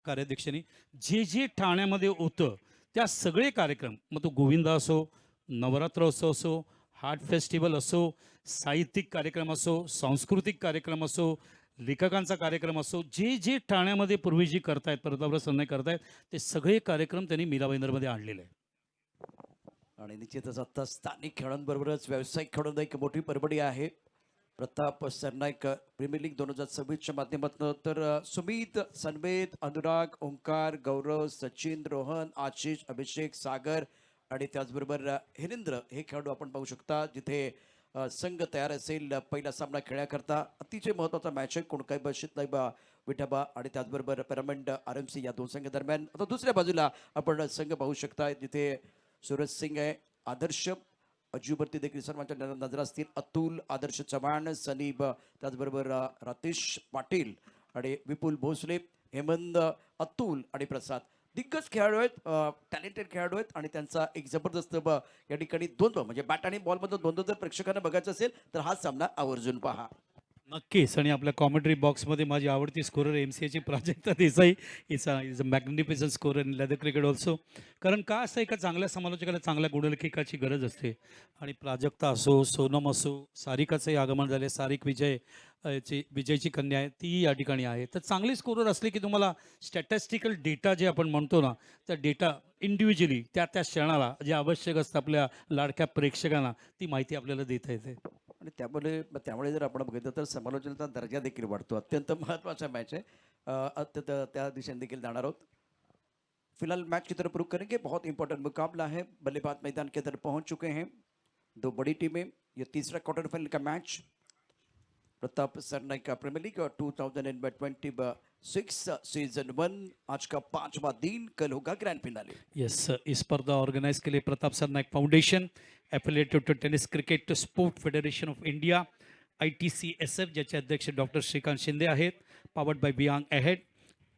कार्याध्यक्षांनी जे जे ठाण्यामध्ये होतं त्या सगळे कार्यक्रम, मग तो गोविंदा असो, नवरात्रोत्सव असो, हार्ट फेस्टिवल असो, साहित्यिक कार्यक्रम असो, सांस्कृतिक कार्यक्रम असो, लेखकांचा कार्यक्रम असो, जे जे ठाण्यामध्ये पूर्वी जी करतायत प्रतापराव सरनाईक करतायत ते सगळे कार्यक्रम त्यांनी मीरा भाईंदरमध्ये आणलेले आहे. आणि निश्चितच आता स्थानिक खेळांबरोबरच व्यावसायिक खेळांना एक मोठी परबडी आहे. प्रताप सरनाईक प्रीमियर लीग 2026च्या माध्यमातून तर सुमित, सन्मेत, अनुराग, ओंकार, गौरव, सचिन, रोहन, आशिष, अभिषेक, सागर आणि त्याचबरोबर हिरेंद्र हे खेळाडू आपण पाहू शकता जिथे संघ तयार असेल पहिला सामना खेळण्याकरता. अतिशय महत्त्वाचा मॅच आहे कोणकाई बशितलाईबा विठाबा आणि त्याचबरोबर पॅरामेंट आरएमसी या दोन संघ दरम्यान. आता दुसऱ्या बाजूला आपण संघ पाहू शकता जिथे सूरज सिंग आहे, आदर्श अजूवरती देखील सर्वांच्या नजर असतील. अतुल, आदर्श चव्हाण, सनीब, त्याचबरोबर रातेश पाटील आणि विपुल भोसले, हेमंत, अतुल आणि प्रसाद दिग्गज खेळाडू आहेत, टॅलेंटेड खेळाडू आहेत आणि त्यांचा एक जबरदस्त या ठिकाणी द्वंद्व म्हणजे बॅट आणि बॉलमधलं द्वंद्व जर प्रेक्षकांना बघायचं असेल तर हा सामना आवर्जून पहा. नक्कीच. आणि आपल्या कॉमेंट्री बॉक्समध्ये माझी आवडती स्कोरर एम-सी-एची Prajakta Desai is a magnificent scorer in leather cricket also. कारण का असं एका चांगल्या समालोचकाला चांगल्या गुणलेखकाची गरज असते. आणि प्राजक्ता असो, सोनम असो, सारिकाचंही आगमन झाले. सारिक ची विजयची कन्या आहे, तीही या ठिकाणी आहे. तर चांगली स्कोरर असले की तुम्हाला स्टॅटिस्टिकल डेटा जे आपण म्हणतो ना, त्या डेटा इंडिव्हिज्युअली त्या त्या क्षणाला जे आवश्यक असतं आपल्या लाडक्या प्रेक्षकांना, ती माहिती आपल्याला देता येते. आणि त्यामुळे त्यामुळे जर आपण बघितलं तर समालोचनाचा दर्जा देखील वाढतो. अत्यंत महत्त्वाचा मॅच आहे. अत्यंत त्या दिशेने देखील जाणार आहोत. फिलहाल मैच की तरफ रुक करेंगे. बहुत इंपॉर्टेंट मुकाबला है. बल्लेबाज मैदान की तरफ पहुंच चुके हैं दो बड़ी टीमें. ये तीसरा क्वार्टर फाइनल का मैच प्रताप सरनाईक का प्रीमियर लीग और 2026 सीजन 1 आज का 5वां दिन, कल होगा ग्रैंड फिनाले. यस, इस स्पर्धा ऑर्गेनाइज के लिए Pratap Sarnaik foundation affiliated to tennis cricket sport federation of India ITCSF ज्याचे अध्यक्ष डॉक्टर श्रीकांत शिंदे आहेत. Powered by being ahead,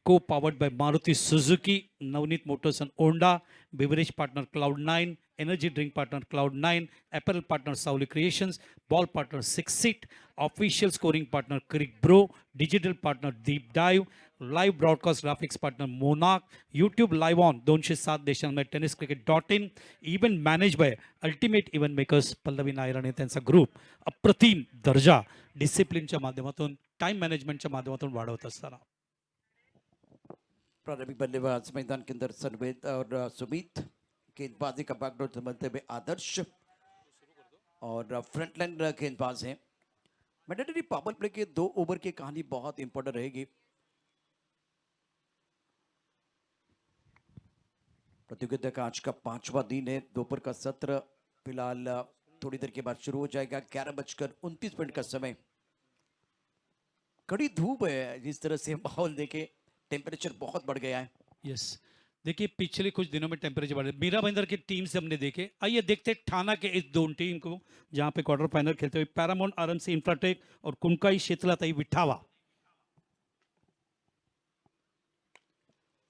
co powered by Maruti Suzuki, Navneet motors and Honda, beverage partner Cloud9, energy drink partner Cloud9, apparel partner Savli creations, ball partner six seat, official scoring partner crick bro, digital partner deep dive, live broadcast graphics partner Monac, YouTube live on 207 देशांमध्ये tennis क्रिकेट.in, event manage by ultimate event makers Pallavi Nair आणि त्यांचा group. अप्रतिम दर्जा डिसिप्लिनच्या माध्यमातून, time मॅनेजमेंटच्या माध्यमातून वाढवत असताना. प्रारंभिक बल्लेबाज मैदान के अंदर सनवेद और सुमित, गेंदबाजी का बैकडोर संभलते हुए आदर्श और फ्रंट लाइन गेंदबाज हैं. मैंडेटरी पावर प्ले के 2 ओवर की कहानी बहुत इंपॉर्टेंट रहेगी. प्रतियोगिता का आज का 5वां दिन है. दोपहर का सत्र फिलहाल थोड़ी देर के बाद शुरू हो जाएगा. 11:29 का समय. कड़ी धूप है. जिस तरह से माहौल देखे टेम्परेचर बहुत बढ़ गया है. यस, देखिए पिछले कुछ दिनों में टेम्परेचर बढ़े. मीरा भाईंदर की टीम से हमने देखे. आइए देखते हैं ठाना के इस दोन टीम को जहां पे क्वार्टर फाइनल खेलते हुए पैरामाउंट आरएमसी इंफ्राटेक और कुनकाई शीतलाताई विठावा.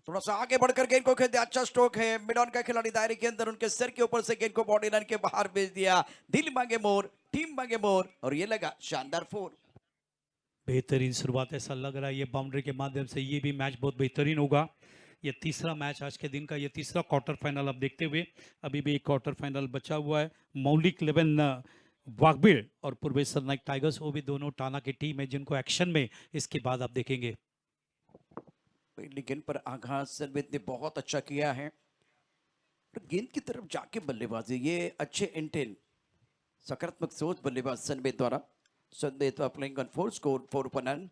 थोड़ा सा आगे बढ़कर गेंद को खेलते. अच्छा स्ट्रोक है. मिड ऑन का खिलाड़ी दायरे के अंदर उनके सर के ऊपर से गेंद को बॉडी लाइन के बाहर भेज दिया. दिल मांगे मोर, टीम मांगे मोर और ये लगा शानदार 4. बेहतरीन शुरुआत ऐसा लग रहा है ये बाउंड्री के माध्यम से. ये भी मैच बहुत बेहतरीन होगा. ये तीसरा मैच आज के दिन का, ये तीसरा क्वार्टर फाइनल अब देखते हुए अभी भी एक क्वार्टर फाइनल बचा हुआ है. मौलिक 11 वागबीड़ और पूर्वेश्वर नाइक टाइगर्स, वो भी दोनों टाना की टीम है जिनको एक्शन में इसके बाद आप देखेंगे. पहली गेंद पर आघात सनवेद ने बहुत अच्छा किया है. गेंद की तरफ जाके बल्लेबाजी, ये अच्छे इंटेन सकारात्मक सोच बल्लेबाज सनवेद द्वारा. सनवेद प्लेइंग ऑन 4 स्कोर 4 पर नन.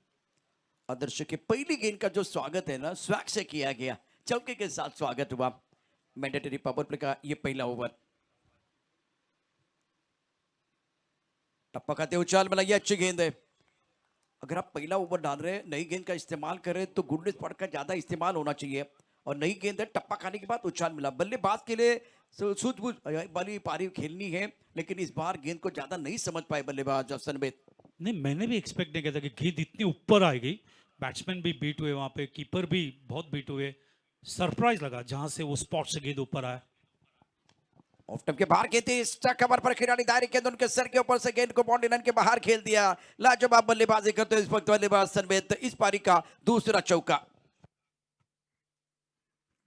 आदर्श के पहली गेंद का जो स्वागत है ना, स्वैग से किया गया, चौके के साथ स्वागत हुआ. मैंडेटरी पावर प्ले का ये पहला ओवर. टप्पा खाते उछाल मिला, ये अच्छी गेंद है. अगर आप पहला ओवर डाल रहे हैं, नई गेंद का इस्तेमाल कर रहे हैं तो गुडनेस पॉइंट का ज्यादा इस्तेमाल होना चाहिए. और नई गेंद है, टप्पा खाने के बाद उछाल मिला. बल्लेबाज के लिए सूझबूझ वाली पारी खेलनी है, लेकिन इस बार गेंद को ज्यादा नहीं समझ पाए बल्लेबाज सनवेद. नहीं, मैंने भी एक्सपेक्ट नहीं किया था कि गेंद इतनी ऊपर आएगी. बैट्समैन भी बीट हुए, वहाँ पे कीपर भी बहुत बीट हुए. सरप्राइज लगा जहां से वो स्पॉट से गेंद ऊपर आया. ऑफ टप के बाहर गेंद थी. स्टक कवर पर खिलाड़ी दायरे के अंदर उनके सर के ऊपर से गेंद को बाउंड्री लाइन के बाहर खेल दिया. लाजवाब बल्लेबाजी करते इस वक्त बल्लेबाज सनवेद. इस पारी का दूसरा चौका.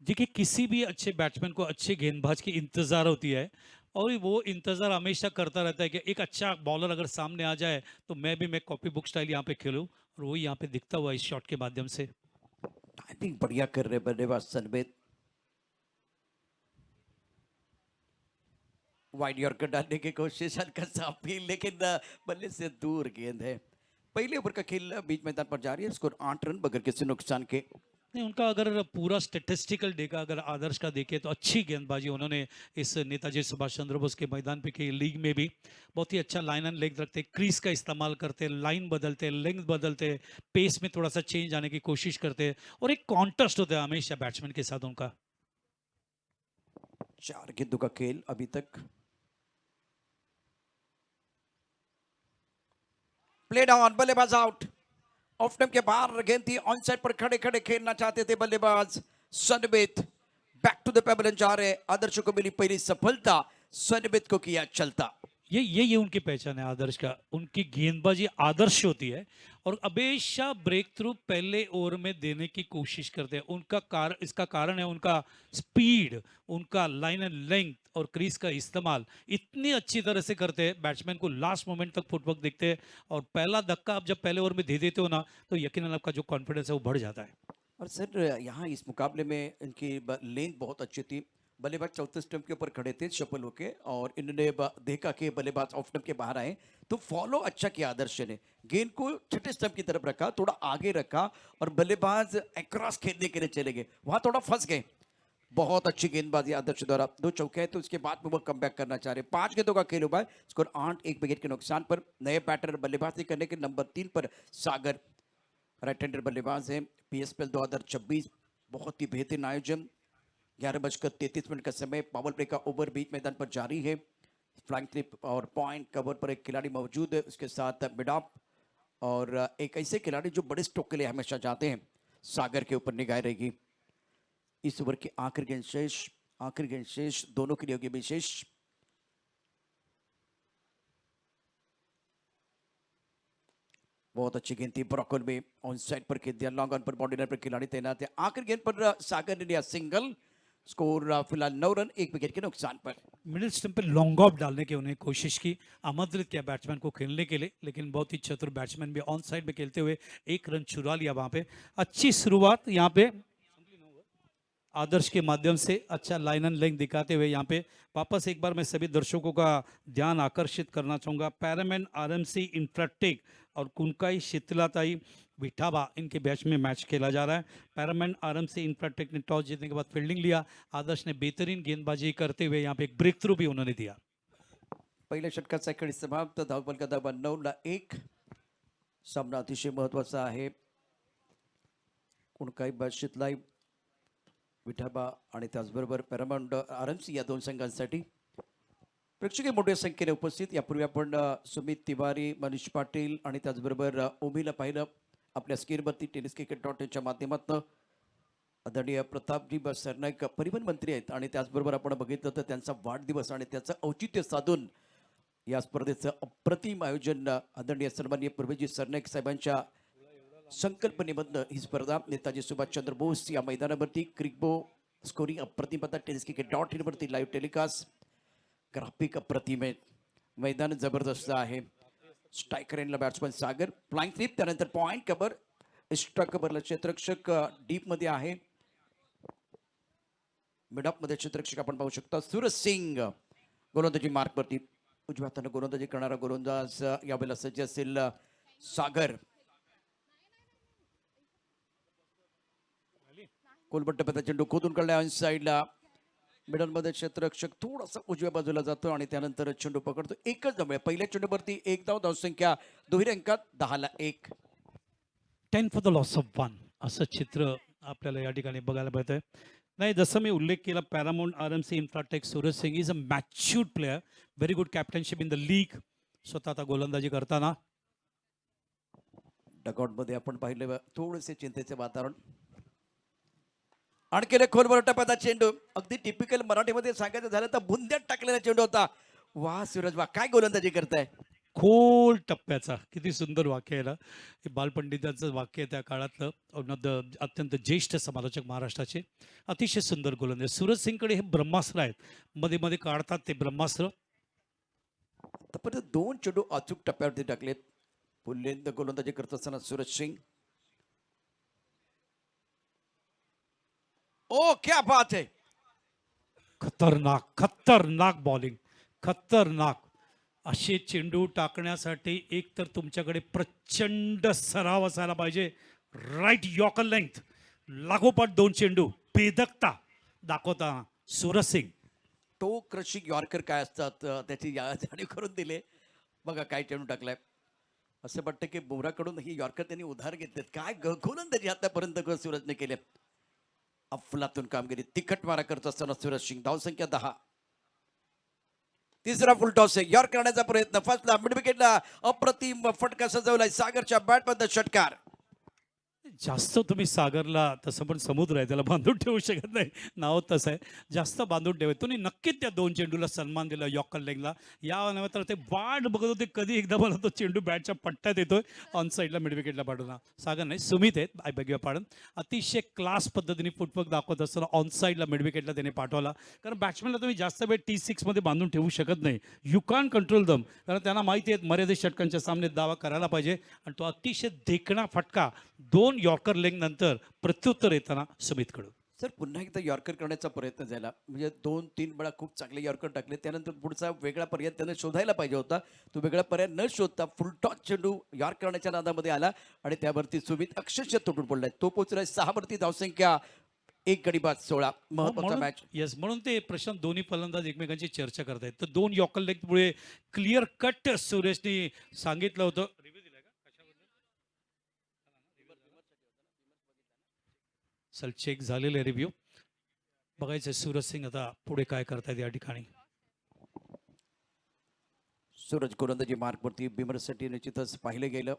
देखिए किसी भी अच्छे बैट्समैन को अच्छे गेंदबाज की इंतज़ार होती है और वो इंतज़ार हमेशा करता रहता है कि एक अच्छा बॉलर अगर सामने आ जाए तो मैं कॉपी बुक स्टाइल यहाँ पे खेलूँ और वो यहाँ पे दिखता हुआ इस शॉट के माध्यम से। टाइमिंग बढ़िया कर रहे बल्लेबाज सनबेत। वाइड यॉर्कर डालने की कोशिश, हल्का सा अपील, लेकिन बल्ले से दूर गेंद है। पहले ओवर का खेल बीच मैदान पर जारी है, स्कोर 8 रन बगैर किसी नुकसान के। नहीं उनका अगर पूरा स्टेटिस्टिकल देखा अगर आदर्श का देखे तो अच्छी गेंदबाजी उन्होंने इस नेताजी सुभाष चंद्र बोस के मैदान पे की। लीग में भी बहुत ही अच्छा लाइन एंड लेग रखते, क्रीज का इस्तेमाल करते, लाइन बदलते, लेंथ बदलते, पेस में थोड़ा सा चेंज आने की कोशिश करते और एक कॉन्टेस्ट होता है हमेशा बैट्समैन के साथ उनका। 4 गेंदों का खेल अभी तक। प्लेड ऑन, बल्लेबाज आउट। ऑफ स्टंप के बाहर गेंद थी, ऑन साइड पर खड़े खड़े खेलना चाहते थे बल्लेबाज सनबित। बैक टू द पेबल जा रहे, आदर्श को मिली पहली सफलता, सनबित को किया चलता। ये उनकी पहचान है आदर्श का, उनकी गेंदबाजी आदर्श होती है और हमेशा ब्रेक थ्रू पहले ओवर में देने की कोशिश करते हैं। इसका कारण है उनका स्पीड, उनका लाइन एंड लेंथ और क्रीज का इस्तेमाल इतनी अच्छी तरह से करते हैं, बैट्समैन को लास्ट मोमेंट तक फुटवर्क देखते हैं और पहला धक्का आप जब पहले ओवर में दे देते हो ना तो यकीनन आपका जो कॉन्फिडेंस है वो बढ़ जाता है। और सर यहाँ इस मुकाबले में इनकी लेंथ बहुत अच्छी थी। बल्लेबाज चौथे स्टंप के ऊपर खड़े थे शफल होके, और इन्होंने देखा कि बल्लेबाज ऑफ स्टंप के बाहर आए तो फॉलो अच्छा किया आदर्श ने। गेंद को छठे स्टंप की तरफ रखा, थोड़ा आगे रखा और बल्लेबाज अक्रॉस खेलने के लिए चले गए, वहां थोड़ा फंस गए। बहुत अच्छी गेंदबाजी आदर्श द्वारा, 2 चौके हैं तो उसके बाद में वो कम कर रहे हैं। 5 गेंदों का खेल हुआ है, स्कोर 8 विकेट के नुकसान पर। नए बैटर बल्लेबाजी करने के नंबर 3 पर सागर, राइट हैंडर बल्लेबाज हैं। पीएसपीएल 2026 बहुत ही बेहतरीन आयोजन। 11:33 का समय, पावर प्ले का ओवर बीच मैदान पर जारी है। फ्लैंक स्लिप और पॉइंट कवर पर एक खिलाड़ी मौजूद है, उसके साथ मिड ऑफ और एक ऐसे खिलाड़ी जो बड़े स्ट्रोक के लिए हमेशा जाते हैं। सागर के ऊपर निगाह रहेगी। इस ओवर की आखिरी गेंद शेष दोनों के लिए होगी विशेष। बहुत अच्छी गेंद थी, ब्रॉकन में ऑन साइड पर खेल दिया, लॉन्ग ऑन पर बाउंड्री पर खिलाड़ी तैनात है। आखिरी गेंद पर सागर ने लिया सिंगल। स्कोर फिलहाल 9 रन 1 विकेट के नुकसान पर। मिडिल स्टंप पे लॉन्ग ऑफ डालने की उन्हें कोशिश की, आमंत्रित किया बैट्समैन को खेलने के लिए, लेकिन बहुत ही चतुर बैट्समैन भी ऑन साइड में खेलते हुए 1 रन चुरा लिया वहां पे। अच्छी शुरुआत यहाँ पे आदर्श के माध्यम से, अच्छा लाइन एंड लेंथ दिखाते हुए यहाँ पे। वापस एक बार मैं सभी दर्शकों का ध्यान आकर्षित करना चाहूँगा, पैरामैन आरएमसी इंफ्राटेक और कुनकाई शीतलाताई विठाबा इनके बैच में मैच खेला जा रहा है। पैरामैन आरएमसी इंफ्राटेक ने टॉस जीतने के बाद फील्डिंग लिया, आदर्श ने बेहतरीन गेंदबाजी करते हुए यहाँ पे एक ब्रेक थ्रू भी उन्होंने दिया। पहिल्या षटकाचा खेळ समाप्त, धावफलक धावा 9-1। सामना अतिशय महत्वाचा आहे। कुणकाई शीतलाई विठाबा आणि त्याचबरोबर पॅरामाउंट आरएमसी या 2 संघांसाठी प्रेक्षक मोठ्या संख्येने उपस्थित। यापूर्वी आपण सुमित तिवारी, मनीष पाटील आणि त्याचबरोबर ओमीला पाहिलं आपल्या स्क्रीनवरती टेनिस क्रिकेट .च्या माध्यमातून। आदरणीय प्रतापजी सरनाईक परिवहन मंत्री आहेत आणि त्याचबरोबर आपण बघितलं तर त्यांचा वाढदिवस आणि त्याचं औचित्य साधून या स्पर्धेचं अप्रतिम आयोजन आदरणीय सन्माननीय प्रभूजी सरनाईक साहेबांच्या संकल्पनेमधनं ही स्पर्धा नेताजी सुभाषचंद्र बोस या मैदानावरती क्रिकबो स्कोरिंग अप्रतिम पता tennis cricket .in live telecast. Graphic अप्रतिम आहे, मैदान जबरदस्त आहे। स्ट्रायकर एंडला बॅट्समन सागर, फ्लाइंग स्लिप, त्यानंतर पॉइंट कव्हर, एक्स्ट्रा कव्हरला क्षेत्ररक्षक डीप मध्ये आहे। मिड ऑफ मध्ये क्षेत्ररक्षक आपण पाहू शकता सूरज सिंग गोलंदाजी मार्कवरती। उजव्या हाताने गोलंदाजी करणारा गोलंदाज यावेळेला सज्ज असेल सागर। कोलबट्टा चेंडू खोदून काढला ऑन साइडला, मिडल मध्ये क्षेत्ररक्षक थोडासा उजव्या बाजूला जातो आणि त्यानंतर चेंडू पकडतो। एकच धाव, पहिल्या चेंडूवरती 1 धाव, धावसंख्या दुहेरी अंकात 10-1। 10 फॉर द लॉस ऑफ 1 असं चित्र आपल्याला या ठिकाणी बघायला मिळतंय। नाही, जसं मी उल्लेख केला, paramount RMC infratech Suraj Singh is a matured player, very good captainship in the league, स्वतः आता गोलंदाजी करताना। डगआउट मध्ये आपण पाहिलं थोडेसे चिंतेचे वातावरण। आणखी एक खोलवर टप्प्याचा चेंडू, अगदी टिपिकल मराठीमध्ये सांगायचं झालं तर बुंद्यात टाकलेला चेंडू होता। वा सूरज वा, काय गोलंदाजी करताय। खोल टप्प्याचा. किती सुंदर वाक्य आहे ना. हे बालपंडितांचं वाक्य आहे त्या काळातलं. अत्यंत ज्येष्ठ समालोचक महाराष्ट्राचे. अतिशय सुंदर गोलंदाज. सूरज सिंगकडे हे ब्रह्मास्त्र आहेत. मध्ये मध्ये काढतात ते ब्रह्मास्त्र. आतापर्यंत 2 चेंडू अचूक टप्प्यावरती टाकलेत. पुल्लेंद गोलंदाजी करत असताना सूरज सिंग. ओ क्या बात है. खतरनाक खतरनाक बॉलिंग. खतरनाक. असे चेंडू टाकण्यासाठी एक तर तुमच्याकडे प्रचंड सराव असायला पाहिजे. Right yorker length. लागोपाठ 2 चेंडू. बेधकता दाखवताना सूरज सिंग. तो क्रशिंग यॉर्कर काय असतात त्याची जाणीव करून दिले. बघा काय चेंडू टाकलाय. असं वाटतं की बुमराकडून ही यॉर्कर त्यांनी उधार घेतलेत. काय गोलंदाजी आतापर्यंत सूरजने केले. अफलातून कामगिरी. तिखट मारा करत असताना सूरज सिंग. धावसंख्या 10. तिसरा फुल टॉस आहे. यॉर्क करण्याचा प्रयत्न. फर्स्टला मिड विकेटला अप्रतिम फटका सजवलाय. सागरच्या बॅटमध्ये षटकार. जास्त तुम्ही सागरला तसं पण समुद्र आहे त्याला बांधून ठेवू शकत नाही. नाव तसं आहे. जास्त बांधून ठेवत तुम्ही नक्कीच त्या 2 चेंडूला सन्मान दिला यॉर्कर लेगला. या नव्हे तर ते वाट बघत होते कधी एकदा मला तो चेंडू बॅटच्या पट्ट्यात येतोय. ऑन साईडला मिड विकेटला पाठवला. सागर नाही सुमित आहेत. I beg your pardon. अतिशय क्लास पद्धतीने फुटवर्क दाखवत असताना ऑन साईडला मिड विकेटला त्याने पाठवला. कारण बॅट्समॅनला तुम्ही जास्त वेळ T6 मध्ये बांधून ठेवू शकत नाही. यू कॅन कंट्रोल दम. कारण त्यांना माहिती आहे मर्यादित षटकांच्या सामने दावा करायला पाहिजे. आणि तो अतिशय देखणा फटका 2 यॉर्कर लेग नंतर प्रत्युत्तर येताना सुमितकडून. सर पुन्हा एकदा यॉर्कर करण्याचा प्रयत्न झाला. म्हणजे 2-3 वेळा खूप चांगले यॉर्कर टाकले. त्यानंतर पुढचा वेगळा पर्याय त्याने शोधायला पाहिजे होता. तो वेगळा पर्याय न शोधता फुलटॉस चेंडू यॉर्क करण्याच्या नादामध्ये आला आणि त्यावरती सुमित अक्षरशः तुटून पडलाय. तो पोहोचलाय 6 वरती. धावसंख्या 1 गडी बाद 16. महत्वाचा मॅच. येस म्हणून ते प्रशांत दोन्ही फलंदाज एकमेकांची चर्चा करतायत. तर 2 यॉर्कर लेगमुळे क्लिअर कट सुरेशने सांगितलं होतं. चल चेक झालेलं आहे रिव्ह्यू. बघायचं सूरज सिंग आता पुढे काय करतायत या ठिकाणी. सूरज गोलंदाजी मार्कवरती बिमरसाठी निश्चितच पाहिलं गेलं.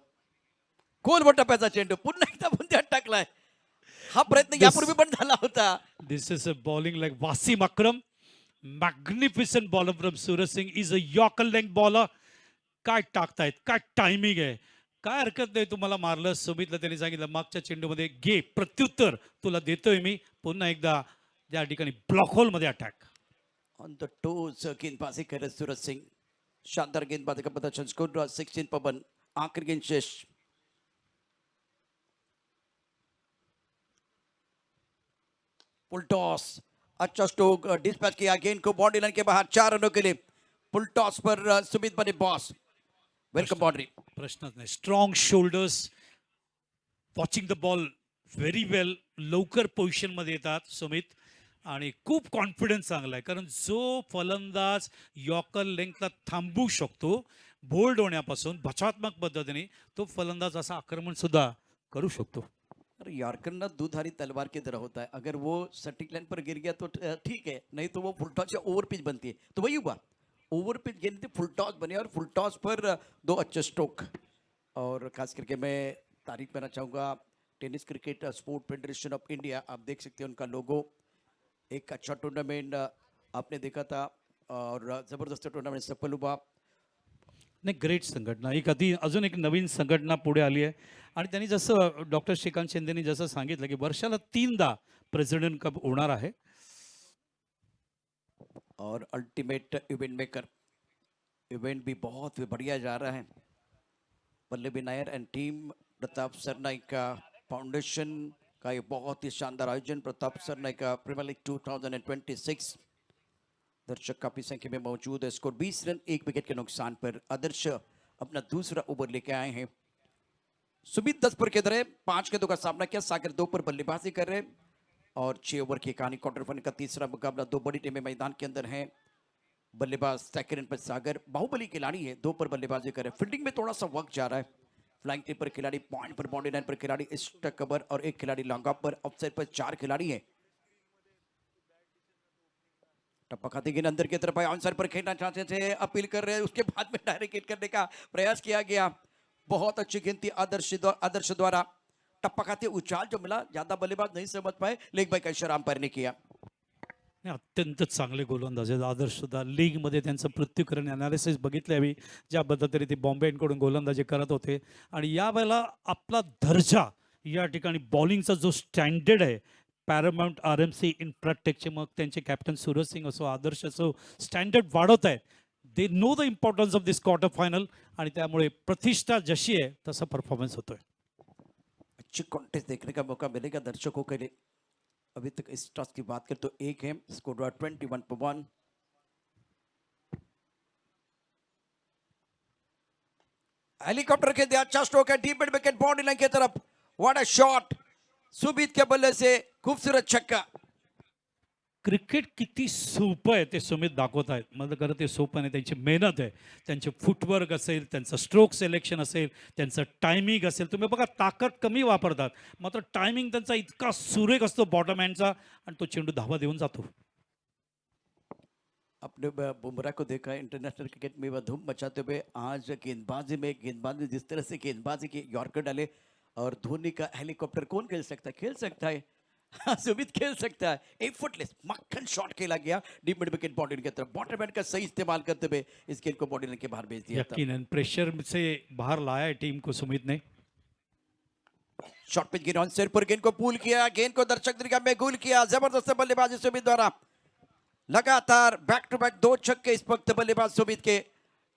खोल टप्प्याचा चेंडू पुन्हा एकदा बुंद्यात टाकलाय. हा प्रयत्न यापूर्वी पण झाला होता. This is a bowling like Wasim Akram. Magnificent bowler from Suraj Singh is a Yorker length bowler. काय टाकतायत काय टायमिंग आहे. काय हरकत नाही तुम्हाला मारलं. सुमितला त्यांनी सांगितलं मागच्या चेंडूमध्ये घे प्रत्युत्तर तुला देतोय मी. पुन्हा एकदा त्या ठिकाणी ब्लॉक होलमध्ये अटॅक. ऑन द टोज गेंदबाजी करत सूरज सिंग. शानदार गेंदबाजी का प्रदर्शन. स्कोर 16 पर 1. आखिरी गेंद शेष. Full toss. अच्छा स्ट्रोक डिस्पैच किया. गेंद को बाउंड्री लाइन के बाहर 4 रनों के लिए. फुल टॉस पर सुमित बने बॉस. Welcome boundary. प्रश्नच नाही. Strong shoulders. Watching the ball very well. लवकर पोझिशनमध्ये येतात सुमित आणि खूप कॉन्फिडन्स चांगला आहे. कारण जो फलंदाज यॉर्कर लेंथला थांबवू शकतो बोल्ड होण्यापासून बचावात्मक पद्धतीने तो फलंदाज असा आक्रमण सुद्धा करू शकतो. अरे यॉर्कर ना दूधारी तलवार की तरह होता है. अगर वो सटीक लाइन पर गिर गया तो ठीक है. नहीं तो वो फुल टॉस या ओवर पिच बनती है. तो वही हुआ. ओवर पिच गेंद थी. फुल टॉस बने और फुल टॉस पर 2 अच्छे स्ट्रोक. और खास करके मैं तारीफ करना चाहूँगा tennis cricket sport federation of India. आप देख सकते हैं उनका लोगो. एक अच्छा टूर्नामेंट आपने देखा था और ज़बरदस्त टूर्नामेंट सफल हुआ. नाही ग्रेट संघटना. अजून एक नवीन संघटना पुढे आली आहे आणि त्यांनी जसं डॉक्टर श्रीकांत शिंदेनी जसं सांगितलं की वर्षाला 3दा प्रेसिडेंट कप होणार आहे. और अल्टीमेट इवेंट मेकर. इवेंट भी बहुत बढ़िया जा रहा है. पल्लवी नायर एंड टीम प्रताप सरनाईक का फाउंडेशन का ये बहुत ही शानदार आयोजन. प्रताप सरनाईक का प्रीमियर लीग 2026. दर्शक काफी संख्या में मौजूद है. स्कोर 20 रन 1 विकेट के नुकसान पर. आदर्श अपना दूसरा ओवर लेके आए हैं. सुमित 10 पर खेल रहे. 5 गेंदों का सामना किया. सागर 2 पर बल्लेबाजी कर रहे और 6 ओवर की कहानी. क्वार्टर फाइनल का तीसरा मुकाबला. 2 बड़ी टीमें मैदान के अंदर हैं. बल्लेबाज सेकंड पर सागर बाहुबली खिलाड़ी है. 2 पर बल्लेबाजी कर रहे. फील्डिंग में थोड़ा सा वक्त जा रहा है. फ्लाइंग टीम पर खिलाड़ी, पॉइंट पर बाउंड्री लाइन पर खिलाड़ी, स्टक कवर और एक खिलाड़ी लॉन्ग ऑफ पर. ऑफसाइड पर 4 खिलाड़ी हैं. टप्पा खाते गेंद अंदर की तरफ आए. ऑन साइड पर खेलना चाहते थे. अपील कर रहे हैं. उसके बाद में डायरेक्ट हिट करने का प्रयास किया गया. बहुत अच्छी गेंद थी आदर्श द्वारा. टप्पा खाते उछाल जो मिला. ज्यादा बल्लेबाज नहीं समझ पाए. लेग बाय का इशारा अंपायर ने किया. नाही, अत्यंत चांगले गोलंदाज आहेत आदर्श सुद्धा. लीगमध्ये त्यांचं पृथ्वीकरण ॲनालिसिस बघितले हवी, ज्या पद्धतीने ते बॉम्बे इंडियन्सकडून गोलंदाजी करत होते. आणि यावेळेला आपला दर्जा या ठिकाणी बॉलिंगचा जो स्टँडर्ड आहे, पॅरामाउंट RMC इन्फ्राटेकचे मग त्यांचे कॅप्टन सूरज सिंग असो, आदर्श असो, स्टँडर्ड वाढवत आहेत. They know the importance of this quarter final आणि त्यामुळे प्रतिष्ठा जशी आहे तसा परफॉर्मन्स होतोय. अच्छी कॉन्टेस्ट देखने का मौका मिलेगा दर्शकों के लिए। अभी तक इस टॉस की बात करें तो एक है, स्कोर 21 पर 1। हेलीकॉप्टर के दिया अच्छा स्ट्रोक है, deep mid wicket body line की तरफ। व्हाट अ शॉट, सुबीत के बल्ले से खूबसूरत छक्का। क्रिकेट किती सोपं आहे ते सुमित दाखवत आहेत. मला खरं ते सोपं नाही, त्यांची मेहनत आहे, त्यांचे फुटवर्क असेल, त्यांचं स्ट्रोक सिलेक्शन असेल, त्यांचं टायमिंग असेल. तुम्ही बघा ताकद कमी वापरतात, मात्र टायमिंग त्यांचा इतका सुरेख असतो बॉटम हँडचा आणि तो चेंडू धावा देऊन जातो. अपने बुमराह को देखा इंटरनेशनल क्रिकेट में वह धूम मचाते हुए, आज गेंदबाजी जिस तरह से गेंदबाजी की यॉर्कर डाले। और धोनी का हेलीकॉप्टर कौन खेल सकता है? खेल सकता है। हाँ, सुमित खेल सकता है। एक फुटलेस मक्खन शॉट खेला गया डीप मिड विकेट बॉडी की तरफ। बॉटम हैंड का सही इस्तेमाल करते हुए इस गेंद को बॉडी लाइन के बाहर भेज दिया था। यकीनन प्रेशर से बाहर लाया है टीम को सुमित ने. शॉट पिच गेंद ऑन सिर पर, गेंद को पूल किया, गेंद को दर्शक दीर्घा में गोल किया। जबरदस्त बल्लेबाजी सुमित द्वारा। लगातार बैक टू बैक 2 छक्के इस वक्त बल्लेबाज सुमित के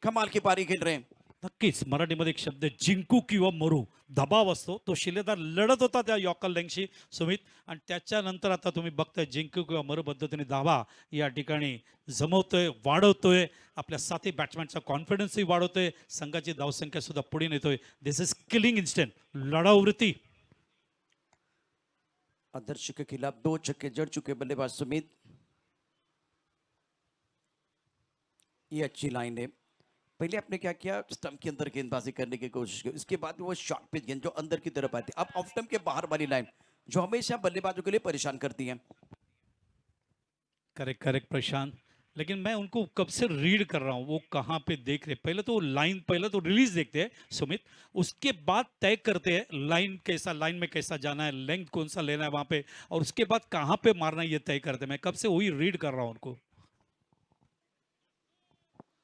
कमाल की पारी खेल रहे हैं। नक्कीच मराठीमध्ये एक शब्द आहे, जिंकू किंवा मरू. दबाव असतो, तो शिलेदार लढत होता त्या यॉर्कर लेंगशी सुमित, आणि त्याच्यानंतर आता तुम्ही बघताय जिंकू किंवा मरू पद्धतीने दावा या ठिकाणी जमवतोय, वाढवतोय, आपल्या साथी बॅट्समॅनचा कॉन्फिडन्सही वाढवतोय, संघाची धावसंख्या सुद्धा पुढे नेतोय. दिस इज किलिंग इन्स्टंट, लढावृत्ती. आदर्श के खिलाफ 2 छक्के जड़ चुके बल्लेबाज सुमित। ये अच्छी लाइन है। पहले आपने क्या किया, स्टंप के अंदर गेंदबाजी करने की कोशिश की, उसके बाद वो शॉर्ट पिच गेंद जो अंदर की तरफ आती है। अब ऑफ स्टंप के बाहर वाली लाइन जो हमेशा बल्लेबाजों के लिए परेशान करती है। करेक्ट करेक्ट प्रशांत, लेकिन मैं उनको कब से रीड कर रहा हूँ, वो कहाँ पे देख रहे. पहले तो लाइन, पहले तो रिलीज देखते हैं सुमित, उसके बाद तय करते हैं लाइन कैसा, लाइन में कैसा जाना है, लेंथ कौन सा लेना है वहाँ पे, और उसके बाद कहाँ पे मारना है ये तय करते हैं. मैं कब से वही रीड कर रहा हूँ उनको.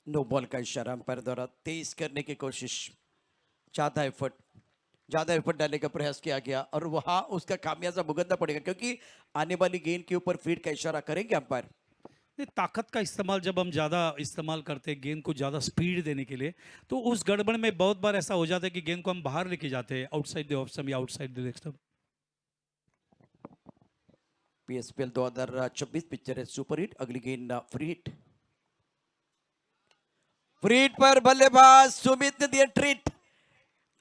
नो बॉल का इशारा अंपायर द्वारा, तेज करने की कोशिश, ज्यादा एफर्ट डालने का प्रयास किया गया और वहां उसका खामियाजा भुगतना पड़ेगा, क्योंकि आने वाली गेंद के ऊपर फीड का इशारा करेंगे अंपायर। नहीं, ताकत का इस्तेमाल जब हम ज़्यादा इस्तेमाल करते हैं गेंद को ज़्यादा स्पीड देने के लिए, तो उस गड़बड़ में बहुत बार ऐसा हो जाता है कि गेंद को हम बाहर लेके जाते हैं, आउटसाइड द ऑफ स्टंप या outside the leg stump. PSPL 2026 picture है सुपर हिट। अगली गेंद फ्री हिट। फ्री हिट पर बल्लेबाज सुमित ने दिया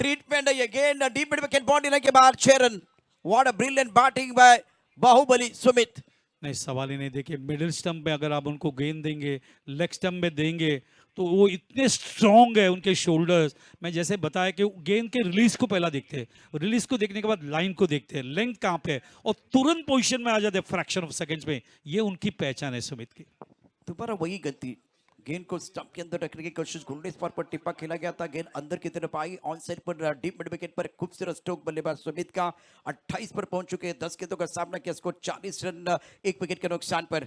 ट्रीटमेंट है ये गेंद deep mid wicket body line के बाहर 6 run. What a brilliant batting by Baahubali Sumit. नहीं, सवाल ही नहीं. देखिए मिडिल स्टंप में अगर आप उनको गेंद देंगे, लेग स्टंप में देंगे, तो वो इतने स्ट्रांग है उनके शोल्डर्स. मैं जैसे बताया कि गेंद के रिलीज को पहला देखते हैं, रिलीज को देखने के बाद लाइन को देखते हैं, लेंथ कहाँ पे है, और तुरंत पोजीशन में आ जाते हैं फ्रैक्शन ऑफ सेकंड्स में. ये उनकी पहचान है सुमित की. दोबारा वही गलती, गेंद को स्टंप के अंदर रखने की कोशिश, घूमने स्पॉट पर टिप्पा खेला गया था, गेंद अंदर की तरफ आई, ऑन साइड पर डीप मिड विकेट पर खूबसूरत स्ट्रोक बल्लेबाज सुमित का। 28 पर पहुंच चुके हैं, 10 गेंदों का सामना किया, स्कोर 40 रन 1 विकेट के नुकसान पर।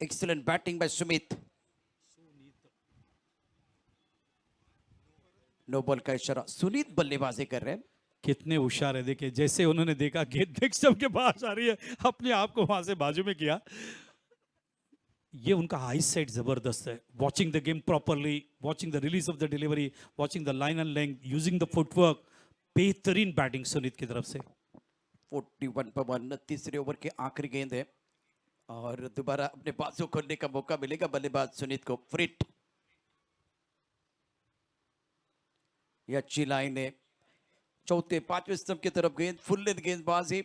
Excellent batting by Sumit. No ball का इशारा, सुनीत बल्लेबाजी कर रहे हैं। कितने होशियार है. देखिए जैसे उन्होंने देखा गेंद लेग स्टंप के पास आ रही है, अपने आप को वहां से बाजू में किया. ये उनका आई साइट जबरदस्त है. Watching the game properly, watching the release of the delivery, watching the line end length, using the footwork. बेहतरीन बैटिंग सुनीत की तरफ से. 41 पर 1, तीसरे ओवर के आखिरी गेंद है और दोबारा अपने बाजू खोलने का मौका मिलेगा बल्लेबाज सुनीत को। फ्रिट, ये अच्छी लाइन है, चौथे 5वें स्तंभ की तरफ गेंद, फुल लेंथ गेंदबाजी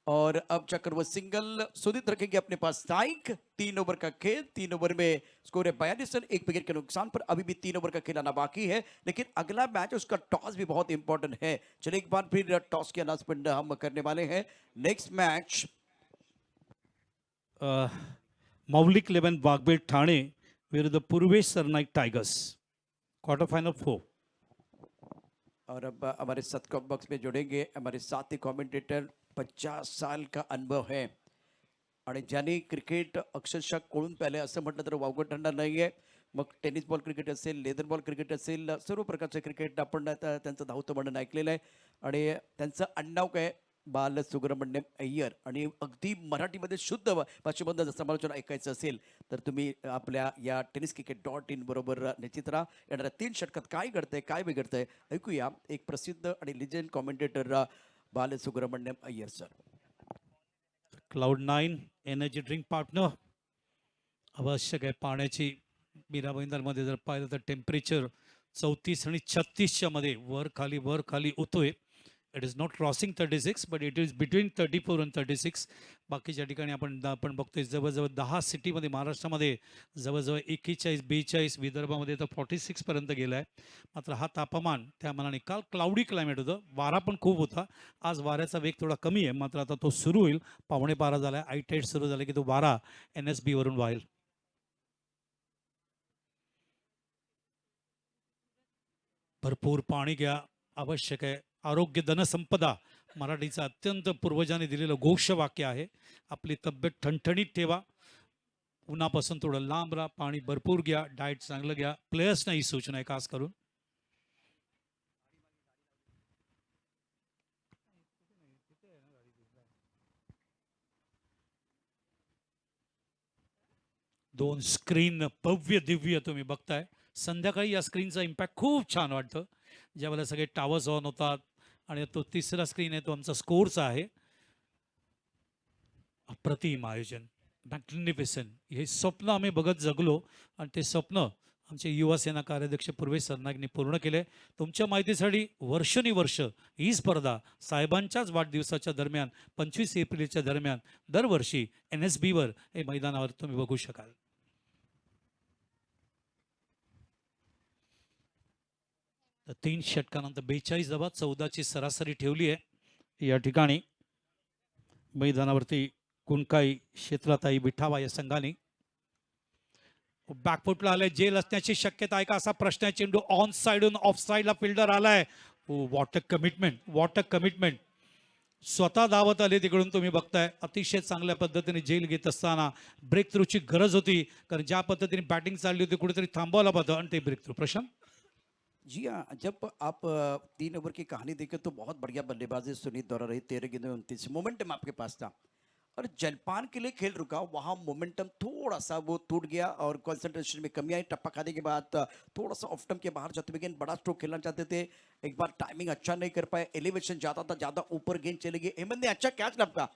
और अब चक्कर वो सिंगल सुनीत रखेंगे अपने पास स्ट्राइक। 3 ओवर का खेल, 3 ओवर में स्कोर है 42 रन 1 विकेट के नुकसान पर। अभी भी 3 ओवर का खिलाना बाकी है, लेकिन अगला मैच उसका टॉस भी बहुत इंपॉर्टेंट है। चलिए एक बार फिर टॉस की अनाउंसमेंट हम करने वाले हैं। नेक्स्ट मैच मौलिक 11 वाघबेट ठाणे विरुद्ध Purvesh Sarnaik tigers, quarter final 4. और अब हमारे साथ कॉमेंट बॉक्स में जुड़ेंगे हमारे साथी कमेंटेटर, 50 साल का अनुभव है आणि ज्यांनी क्रिकेट अक्षरशः कोळून प्याले असं म्हटलं तर वावगं ठरणार नाहीये. मग टेनिस बॉल क्रिकेट असेल, लेदर बॉल क्रिकेट असेल, सर्व प्रकारचे क्रिकेट आपण आता त्यांचं धावतं वर्णन ऐकलेलं आहे. आणि त्यांचं आडनाव काय, बालसुब्रमण्यम अय्यर. आणि अगदी मराठीमध्ये शुद्ध भाषेमधलं जर समालोचन ऐकायचं असेल तर तुम्ही आपल्या या tenniscricket.in बरोबर निश्चित राहा. येणाऱ्या 3 षटकात काय घडतंय, काय बिघडतंय ऐकूया एक प्रसिद्ध आणि legend commentator Balasubramaniam Iyer sir. Cloud9 energy drink partner आवश्यक आहे पाण्याची. मीरा भाईंदरमध्ये जर पाहिलं तर टेम्परेचर 34 आणि 36च्या मध्ये वर खाली होतोय. It is not crossing 36 but it is between 34 आणि 36. बाकीच्या ठिकाणी आपण बघतोय जवळजवळ 10 सिटीमध्ये महाराष्ट्रामध्ये जवळजवळ 41-42, विदर्भामध्ये तर 46 पर्यंत गेला आहे. मात्र हा तापमान त्या मनाने काल क्लाउडी क्लायमेट होतं, वारा पण खूप होता. आज वाऱ्याचा वेग थोडा कमी आहे, मात्र आता तो सुरू होईल. 11:15 झाला, आय टाईड सुरू झाला की तो वारा NSB वरून वाहेल. भरपूर पाणी घ्या, आवश्यक आहे. आरोग्य धनसंपदा मराठीचं अत्यंत पूर्वजांनी दिलेलं घोषवाक्य आहे. आपली तब्येत ठणठणीत ठेवा, उन्हापासून थोडं लांब राहा, पाणी भरपूर घ्या, डाएट चांगलं घ्या. प्लेयर्सना ही सूचना आहे खास करून. दोन स्क्रीन भव्य दिव्य तुम्ही बघताय. संध्याकाळी या स्क्रीनचा इम्पॅक्ट खूप छान वाटतं, ज्यावेळेला सगळे टावर्स ऑन होतात. आणि तो तिसरा स्क्रीन आहे तो आमचा स्कोरचा आहे. अप्रतिम आयोजन, मॅग्निफिसंट. हे स्वप्न आम्ही बघत जगलो आणि ते स्वप्न आमचे युवा सेना कार्याध्यक्ष पूर्वेश सरनाईकने पूर्ण केले. तुमच्या माहितीसाठी वर्षानुवर्ष ही स्पर्धा साहेबांच्याच वाढदिवसाच्या दरम्यान 25 एप्रिलच्या दरम्यान दरवर्षी NSBवर हे मैदानावर तुम्ही बघू शकाल. तर 3 षटकानंतर 42 धावा, 14ची सरासरी ठेवली आहे. या ठिकाणी मैदानावरती कुणकाई क्षेत्राताई विठावा या संघाने बॅकफुटला आलाय. जेल असण्याची शक्यता आहे का असा प्रश्न आहे. चेंडू ऑन साइडून ऑफ साइडला फिल्डर आलाय. What a commitment, what a commitment. स्वतः धावत आले तिकडून तुम्ही बघताय. अतिशय चांगल्या पद्धतीने जेल घेत असताना ब्रेक थ्रूची गरज होती, कारण ज्या पद्धतीने बॅटिंग चालली होती कुठेतरी थांबवायला पाहतं आणि ते ब्रेक थ्रू. प्रशांत. जी हाँ, जब आप 3 ओवर की कहानी देखें तो बहुत बढ़िया बल्लेबाजी सुनीत दौरा रही, 13 गेंदों में 29 मोमेंटम आपके पास था और जलपान के लिए खेल रुका, वहाँ मोमेंटम थोड़ा सा वो टूट गया और कंसंट्रेशन में कमी आई. टप्पा खाने के बाद थोड़ा सा ऑफ स्टंप के बाहर जाते हुए गेंद बड़ा स्ट्रोक खेलना चाहते थे, एक बार टाइमिंग अच्छा नहीं कर पाए, एलिवेशन ज़्यादा था, ज़्यादा ऊपर गेंद चली गई. हेमंत ने अच्छा कैच लपका.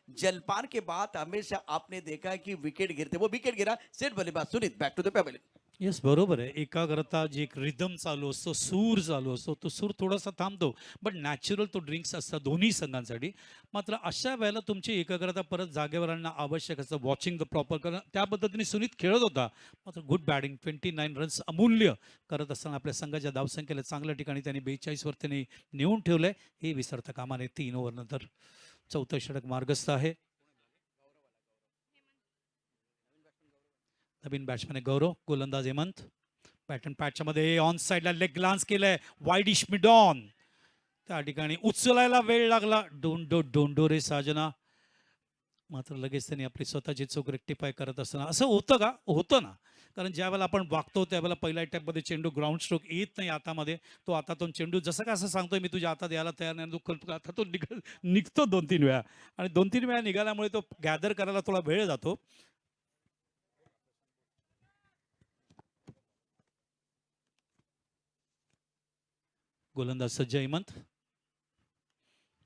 जलपान के बाद हमेशा आपने देखा है कि विकेट गिरते, वो विकेट गिरा. सेट बल्लेबाज Sunit, back to the pavilion. Yes, बरोबर आहे. एकाग्रता, जी एक रिदम चालू असतो, सूर चालू असतो, तो सूर थोडासा थांबतो, बट नॅचरल तो ड्रिंक्स असतात दोन्ही संघांसाठी. मात्र अशा वेळेला तुमची एकाग्रता परत जागेवर आणणं आवश्यक असतं. वॉचिंग द प्रॉपर, कारण त्या पद्धतीने सुनीत खेळत होता. मात्र गुड बॅटिंग, 29 रन्स अमूल्य करत असताना आपल्या संघाच्या धावसंख्येला चांगल्या ठिकाणी त्यांनी 42 वर त्यांनी नेऊन ठेवलंय. हे विसरता कामा नये. 3 ओव्हर नंतर 4थं षटक मार्गस्थ आहे. नवीन बॅट्समॅन आहे गौरव, गोलंदाज हेमंत. पॅटर्न पॅचच्या मध्ये ऑन साइडला लेग ग्लान्स केलंय. वाईडिश मिडॉन, त्या ठिकाणी उचलायला वेळ लागला. डोंडो रे साजना. मात्र लगेच त्यांनी आपली स्वतःची चूक रेक्टिफाय करत असताना, असं होतं का? होतं ना, कारण ज्या वेळेला आपण वागतो त्यावेळेला पहिल्या अटॅकमध्ये चेंडू ग्राउंड स्ट्रोक येत नाही हातामध्ये, तो हातातून चेंडू जसं का असं सांगतोय मी तुझ्या हातात यायला तयार नाही, हातातून निघतो 2-3 वेळा. आणि 2-3 वेळा निघाल्यामुळे तो गॅदर करायला थोडा वेळ जातो. गोलंदाज सज्ज हेमंत.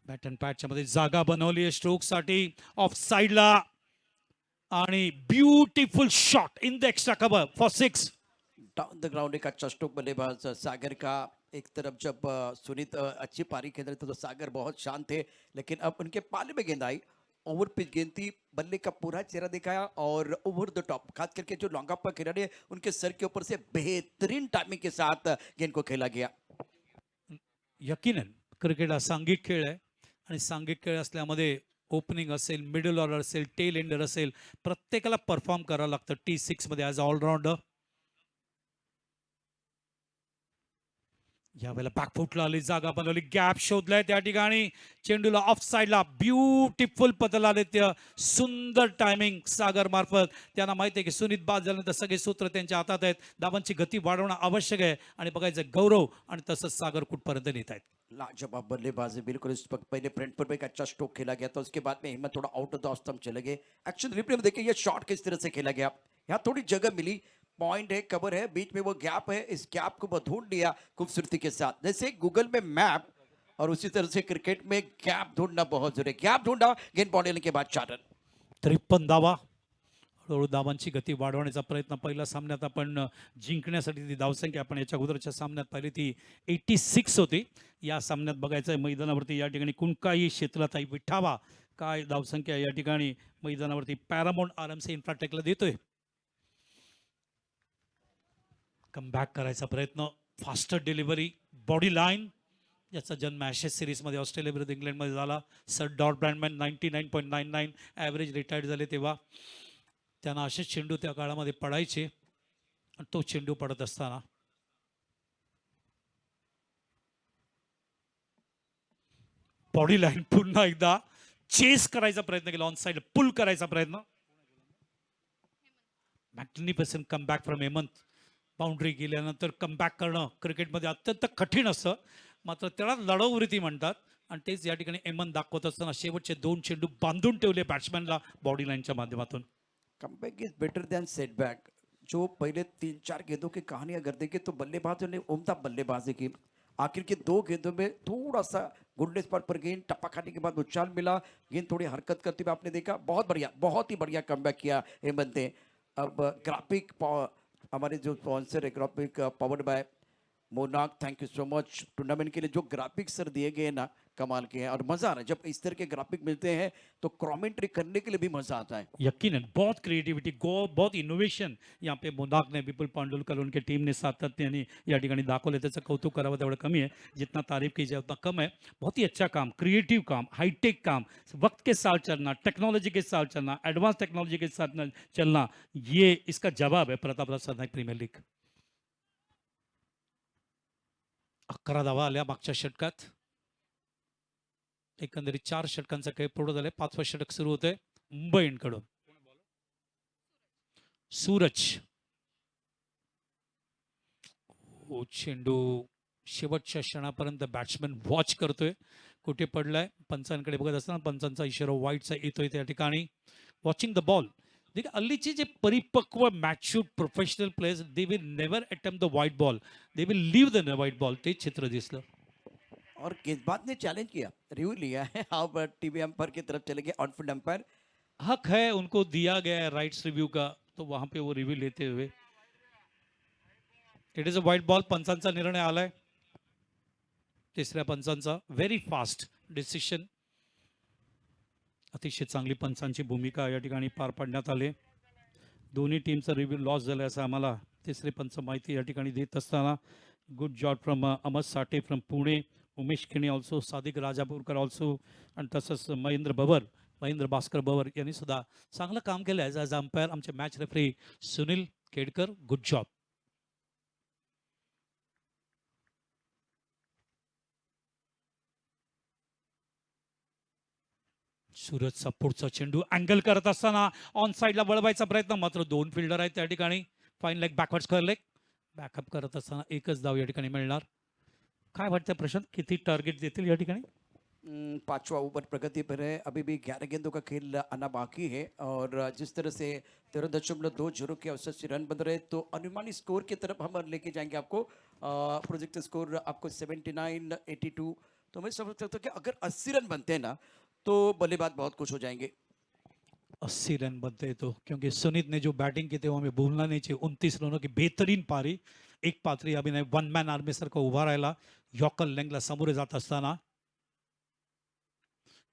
बॅट अँड पॅटच्या मध्ये जागा बनवली आहे स्ट्रोकसाठी ऑफ साइडला. आणि beautiful shot in the extra cover for 6. Down the ground एक अच्छा स्ट्रोक बल्लेबाज सागर का. एक तरफ जब सुनीत अच्छी पारी खेल रहे थे तो सागर बहुत शांत थे, लेकिन अब उनके पाले में गेंद आई. ओवर पिच गेंद थी, बल्ले का पूरा चेहरा दिखाया और ओवर द टॉप, खास करके जो लॉन्ग ऑफ पर खिलाड़ी है उनके सर के ऊपर से बेहतरीन टाइमिंग के साथ गेंद को खेला गया. यकीनन क्रिकेट हा सांघिक खेळ आहे आणि सांघिक खेळ असल्यामध्ये ओपनिंग असेल, मिडल ऑर्डर असेल, टेल एंडर असेल, प्रत्येकाला परफॉर्म करावं लागतं T6 मध्ये ॲज ऑलराऊंडर. यावेळेला बॅकफुटला आली, जागा बनवली, गॅप शोधलाय त्या ठिकाणी. चेंडूला ऑफ साईडला ब्युटिफुल पतलादित्य, सुंदर टायमिंग सागर मार्फत. त्यांना माहिती आहे की सुनीत बाद झाल्यानंतर सगळे सूत्र त्यांच्या हातात आहेत. धावांची गती वाढवणं आवश्यक आहे आणि बघायचं गौरव आणि तसंच सागर कुठपर्यंत नेत आहेत. लाजवाब बल्लेबाजी, बिल्कुल इस वक्त पहले फ्रंट पर भी एक अच्छा स्ट्रोक खेला गया था, उसके बाद में हिम्मत थोड़ा out of the off stump चले गए। एक्शन रिप्ले में देखिए ये शॉट किस तरह से खेला गया, यहाँ थोड़ी जगह मिली, पॉइंट है, कवर है, बीच में वो गैप है, इस गैप को वो ढूंढ लिया खूबसूरती के साथ, जैसे गूगल में मैप। और उसी तरह से क्रिकेट में गैप ढूंढना बहुत जरूरी है, गैप ढूंढा, गेंद बॉडी लेने के बाद 4 रन। 53 धावा. हळूहळू धावांची गती वाढवण्याचा प्रयत्न. पहिल्या सामन्यात आपण जिंकण्यासाठी ती धावसंख्या आपण याच्या अगोदरच्या सामन्यात पाहिली ती 86 होती. या सामन्यात बघायचं आहे मैदानावरती या ठिकाणी कुणकाई शेतलाताई विठावा काय धावसंख्या या ठिकाणी मैदानावरती पॅरामाउंट आरएमसी इन्फ्राटेकला देतोय. कमबॅक करायचा प्रयत्न, फास्टर डिलिव्हरी, बॉडी लाईन. याचा जन्म ॲशेस सिरीजमध्ये ऑस्ट्रेलिया विरुद्ध इंग्लंडमध्ये झाला. सर डॉट ब्रँडमॅन 99.99 ॲव्हरेज रिटायर्ड झाले तेव्हा. त्यांना असेच चेंडू त्या काळामध्ये पडायचे आणि तो चेंडू पडत असताना बॉडी लाईन पुन्हा एकदा चेस करायचा प्रयत्न केला, ऑन साइड पुल करायचा प्रयत्न. Magnificent comeback from Hemant. Boundary गेल्यानंतर कमबॅक करणं क्रिकेटमध्ये अत्यंत कठीण असतं, मात्र त्याला लढवृत्ती म्हणतात आणि तेच या ठिकाणी हेमंत दाखवत असताना शेवटचे 2 चेंडू बांधून ठेवले बॅट्समॅनला बॉडी लाईनच्या माध्यमातून. Comeback is better than setback. जो पहले 3-4 गेंदों की कहानी अगर देखें तो बल्लेबाजों ने उम्दा बल्लेबाजी की, आखिर के 2 गेंदों में थोड़ा सा गुडने स्पॉट पर गेंद टप्पा खाने के बाद उछाल मिला, गेंद थोड़ी हरकत करते हुए आपने देखा, बहुत बढ़िया, बहुत ही बढ़िया कमबैक किया हेमंत ने। अब ग्राफिक हमारे जो स्पॉन्सर है graphic powered by Monac, thank you so much. Tournament के लिए जो ग्राफिक्स सर दिए गए ना, कमाल के हैं और मजा आ रहा है जब इस तरह के ग्राफिक मिलते हैं तो कमेंट्री करने के लिए भी मजा आता है। यकीनन बहुत क्रिएटिविटी गो बहुत इनोवेशन यहाँ पे मोनाक ने, विपुल पांडुलकर उनके टीम ने सातत्याने या ठिकाणी दाखवले. त्याचं कौतुक करावं तेवढं कमी आहे, जितना तारीफ की जाए उतना कम है. बहुत ही अच्छा काम, क्रिएटिव काम, हाईटेक काम, वक्त के साथ चलना, टेक्नोलॉजी के साथ चलना, एडवांस टेक्नोलॉजी के साथ चलना, ये इसका जवाब है प्रतापराव सरनाईक प्रीमियर लीग. 11 धावा आल्या मागच्या षटकात. एकंदरीत 4 षटकांचा खेळ पूर्ण झालाय. 5वं षटक सुरू होतंय मुंबई इंडियन्सकडून. सूरज. ओ चेंडू शेवटच्या क्षणापर्यंत बॅट्समॅन वॉच करतोय, कुठे पडलाय. पंचांकडे बघत असताना पंचांचा इशारा वाईटचा येतोय त्या ठिकाणी. Watching the ball. देखील अल्लीचे जे परिपक्व mature professional players they will never attempt the white ball, they will leave the white ball. ते चित्र दिसलं. और गेंदबाज ने चैलेंज किया, रिव्यू लिया है, अब टीवी अंपायर की तरफ चले गए, ऑन फील्ड अंपायर। हक है उनको, दिया गया है राइट्स रिव्यू का, तो वहां पे वो रिव्यू लेते हुए. It is a white ball. पंचांचा निर्णय आलाय, तिसऱ्या पंचांचा. Very fast decision. अतिशय चांगली पंचांची भूमिका या ठिकाणी पार पाडण्यात आली. दोन्ही टीमचा रिव्ह्यू लॉस झाला असं आम्हाला तिसरे पंच माहिती या ठिकाणी देत असताना. Good job from Amar Sathe from Pune, Umesh Khine also, Sadiq Rajapurkar also आणि तसंच महेंद्र भास्कर बबर यांनी सुद्धा चांगलं काम केलं आहे ॲज अंपायर. आमचे match referee Sunil Kedkar, good job. सूरजचा पुढचा चेंडू अँगल करत असताना ऑन साईडला वळवायचा प्रयत्न, मात्र 2 फिल्डर आहेत त्या ठिकाणी. Fine leg, backward square leg. Backup करत असताना एकच धाव या ठिकाणी मिळणार. काय वाटतं प्रशांत, किती टार्गेट देतील या ठिकाणी? 5वां ओवर प्रगति पर है, अभी भी 11 गेंदों का खेल आना बाकी है और जिस तरह से 13.20 के औसत से रन बन रहे तो अनुमानित स्कोर की तरफ हम लेके जाएंगे आपको। प्रोजेक्ट स्कोर आपको 79-82। तो मैं समझ सकता हूँ कि अगर 80 रन बनते हैं ना तो बल्लेबाज बहुत खुश हो जाएंगे। 80 रन बनते तो, क्योंकि सुनीत ने जो बैटिंग की थी वो हमें भूलना नहीं चाहिए. 29 रनों की बेहतरीन पारी, एक पात्री अभिनय, वन मॅन आर्मी सारखं उभा राहिला यॉर्कर लेंगला सामोरे जात असताना.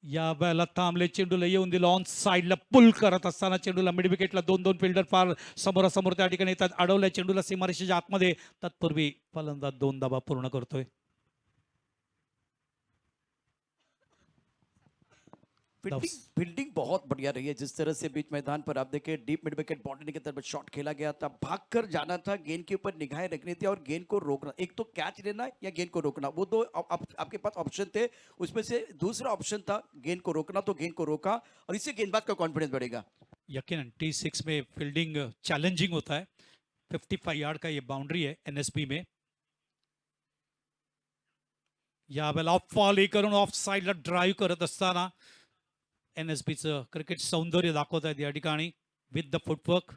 या वेळेला थांबले, चेंडूला येऊन दिलं, ऑन साईडला पुल करत असताना चेंडूला मिड विकेटला 2-2 फिल्डर फार समोरासमोर त्या ठिकाणी येतात. अडवल्या चेंडूला सीमारेषेच्या आतमध्ये. तत्पूर्वी फलंदाज 2 धावा पूर्ण करतोय. फील्डिंग फील्डिंग बहुत बढ़िया रही है। जिस तरह से बीच मैदान पर आप देखें, डीप मिड विकेट बाउंड्री की तरफ शॉट खेला गया था, भागकर जाना था, गेंद के ऊपर निगाहें रखनी थी और गेंद को रोकना। एक तो कैच लेना या गेंद को रोकना, वो दो आपके पास ऑप्शन थे। उसमें से दूसरा ऑप्शन था गेंद को रोकना, तो गेंद को रोका और इससे गेंदबाज का कॉन्फिडेंस बढ़ेगा। यकीनन T6 में फील्डिंग चॅलेंजिंग होता है। 55 यार्ड का ये बाउंड्री है NSB में। यावेळेला ऑफ फॉली करून ऑफ साईडला ड्राईव्ह करत असताना NSBचं क्रिकेट सौंदर्य दाखवत आहेत या ठिकाणी विथ द फुटवर्क।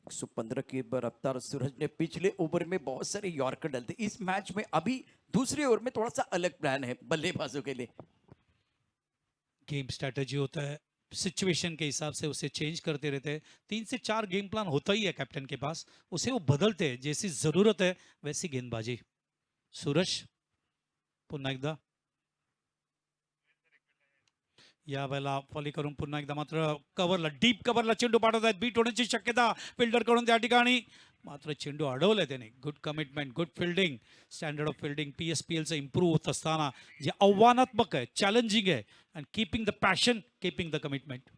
115 की रफ्तार सूरज ने पिछले ओवर में बहुत सारे यॉर्कर डालते। इस मैच में अभी दूसरे ओवर में थोड़ा सा अलग प्लान है बल्लेबाजों के लिए। गेम स्ट्रैटेजी होता है, सिचुएशन के हिसाब से उसे चेंज करते रहते हैं। 3 से 4 गेम प्लान होता ही है कैप्टन के पास, उसे वो बदलते हैं जैसी जरूरत है वैसी गेंदबाजी। सूरज पुन्हा एकदा यावेळेला फॉली करून पुन्हा एकदा मात्र कव्हरला डीप कव्हरला चेंडू पाठवत आहेत, बीट होण्याची शक्यता फिल्डर कडून त्या ठिकाणी, मात्र चेंडू अडवलाय त्याने। Good commitment, good fielding, standard of fielding PSPLचं इम्प्रूव्ह होत असताना जे आव्हानात्मक आहे, चॅलेंजिंग है and keeping the passion, keeping the commitment.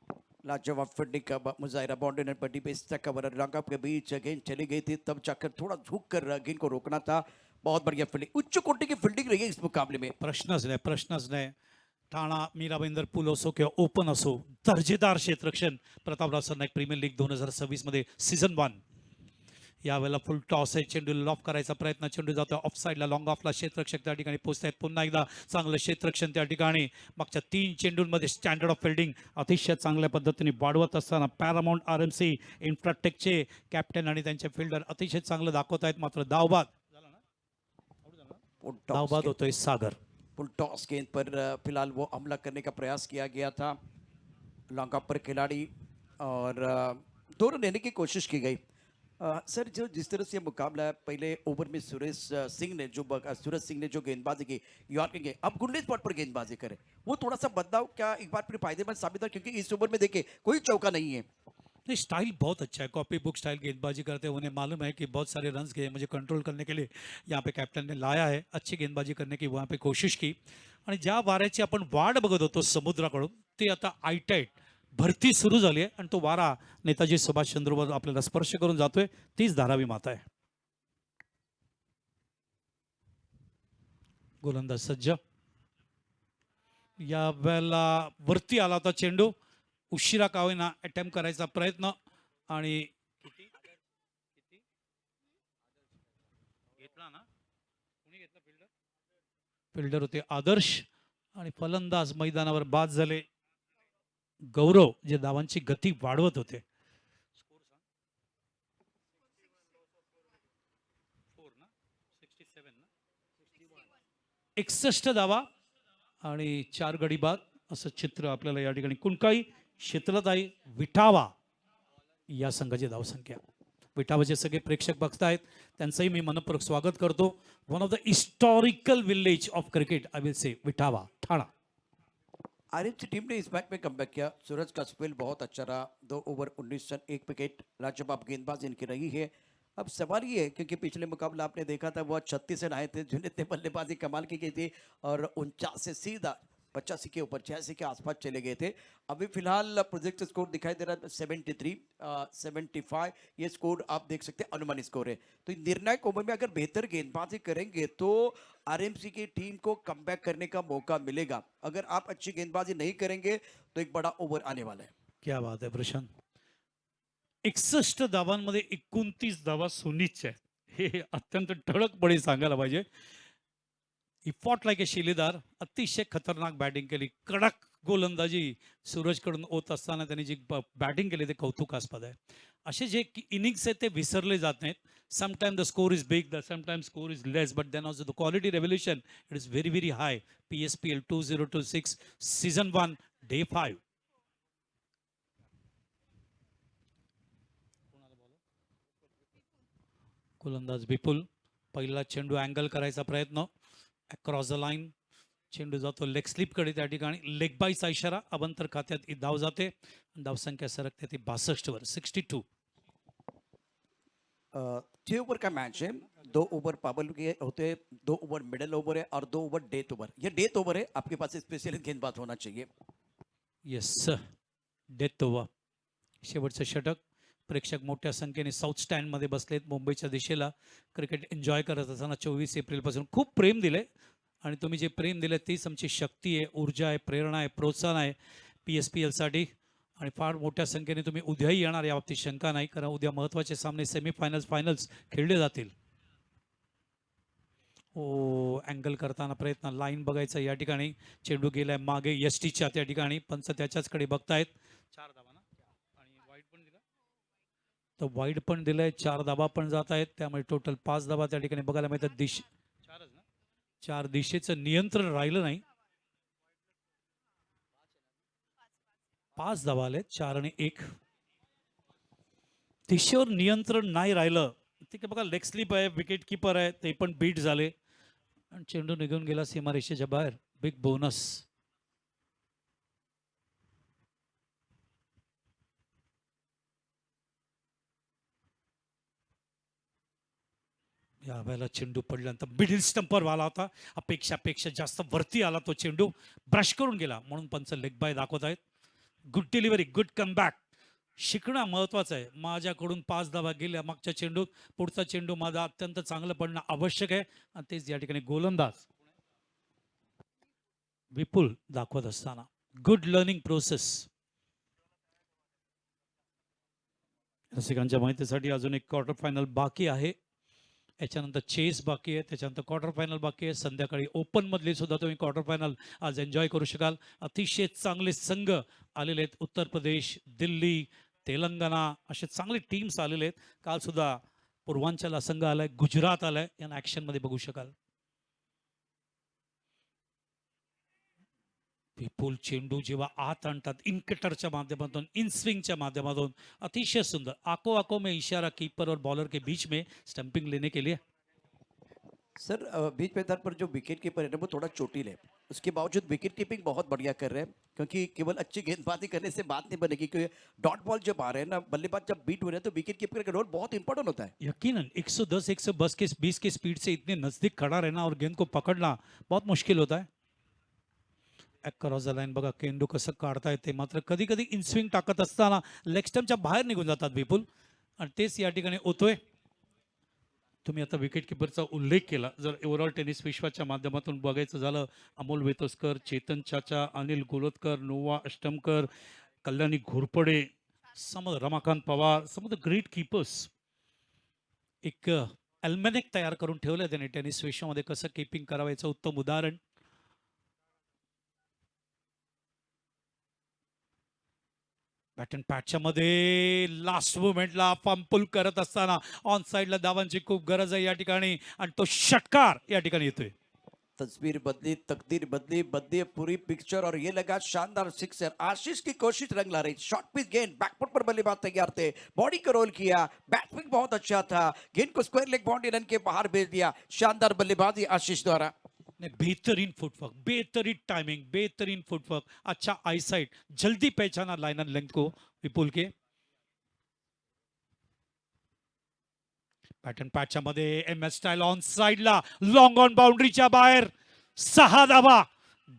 लाजवाब फील्डिंग का मुजाहिरा, बाउंड्री नेट पर डीप का कवर, रंगअप के बीच गेंद चली गई थी, तब जाकर थोड़ा झुक कर गेंद को रोकना था। बहुत बढ़िया फील्डिंग, उच्च कोटि की फील्डिंग रही है इस मुकाबले में। प्रश्नच नाही। ठाणा मीराबेंदर पूल असो किंवा ओपन असो, दर्जेदार क्षेत्ररक्षण प्रतापराव सरनाईक प्रीमियर लीग 2026 मध्ये सीझन 1। यावेळेला फुल टॉस आहे, चेंडू लॉफ करायचा प्रयत्न, चेंडू जातो ऑफ साईडला, लॉंग ऑफला क्षेत्ररक्षक त्या ठिकाणी पोहोचतायत। पुन्हा एकदा चांगलं क्षेत्ररक्षण त्या ठिकाणी, मागच्या 3 चेंडूंमध्ये स्टँडर्ड ऑफ फिल्डिंग अतिशय चांगल्या पद्धतीने वाढवत असताना पॅरामाउंट RMC इन्फ्राटेकचे कॅप्टन आणि त्यांचे फिल्डर अतिशय चांगलं दाखवत आहेत। मात्र धावबाद होतोय सागर। फुल टॉस गेंद पर फिलहाल वो हमला करने का प्रयास किया गया था, लॉन्ग ऑफ पर खिलाड़ी और दोनों लेने की कोशिश की गई। सर, जो जिस तरह से ये मुकाबला है, पहले ओवर में सूरज सिंह ने जो गेंदबाजी की यॉर्कर के, अब गुंडे स्पॉट पर गेंदबाजी करे, वो थोड़ा सा बदलाव क्या एक बार फिर फायदेमंद साबित हुआ? क्योंकि इस ओवर में देखिए कोई चौका नहीं है। नहीं, स्टाइल बहुत अच्छा है, कॉपी बुक स्टाइल गेंदबाजी करते हैं। उन्हें मालूम है कि बहुत सारे रन्स गए, मुझे कंट्रोल करने के लिए यहाँ पे कैप्टन ने लाया है, अच्छी गेंदबाजी करने की वहाँ पे कोशिश की। आणि ज्या वाऱ्याची आपण वाट बघत होतो समुद्राकडून, ते आता आयटाईट भरती सुरू झाली आहे आणि तो वारा नेताजी सुभाषचंद्रवर आपल्याला स्पर्श करून जातोय, तीच धारावी माता आहे। गोलंदाज सज्ज, या वेळेला वरती आला होता चेंडू, उशिरा का होईना अटेम्प्ट करायचा प्रयत्न आणि घेतला ना, कोणी घेतला? फिल्डर होते आदर्श आणि फलंदाज मैदानावर बाद झाले गौरव, जे धावांची गती वाढवत होते। 61 धावा आणि 4 गडी बाद असं चित्र आपल्याला या ठिकाणी। कुणकाई, शीतलताई, विठावा या संघाची धावसंख्या। विठावाचे सगळे प्रेक्षक बघतायत, त्यांचंही मी मनपूर्वक स्वागत करतो। One of the historical village of cricket, I will say Vithava, Thana. RMC team ने इस मैच में कमबैक किया। सूरज का स्पेल बहुत अच्छा रहा, 2 ओवर 19 रन 1 विकेट, लाजवाब गेंदबाज इनकी रही है। अब सवाल ये है, क्योंकि पिछले मुकाबला आपने देखा था वो 36 रन आए थे, जिन्हें बल्लेबाजी कमाल की गई थी और 49 से सीधा 85 के ऊपर 86 के आसपास चले गए थे। अभी फिलहाल प्रोजेक्ट स्कोर दिखाई दे रहा है 73 75, ये स्कोर आप देख सकते हैं, अनुमानित स्कोर है। तो निर्णायक ओवर में अगर बेहतर गेंदबाजी करेंगे तो RMC की टीम को कमबैक करने का मौका मिलेगा। अगर आप अच्छी गेंदबाजी नहीं करेंगे तो एक बड़ा ओवर आने वाला है। क्या बात है प्रशांत, 61 धावांमध्ये 29 धावा सुनिश्चित आहे, हे अत्यंत ठळकपणे सांगायला पाहिजे। ही फॉट लाईक ए शिलेदार, अतिशय खतरनाक बॅटिंग केली, कडक गोलंदाजी सूरजकडून होत असताना त्यांनी जी बॅटिंग केली ते कौतुकास्पद आहे। असे जे इनिंग्स आहेत ते विसरले जात नाहीत। Sometime the score is big, sometime score is less, but then also the quality revolution it is very very high. PSPL 2026 season 1 day 5। गोलंदाज विपुल, पहिला चेंडू अँगल करायचा प्रयत्न, अक्रॉस द लाईन, चेंडू जातो लेग स्लिप कडे, त्या ठिकाणी लेग बायचा इशारा, अवंतर खात्यात ही धाव जाते, धावसंख्या सरकते ती 62 वर, 62। 6 ओवर का मैच है, 2 ओवर पाबल के होते हैं, 2 ओवर मिडल ओवर है और 2 ओवर डेथ ओवर। ये डेथ ओवर है, आपके पास स्पेशलिस्ट गेंदबाज होना चाहिए। येस डेथ ओव्हर शेवटचं षटक. प्रेक्षक मोठ्या संख्येने साऊथ स्टँडमध्ये बसलेत मुंबईच्या दिशेला क्रिकेट एन्जॉय करत असताना 24 एप्रिलपासून खूप प्रेम दिले आणि तुम्ही जे प्रेम दिले तीच आमची शक्ती आहे, ऊर्जा आहे, प्रेरणा आहे, प्रोत्साहन आहे PSPLसाठी. आणि फार मोठ्या संख्येने तुम्ही उद्याही येणार याबाबतीत शंका नाही, कारण उद्या महत्त्वाचे सामने सेमीफायनल्स फायनल्स खेळले जातील. ओ अँगल करताना प्रयत्न, लाईन बघायचा या ठिकाणी. चेंडू गेलाय मागे एसटीच्या त्या ठिकाणी, पंच त्याच्याचकडे बघतायत. 4 धावा ना आणि वाईड पण दिला, तर वाईड पण दिलंय, 4 धावा पण जात आहेत, त्यामुळे टोटल 5 धावा त्या ठिकाणी बघायला मिळतात. 4च ना, 4 दिशेचं नियंत्रण राहिलं नाही. 5 धावा आले, 4 आणि 1. दिशेवर नियंत्रण नाही राहिलं. ठीक आहे बघा, लेग स्लिप आहे, विकेट किपर आहे, ते पण बीट झाले आणि चेंडू निघून गेला सीमारेषेच्या बाहेर. Big bonus. या वेळेला चेंडू पडल्यानंतर मिडिल स्टंपवर आला होता, अपेक्षापेक्षा जास्त वरती आला तो चेंडू, ब्रश करून गेला, म्हणून पंच लेग बाय दाखवत आहेत. Good delivery, good comeback. शिकणं महत्वाचं आहे. माझ्याकडून 5 धावा गेल्या मागच्या चेंडूत, पुढचा चेंडू माझा अत्यंत चांगलं पडणं आवश्यक आहे आणि तेच या ठिकाणी गोलंदाज विपुल दाखवत असताना गुड लर्निंग प्रोसेस. रसिकांच्या माहितीसाठी अजून एक क्वार्टर फायनल बाकी आहे, याच्यानंतर चेस बाकी आहे, त्याच्यानंतर क्वार्टर फायनल बाकी आहे. संध्याकाळी ओपन मधली सुद्धा तुम्ही क्वार्टर फायनल आज एन्जॉय करू शकाल. अतिशय चांगले संघ आलेले आहेत, उत्तर प्रदेश, दिल्ली, तेलंगणा असे चांगले टीम्स आलेले आहेत. काल सुद्धा पूर्वांचल संघ आलाय, गुजरात आलाय, यांना ऍक्शन मध्ये बघू शकाल. विपुल चेंडू जेव्हा आत आणतात इनकटरच्या माध्यमातून, इन स्विंगच्या माध्यमातून, अतिशय सुंदर. आको आको में इशारा कीपर और बॉलर के बीच में स्टंपिंग लेने के लिए. सर बीच मैदान पर जो विकेट कीपर है ना वो थोड़ा चोटिल है, उसके बावजूद विकेट कीपिंग बहुत बढ़िया कर रहे हैं, क्योंकि केवल अच्छी गेंदबाजी करने से बात नहीं बनेगी, क्योंकि डॉट बॉल जब आ रहे हैं ना, बल्लेबाज जब बीट हो रहे हैं तो विकेट कीपर का रोल बहुत इंपॉर्टेंट होता है। यकीनन 110 120 के 20 के स्पीड से इतने नजदीक खड़ा रहना और गेंद को पकड़ना बहुत मुश्किल होता है. क्रॉस द लाईन बघा, केंडू कसं काढता येते, मात्र कधी कधी इनस्विंग टाकत असताना लेग स्टंपच्या बाहेर निघून जातात विपुल, आणि तेच या ठिकाणी होतोय. तुम्ही आता विकेट किपरचा उल्लेख केला, जर ओव्हरऑल टेनिस विश्वाच्या माध्यमातून बघायचं झालं, Amol Vetoskar, Chetan Chacha, Anil Goltakar, Nova Ashtamkar, Kalyani Ghorpade, some Ramakant Pawar, some the great keepers. एक अल्मेनेक तयार करून ठेवलं त्याने टेनिस विश्वामध्ये कसं कीपिंग करावायचं उत्तम उदाहरण. बॅटन पॅटच्या मध्ये लास्ट मुवमेंटला पंपुल करत असताना ऑन साइडला धावांची खूप गरज आहे या ठिकाणी, आणि तो षटकार या ठिकाणी येतोय. तस्वीर बदली, तकदीर बदली, बदली पूरी पिक्चर और ये लगा शानदार सिक्सर। आशीष की कोशिश रंग ला रही, शॉर्ट पिच गेंद बैकफुट पर बल्लेबाज तैयार थे, बॉडी का रोल किया, बैटस्मैन बहुत अच्छा था, गेंद को स्क्वायर लेग बाउंड्री रन के बाहर भेज दिया। शानदार बल्लेबाजी आशीष द्वारा। नहीं, बेहतरीन फुटवर्क, बेहतरीन टाइमिंग, बेहतरीन फुटवर्क, अच्छा आईसाइट, जल्दी पहचाना लाइन एंड लेंथ को विपुल के. पॅटर्न पॅचच्या मध्ये MS स्टाईल ऑन साइडला, लॉंग ऑन बाउंड्रीच्या बाहेर, 6 धावा.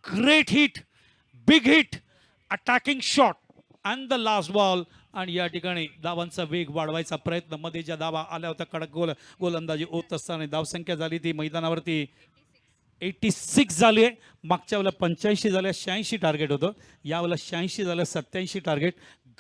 Great hit, big hit, attacking shot and the last ball. आणि या ठिकाणी धावांचा वेग वाढवायचा प्रयत्न, मध्ये ज्या धावा आल्या होत्या कडक गोलंदाजी होत असताना धावसंख्या झाली ती मैदानावरती 86 झाली आहे. मागच्या वेळेला 85 झाल्या, 86 टार्गेट होतं, यावेळेला 86 झालं, 87 target.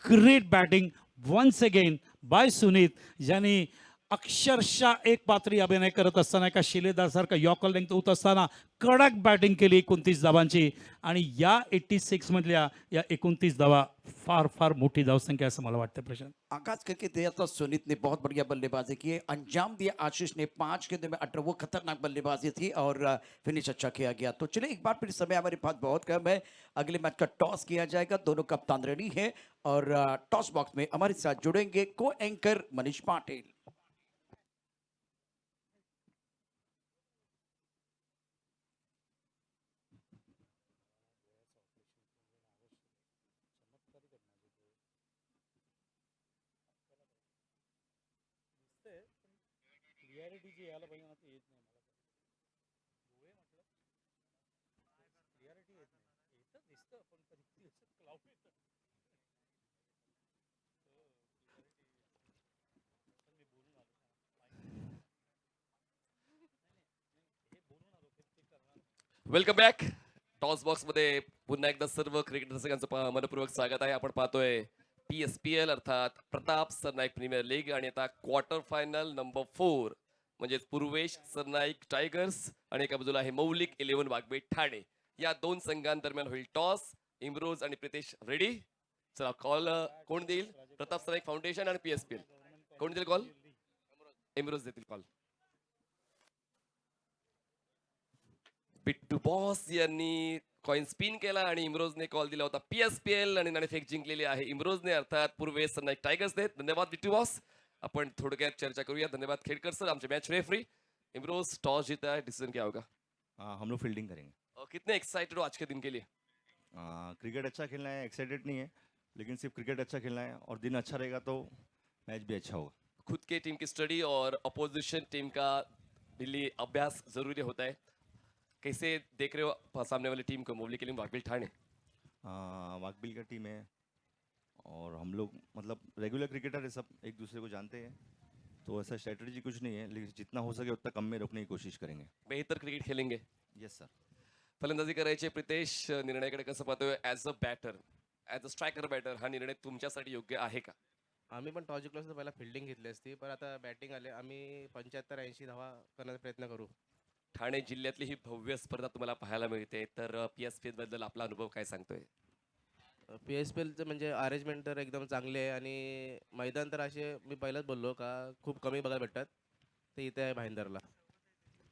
Great batting once again by Sunit, ज्यांनी अक्षरशः एक पात्री अभिनय करत असताना एका शिलेदारसारखं यॉकर लेंथ होत असताना कडक बॅटिंग केली 29 धावांची. आणि या 86 मधल्या या 29 धावा फार फार मोठी धावसंख्या असं मला वाटतं. प्रशांत, आगाज करके दिया था सुनीत ने, बहुत बढ़िया बल्लेबाजी की है। अंजाम दिया आशीष ने, 5 गेंदों में 18, वो खतरनाक बल्लेबाजी थी और फिनिश अच्छा किया गया। तो चलिए एक बार फिर समय हमारे पास बहुत कम है, अगले मैच का टॉस किया जाएगा, दोनों कप्तान रेडी है और टॉस बॉक्स में हमारे साथ जुड़ेंगे को एंकर मनीष पाटिल। क्लिअरिटी जी यायला पाहिजे ना ते येत नाही मला. म्हटलं क्लिअरिटी येत नाही. येतं दिसतं पण कधी क्लाउड येतं. पण मी बोलून आलो हे बोलून आलो ते करणार. Welcome back. टॉस बॉक्स मध्ये पुन्हा एकदा सर्व क्रिकेट रसिकांचं मनपूर्वक स्वागत आहे. आपण पाहतोय PSPL अर्थात प्रताप सरनाईक प्रीमियर लीग आणि आता क्वार्टर फायनल नंबर 4 म्हणजेच पूर्वेश सरनाईक टायगर्स आणि एका बाजूला आहे मौलिक 11 वाघबे ठाणे. या दोन संघांदरम्यान होईल टॉस. इम्रोज आणि प्रितेश रेडी. चला कॉल कोण देईल? प्रताप सरनाईक फाउंडेशन आणि PSPL कोण देईल कॉल? इम्रोज देतील कॉल. बिट्टू बॉस यांनी कॉइन स्पिन केला आणि इम्रोजने कॉल दिला होता PSPL आणि नाणेफेक जिंकलेली आहे इम्रोजने अर्थात पूर्वेश सरनाईक टायगर्स ने. धन्यवाद बिट्टू बॉस. आपण थोडक्यात चर्चा करूया. धन्यवाद खेडकर सर, आमचे मॅच रेफरी. इम्रोज टॉस जीता है, डिसीजन क्या होगा? हम लोग फील्डिंग करेंगे। कितने एक्साइटेड हो आज के दिन के लिए? क्रिकेट अच्छा खेलना है, एक्साइटेड नहीं है, लेकिन सिर्फ क्रिकेट अच्छा खेलना है और दिन अच्छा रहेगा तो मैच भी अच्छा होगा। खुद के टीम की स्टडी और अपोजिशन टीम का भी अभ्यास जरूरी होता है. कैसे देख रहे हो सामने वाली टीम को, मोबली के लिए वाकबिल ठाणे? वाकबिल का टीम है और हम लोग मतलब रेगुलर क्रिकेटर है, सब एक दूसरे को जानते हैं, तो ऐसा स्ट्रेटजी कुछ नहीं है, लेकिन जितना हो सके उतना कम में रोकने की कोशिश करेंगे। बेहतर क्रिकेट खेलेंगे. Yes sir. फलंदाजी करायची प्रितेश, निर्णयाकडे कसं पाहतोय? As a batter, as a striker batter, हा निर्णय तुमच्यासाठी योग्य आहे का? आम्ही पण टॉस जिंकलो असतो तर पहिला फिल्डिंग घेतली असती, पण आता बॅटिंग आले. आम्ही 75-80 धावा करण्याचा प्रयत्न करू. ठाणे जिल्ह्यातली ही भव्य स्पर्धा तुम्हाला पाहायला मिळते, तर PSPL बद्दल आपला अनुभव काय सांगतोय? PSPLचं म्हणजे अरेंजमेंट तर एकदम चांगली आहे आणि मैदान तर असे मी पहिलाच बोललो का खूप कमी बघायला भेटतात, ते इथे आहे भाईंदरला.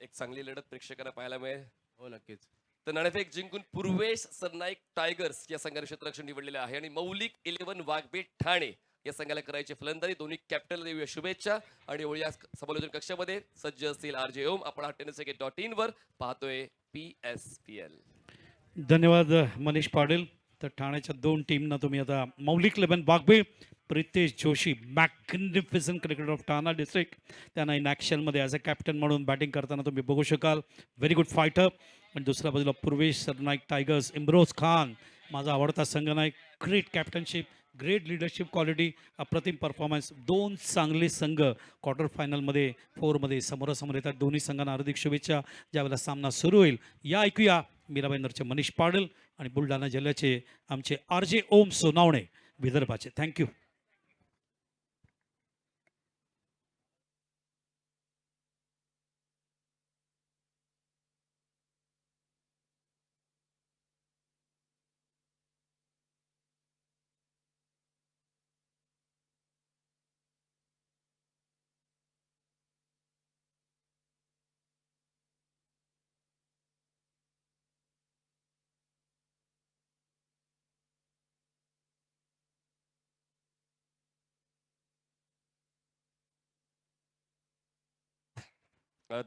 एक चांगली लढत प्रेक्षकांना पाहायला मिळेल. हो नक्कीच. तर नाणेफेक जिंकून पूर्वेश सरनाईक टायगर्स या संघाने क्षेत्ररक्षण निवडलेले आहे आणि मौलिक 11 वाघबे ठाणे या संघाला करायची फलंदाजी. दोन्ही कॅप्टनला देऊया शुभेच्छा आणि या समालोचन कक्षामध्ये सज्ज असतील RJ ओम. आपण tenniscricket.in वर पाहतोय PSPL. धन्यवाद मनीष पाटील. तर ठाण्याच्या दोन टीमना तुम्ही आता Maulik 11 Waghbe, Pritesh Joshi magnificent cricketer of Thana district, त्यांना इन ॲक्शनमध्ये ॲज अ कॅप्टन म्हणून बॅटिंग करताना तुम्ही बघू शकाल. Very good fighter. आणि दुसऱ्या बाजूला पूर्वेश सरनाईक टायगर्स, इम्रोज खान, माझा आवडता संघनायक. Great captaincy, great leadership quality, अप्रतिम परफॉर्मन्स. दोन चांगले संघ क्वार्टर फायनलमध्ये 4मध्ये समोरासमोर येतात. दोन्ही संघांना हार्दिक शुभेच्छा. ज्यावेळेला सामना सुरू होईल या ऐकूया मीराबाईंदरचे मनीष पाटील आणि बुलढाणा जिल्ह्याचे आमचे RJ ओम सोनावणे विदर्भाचे. थँक्यू.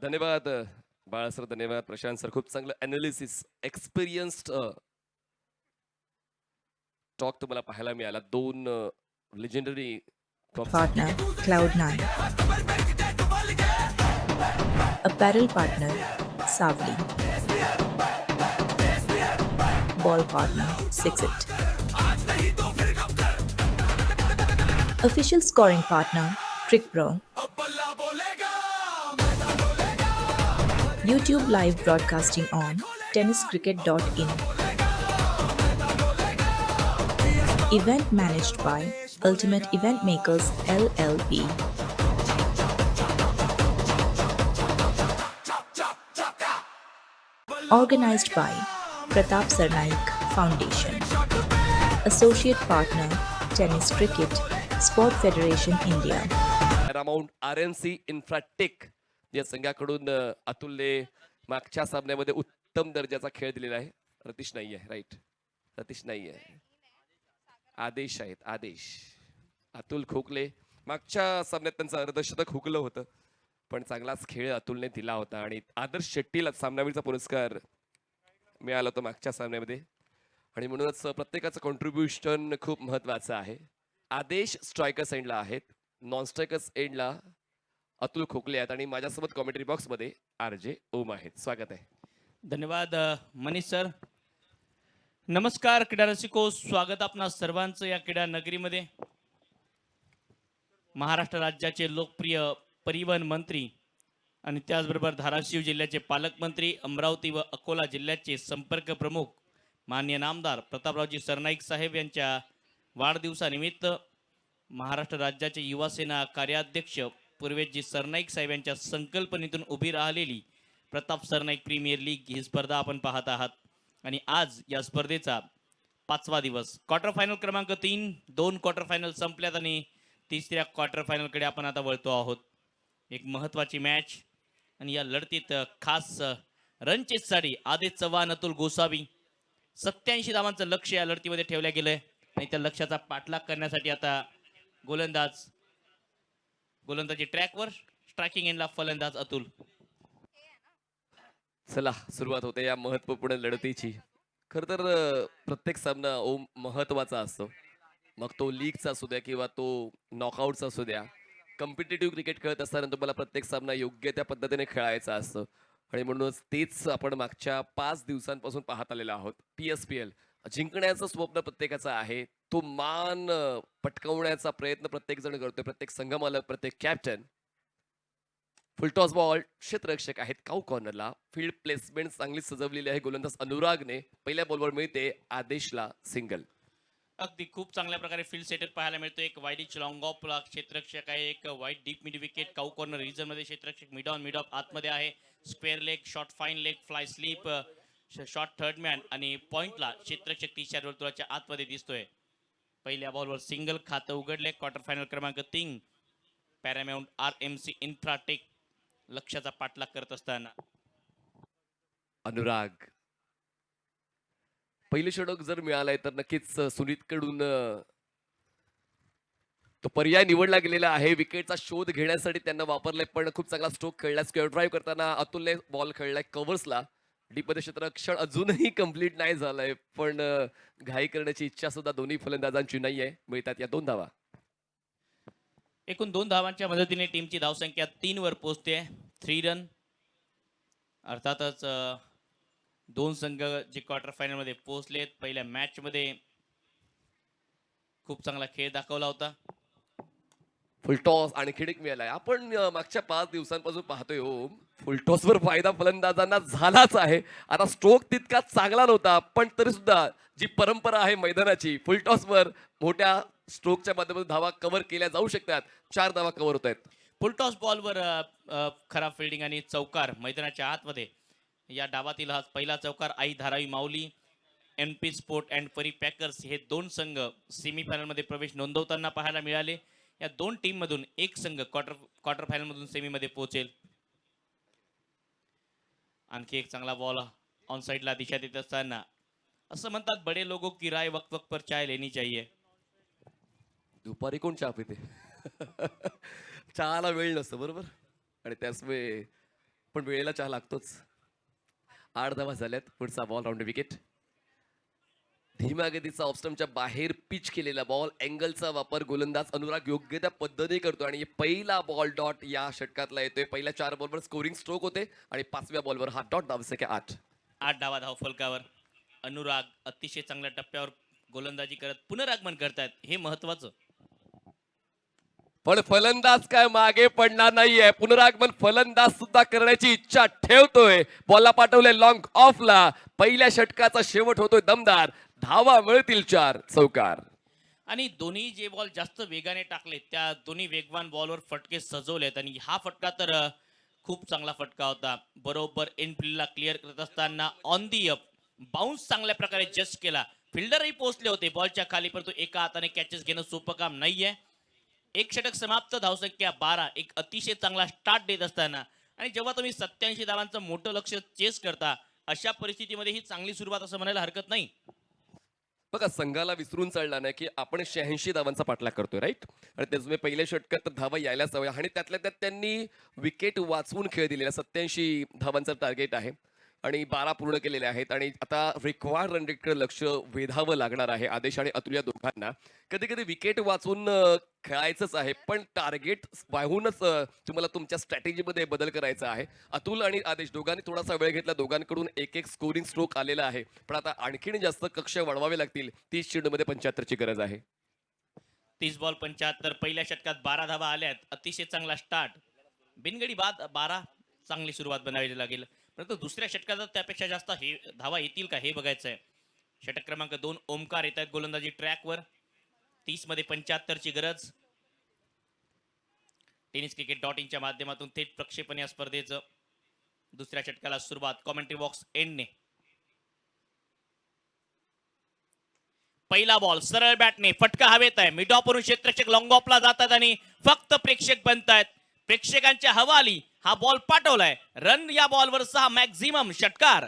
धन्यवाद बाळा सर, धन्यवाद प्रशांत सर. खूप चांगलं अनालिसिस, एक्सपिरियन्स्ड टॉक तुम्हाला पाहायला मिळाला. दोन legendary Partner Cloud9. Apparel partner Savli. Ball partner Sixit. Official scoring partner Trick Pro. YouTube live broadcasting on tenniscricket.in. Event managed by Ultimate Event Makers LLP. Organized by Pratap Sarnaik Foundation. Associate partner Tennis Cricket Sport Federation India. Paramount RMC Infratech या संघाकडून अतुलने मागच्या सामन्यामध्ये उत्तम दर्जाचा खेळ दिलेला आहे. रतीश नाहीये, right? Ratheesh नाहीये, आदेश आहेत. आदेश, अतुल खोकले. मागच्या सामन्यात त्यांचं अर्धशतक हुकलं होतं, पण चांगलाच खेळ अतुलने दिला होता आणि आदर्श शेट्टीला सामनावीरचा पुरस्कार मिळाला होता मागच्या सामन्यामध्ये. आणि म्हणूनच प्रत्येकाचं कॉन्ट्रीब्युशन खूप महत्वाचं आहे. आदेश स्ट्रायकर्स एंडला आहेत, नॉन स्ट्रायकर्स एंडला अतुल खोकले आहेत आणि माझ्यासोबत कॉमेंट्री बॉक्समध्ये RJ ओम आहेत. स्वागत आहे. धन्यवाद मनीष सर. नमस्कार क्रीडा रसिको, स्वागत आपणा सर्वांचं या क्रीडा नगरीमध्ये. महाराष्ट्र राज्याचे लोकप्रिय परिवहन मंत्री आणि त्याचबरोबर धाराशिव जिल्ह्याचे पालकमंत्री, अमरावती व अकोला जिल्ह्याचे संपर्क प्रमुख माननीय नामदार प्रतापरावजी सरनाईक साहेब यांच्या वाढदिवसानिमित्त महाराष्ट्र राज्याचे युवासेना कार्याध्यक्ष पूर्वेशजी सरनाईक साहेब यांच्या संकल्पनेतून उभी राहिलेली प्रताप सरनाईक प्रीमियर लीग ही स्पर्धा आपण पाहत आहात. आणि आज या स्पर्धेचा 5वा दिवस, क्वार्टर फायनल क्रमांक 3, 2 क्वार्टर फायनल संपल्यात आणि तिसऱ्या क्वार्टर फायनलकडे आपण आता वळतो आहोत. एक महत्त्वाची मॅच आणि या लढतीत खास रणचेसाठी आदेश चव्हाण, अतुल गोसावी 87 धावांचं लक्ष या लढतीमध्ये ठेवलं गेलंय आणि त्या लक्ष्याचा पाठलाग करण्यासाठी आता गोलंदाजी ट्रॅकवर, स्ट्रायकिंग एंडला फलंदाज अतुल. चला सुरुवात होते या महत्त्वपूर्ण लढतीची. खरं तर प्रत्येक सामना ओम महत्त्वाचा असतो, मग तो लीगचा असू द्या किंवा तो नॉकआउटचा असू द्या. कॉम्पिटिटिव्ह क्रिकेट खेळत असताना तुम्हाला प्रत्येक सामना योग्य त्या पद्धतीने खेळायचा असतो आणि म्हणूनच तेच आपण मागच्या 5 दिवसांपासून पाहत आलेलो आहोत. PSPL जिंकण्याचं स्वप्न प्रत्येकाचं आहे, तो मान पटकावण्याचा प्रयत्न प्रत्येक जण करतोय, प्रत्येक संघमालक, प्रत्येक कॅप्टन. फुलटॉस बॉल, क्षेत्ररक्षक आहेत काऊ कॉर्नरला. फील्ड प्लेसमेंट चांगली सजवलेली आहे. गोलंदाज अनुरागने पहिल्या बॉलवर मिळते आदेशला सिंगल. अगदी खूप चांगल्या प्रकारे फील्ड सेटअप पाहायला मिळतो. एक वाईड लॉंग ऑफला क्षेत्ररक्षक आहे, एक wide deep mid wicket cow corner region मध्ये क्षेत्ररक्षक मिड ऑफ आतमध्ये आहे. Square leg, short fine leg, fly sleep, short third man आणि पॉइंटला क्षेत्ररक्षक 30 वर्तुळाच्या आतमध्ये दिसतोय. पहिल्या बॉलवर सिंगल खातं उघडले. क्वार्टर फायनल क्रमांक 3 पॅरामाउंट RMC इन्फ्राटेक लक्ष्याचा पाठलाग करत असताना अनुराग. पहिलं षटक जर मिळालंय तर नक्कीच सुनीतकडून तो पर्याय निवडला गेलेला आहे. विकेटचा शोध घेण्यासाठी त्यांना वापरलाय, पण खूप चांगला स्ट्रोक खेळला. स्क्वेअर ड्राईव्ह करताना अतुलने बॉल खेळलाय कव्हर्सला. डीपमध्ये क्षेत्ररक्षण अजूनही कंप्लीट नाही झालंय, पण घाई करण्याची इच्छा सुद्धा दोन्ही फलंदाजांची नाही आहे. मिळतात या 2 धावा. एकूण 2 धावांच्या मदतीने टीमची धावसंख्या 3 वर पोहोचते. 3 रन. अर्थातच 2 संघ जे क्वार्टर फायनल मध्ये पोहोचलेत. पहिल्या मॅच मध्ये खूप चांगला खेळ दाखवला होता. फुलटॉस आणि खिडक मिळालाय. आपण मागच्या 5 दिवसांपासून पाहतोय ओम, फुलटॉसवर फायदा फलंदाजांना झालाच आहे. आता स्ट्रोक तितका चांगला नव्हता, पण तरी सुद्धा जी परंपरा आहे मैदानाची, फुलटॉसवर मोठ्या स्ट्रोकच्या माध्यमातून धावा कव्हर केल्या जाऊ शकतात. 4 धावा कव्हर होत आहेत. फुलटॉस बॉलवर खराब फिल्डिंग आणि चौकार मैदानाच्या आतमध्ये. या डावातील हा पहिला चौकार. आई धारावी माऊली, MP स्पोर्ट अँड परी पॅकर्स हे 2 संघ सेमीफायनल मध्ये प्रवेश नोंदवताना पाहायला मिळाले. या 2 टीम मधून एक संघ क्वार्टर फायनल मधून सेमी मध्ये पोहोचेल. आणखी एक चांगला बॉल ऑन साइडला दिशा देत असताना असं म्हणतात, बडे लोगों की राय वक्त वक्त पर चाय लेनी चाहिए. दुपारी कोण चहा पिते? चहाला वेळ नसतो बरोबर, आणि त्याचमुळे पण वेळेला चहा लागतोच. 8 धावा झाल्यात. पुढचा बॉल राऊंड विकेट. धीम्या गतीचा ऑफस्टम्पच्या बाहेर पिच केलेला बॉल. अँगलचा वापर गोलंदाज अनुराग योग्य त्या पद्धतीने करतो आणि पहिला बॉल डॉट या षटकातला येतोय. पहिल्या 4 बॉलवर स्कोरिंग स्ट्रोक होते आणि 5व्या बॉलवर हा डॉट. धावसंख्या 8 डावा धाव फलकावर. अनुराग अतिशय चांगल्या टप्प्यावर गोलंदाजी करत पुनरागमन करतात, हे महत्वाचं. पण फलंदाज काय मागे पडणार नाहीये. पुनरागमन फलंदाज सुद्धा करण्याची इच्छा ठेवतोय. बॉलला पाठवले लॉंग ऑफला. पहिल्या षटकाचा शेवट होतोय दमदार. धावा मिळतील 4. चौकार. आणि दोन्ही जे बॉल जास्त वेगाने टाकले त्या दोन्ही वेगवान बॉलवर फटके सजवलेत आणि हा फटका तर खूप चांगला फटका होता. बरोबर एंड फील्डला क्लिअर करत असताना ऑन दी अप बाउन्स चांगल्या प्रकारे जस्ट केला. फिल्डरही पोहोचले होते बॉलच्या खाली, परंतु एका हाताने कॅचेस घेणं सोपं काम नाहीये. एक षटक समाप्त. धावसंख्या 12. एक अतिशय चांगला स्टार्ट देत असताना आणि जेव्हा तुम्ही 87 धावांचं मोठं लक्ष चेस करता अशा परिस्थितीमध्ये ही चांगली सुरुवात असं म्हणायला हरकत नाही. बघा, संघाला विसरून चालला नाही की आपण 86 धावांचा पाठलाग करतोय, राईट. आणि त्याचमुळे पहिल्या षटकात तर धावा यायलाच हव्या आणि त्यातल्या त्यात त्यांनी विकेट वाचवून खेळ दिलेला. 87 धावांचा टार्गेट आहे आणि 12 पूर्ण केलेले आहेत आणि आता रिक्वायर्ड रन रेटकडे लक्ष वेधावं लागणार आहे आदेश आणि अतुल या दोघांना. कधी कधी विकेट वाचून खेळायचंच आहे, पण टार्गेट पाहूनच तुम्हाला तुमच्या स्ट्रॅटेजीमध्ये बदल करायचा आहे. अतुल आणि आदेश दोघांनी थोडासा वेळ घेतला, दोघांकडून एक एक स्कोरिंग स्ट्रोक आलेला आहे, पण आता आणखीन जास्त कक्ष वाढवावे लागतील. 30 चेंडूमध्ये 75ची गरज आहे. 30 बॉल 75, पहिल्या षटकात 12 धावा आल्यात. अतिशय चांगला स्टार्ट, बिनगडी बाद 12, चांगली सुरुवात बनावी लागेल. परंतु दुसऱ्या षटकात त्यापेक्षा जास्त हे धावा येतील का हे बघायचं आहे. षटक क्रमांक 2 ओमकार येत आहेत गोलंदाजी ट्रॅकवर. 30 मध्ये 75ची गरज. tenniscricket.in च्या माध्यमातून थेट प्रक्षेपण या स्पर्धेचं. दुसऱ्या षटकाला सुरुवात कॉमेंट्री बॉक्स एंडने. पहिला बॉल सरळ बॅटने फटका हवेत आहे. मिड ऑफ वरून क्षेत्ररक्षक लॉंग ऑफला जातात आणि फक्त प्रेक्षक बनतायत. प्रेक्षकांच्या हवाली हा बॉल पाठवलाय. रन या बॉलवर 6 मॅक्झिमम. षटकार.